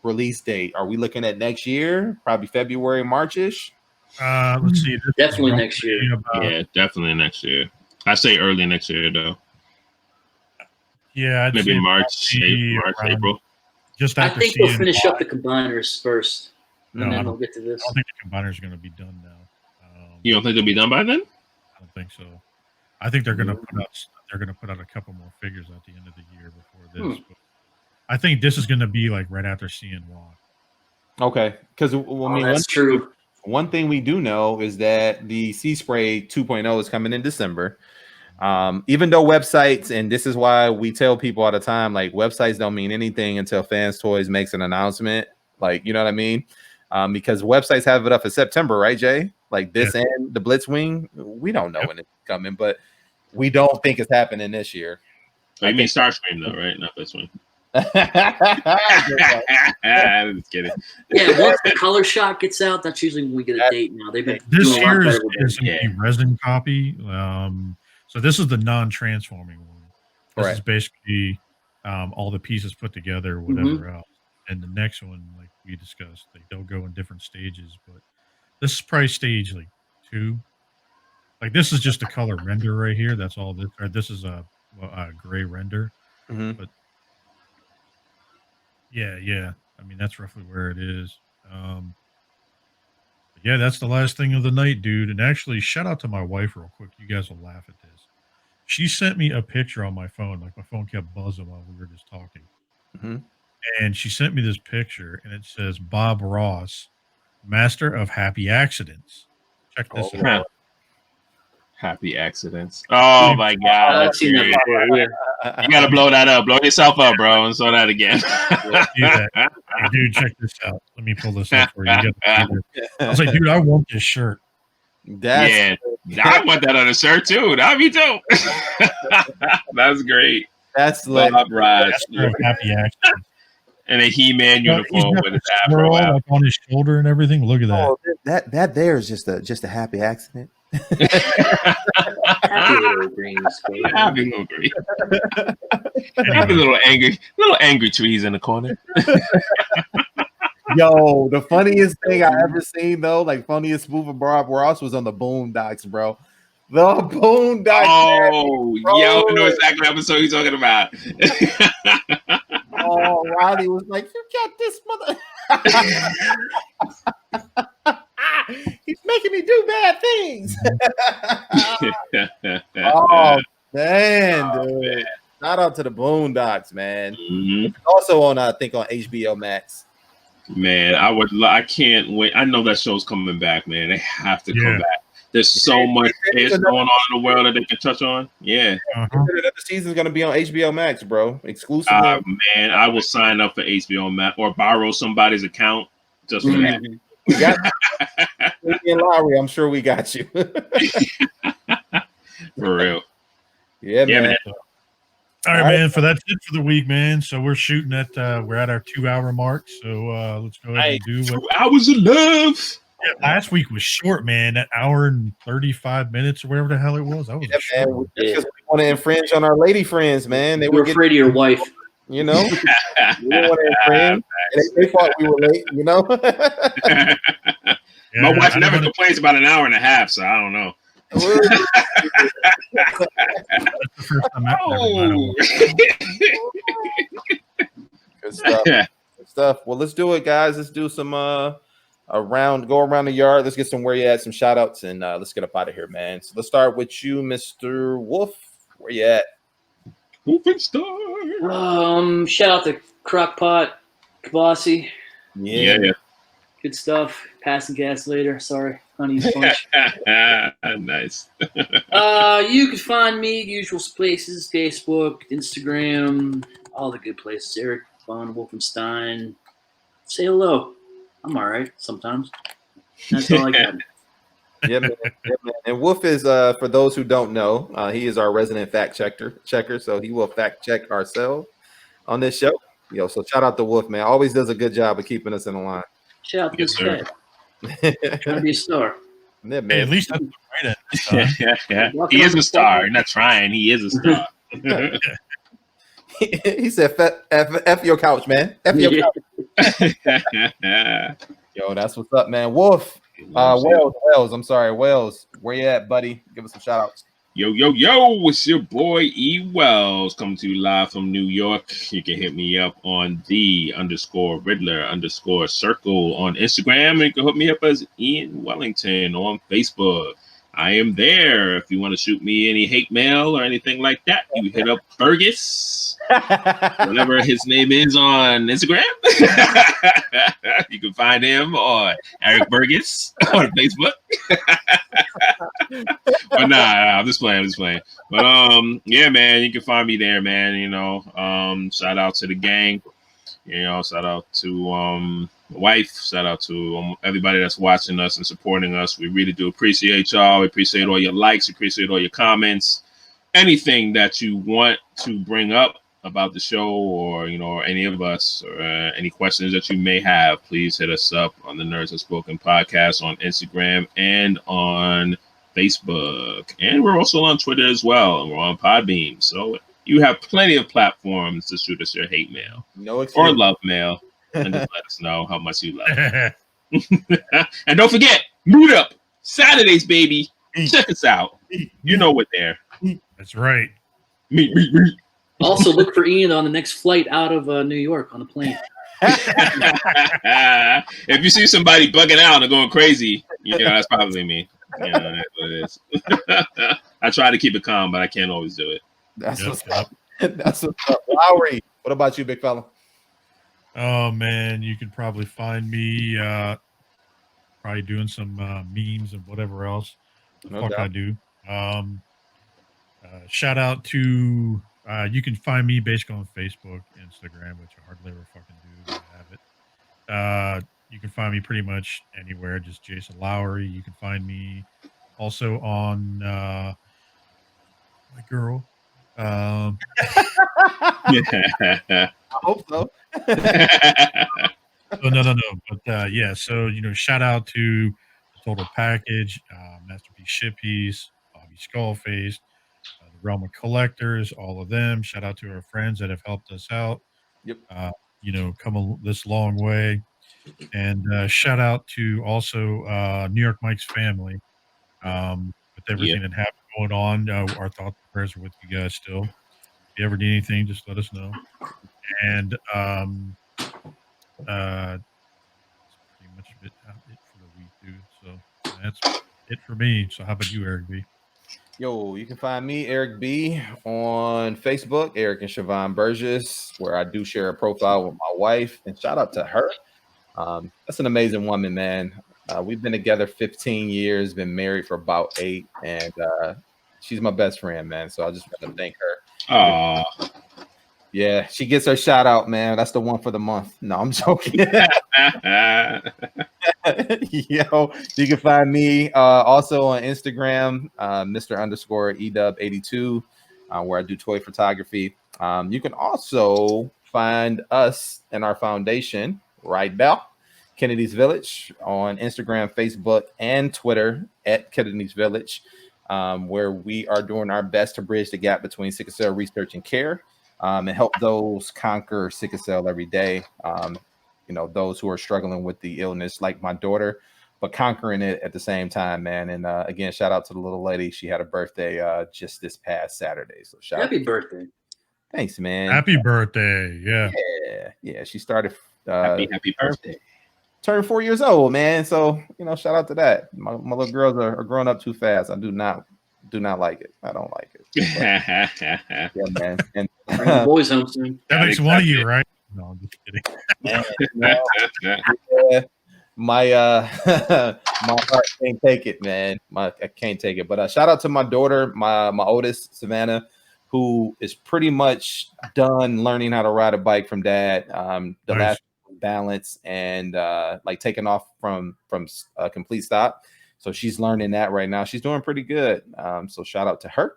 release date? Are we looking at next year? Probably February, March-ish? Let's see. Definitely next year. Yeah, definitely next year. I say early next year though. Yeah, maybe March, April. Just I think they'll finish up the combiners first, and then we'll get to this. I don't think the combiners are going to be done now. You don't think they'll be done by then? I don't think so. I think they're going to put out. They're going to put out a couple more figures at the end of the year before this. But I think this is going to be like right after CNY. Okay, because that's true. One thing we do know is that the Sea Spray 2.0 is coming in December. Even though websites, and this is why we tell people all the time, like, websites don't mean anything until Fans Toys makes an announcement. Like, you know what I mean? Because websites have it up for September, right, Jay? Like this and the Blitzwing, we don't know when it's coming, but we don't think it's happening this year. I mean Starscream though, right? Not Blitzwing. I'm just kidding. Yeah, once the color shot gets out, that's usually when we get a date now. They've been this year is a resin copy. So this is the non-transforming one. This is basically all the pieces put together, whatever else. And the next one, like we discussed, they'll go in different stages, but this is probably stage like 2. Like this is just a color render right here. That's all this. Or this is a gray render. But yeah. I mean, that's roughly where it is. Yeah, that's the last thing of the night, dude. And actually, shout out to my wife real quick. You guys will laugh at this. She sent me a picture on my phone. Like my phone kept buzzing while we were just talking. And she sent me this picture, and it says Bob Ross, Master of Happy Accidents. Check this out. Happy accidents. Oh my God. I've seen that before. Yeah. You gotta blow that up. Blow yourself up, bro, and show that again. Hey, dude, check this out. Let me pull this up for you. I was like, dude, I want this shirt. I want that on a shirt too. That'd be dope. That's great. That's like Bob Ross. Happy accident. And a He-Man uniform with his afro like on his shoulder and everything. Look at that. Oh, that there is just a happy accident. Happy little greens. Happy little green. Happy little angry trees in the corner. Yo, the funniest thing I ever seen though, like funniest move of Bob Ross was on the Boondocks, bro. The Boondocks. Oh, yo, I know exactly what episode you're talking about. Oh, Riley was like, "You got this mother." He's making me do bad things. Oh man, dude. Shout out to the Boondocks, man. Also on, I think, on HBO Max. Man, I can't wait. I know that show's coming back, man. They have to come back. There's so much going on in the world that they can touch on. Yeah. The season's going to be on HBO Max, bro. Exclusively. Man, I will sign up for HBO Max or borrow somebody's account just for that. We got you in Lowery. I'm sure we got you. For real. Yeah, man. All right, man. That's it for the week, man. So we're shooting at we're at our 2-hour mark. So let's go ahead and do 2 hours of love. Yeah, last week was short, man. An hour and 35 minutes or whatever the hell it was. That was short. Man, because we want to infringe on our lady friends, man. They were afraid of your wife. You know, we want to infringe. They thought we were late. You know. My wife never complains about an hour and a half, so I don't know. Good stuff. Good stuff. Well, let's do it, guys. Let's do some go around the yard. Let's get some where you at, some shout outs, and let's get up out of here, man. So let's start with you, Mr. Wolf. Where you at? Wolfen Star. Shout out to Crockpot, Kabasi. Yeah. Good stuff. Passing gas later. Sorry, honey's bunch. Nice. You can find me usual places: Facebook, Instagram, all the good places. Eric von Wolfenstein. Say hello. I'm all right sometimes. That's all I got. Yeah, man. And Wolf is, for those who don't know, he is our resident fact checker. So he will fact check ourselves on this show. Yo, so shout out to Wolf, man. Always does a good job of keeping us in the line. Shout out to this guy. Trying to be a star. Yeah, man. Hey, at least that's right. Yeah. He is a star. Not trying. He is a star. He said, F your couch, man. F your couch. Yo, that's what's up, man. Wolf. Wells. I'm sorry, Wells. Where you at, buddy? Give us some shout outs. Yo, it's your boy EWells coming to you live from New York. You can hit me up on _Riddler_circle on Instagram, and you can hook me up as Ian Wellington on Facebook. I am there. If you want to shoot me any hate mail or anything like that, you hit up Burgess, whatever his name is on Instagram. You can find him on Eric Burgess on Facebook. But nah, I'm just playing. But yeah, man, you can find me there, man. You know, shout out to the gang. You know, shout out to my wife. Shout out to everybody that's watching us and supporting us. We really do appreciate y'all. We appreciate all your likes. We appreciate all your comments. Anything that you want to bring up about the show, or you know, or any of us, or any questions that you may have, please hit us up on the Nerds Have Spoken podcast on Instagram and on Facebook. And we're also on Twitter as well. And we're on Podbeam. So you have plenty of platforms to shoot us your hate mail or love mail, and just let us know how much you love it. And don't forget, Meet Up Saturdays, baby. Check us out. You know we're there. That's right. Meet. Also, look for Ian on the next flight out of New York on a plane. If you see somebody bugging out and going crazy, that's probably me. That's what it is. I try to keep it calm, but I can't always do it. That's what's up. That's what's up. Lowery, what about you, big fella? Oh man, you can probably find me probably doing some memes and whatever else the fuck I do. Shout out to you can find me basically on Facebook, Instagram, which I hardly ever fucking do, but I have it. You can find me pretty much anywhere, just Jason Lowery. You can find me also on my girl. I hope so. No. But yeah, so shout out to the Total Package, Masterpiece Shippies, Bobby Skullface, the Realm of Collectors, all of them. Shout out to our friends that have helped us out. Yep. Come this long way. And shout out to also New York Mike's family. With everything that happened going on, our thoughts and prayers are with you guys still. If you ever need anything, just let us know. And that's pretty much it for the week, dude. So that's it for me. So how about you, Eric B? Yo, you can find me, Eric B, on Facebook, Eric and Siobhan Burgess, where I do share a profile with my wife. And shout out to her. That's an amazing woman, man. We've been together 15 years, been married for about 8, and she's my best friend, man. So I just want to thank her. Aww. Yeah, she gets her shout out, man. That's the one for the month. No, I'm joking. Yo, you can find me also on Instagram, Mr. _EW.22, where I do toy photography. You can also find us and our foundation, Right Bell, Kennedy's Village, on Instagram, Facebook, and Twitter at Kennedy's Village, where we are doing our best to bridge the gap between sickle cell research and care, and help those conquer sickle cell every day. Those who are struggling with the illness, like my daughter, but conquering it at the same time, man. And again, shout out to the little lady. She had a birthday just this past Saturday. So happy birthday. Thanks, man. Happy birthday. Yeah. She started happy birthday. Turned 4 years old, man. So shout out to that. My little girls are growing up too fast. I do not like it. I don't like it. But, yeah, man. And bring the boys home soon. That makes one of you, right? No, I'm just kidding. My heart can't take it, man. I can't take it. But shout out to my daughter, my oldest, Savannah, who is pretty much done learning how to ride a bike from dad. The last balance and like taking off from a complete stop. So she's learning that right now. She's doing pretty good. So shout out to her,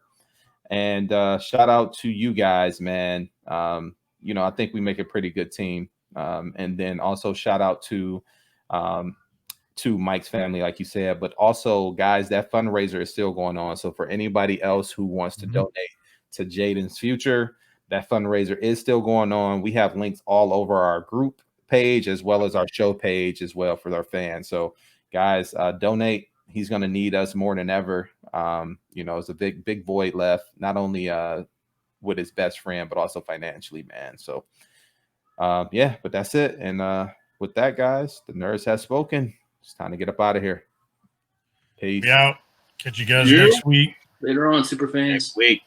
and shout out to you guys, man. I think we make a pretty good team. And then also shout out to Mike's family, like you said, but also, guys, that fundraiser is still going on. So for anybody else who wants to donate to Jaden's future, that fundraiser is still going on. We have links all over our group page as well as our show page as well for our fans. So guys, donate. He's going to need us more than ever. It's a big void left, not only with his best friend, but also financially, man. So but that's it. And with that, guys, the nerds have spoken. It's time to get up out of here. Peace. Catch you guys next week. Later on, super fans. Next week.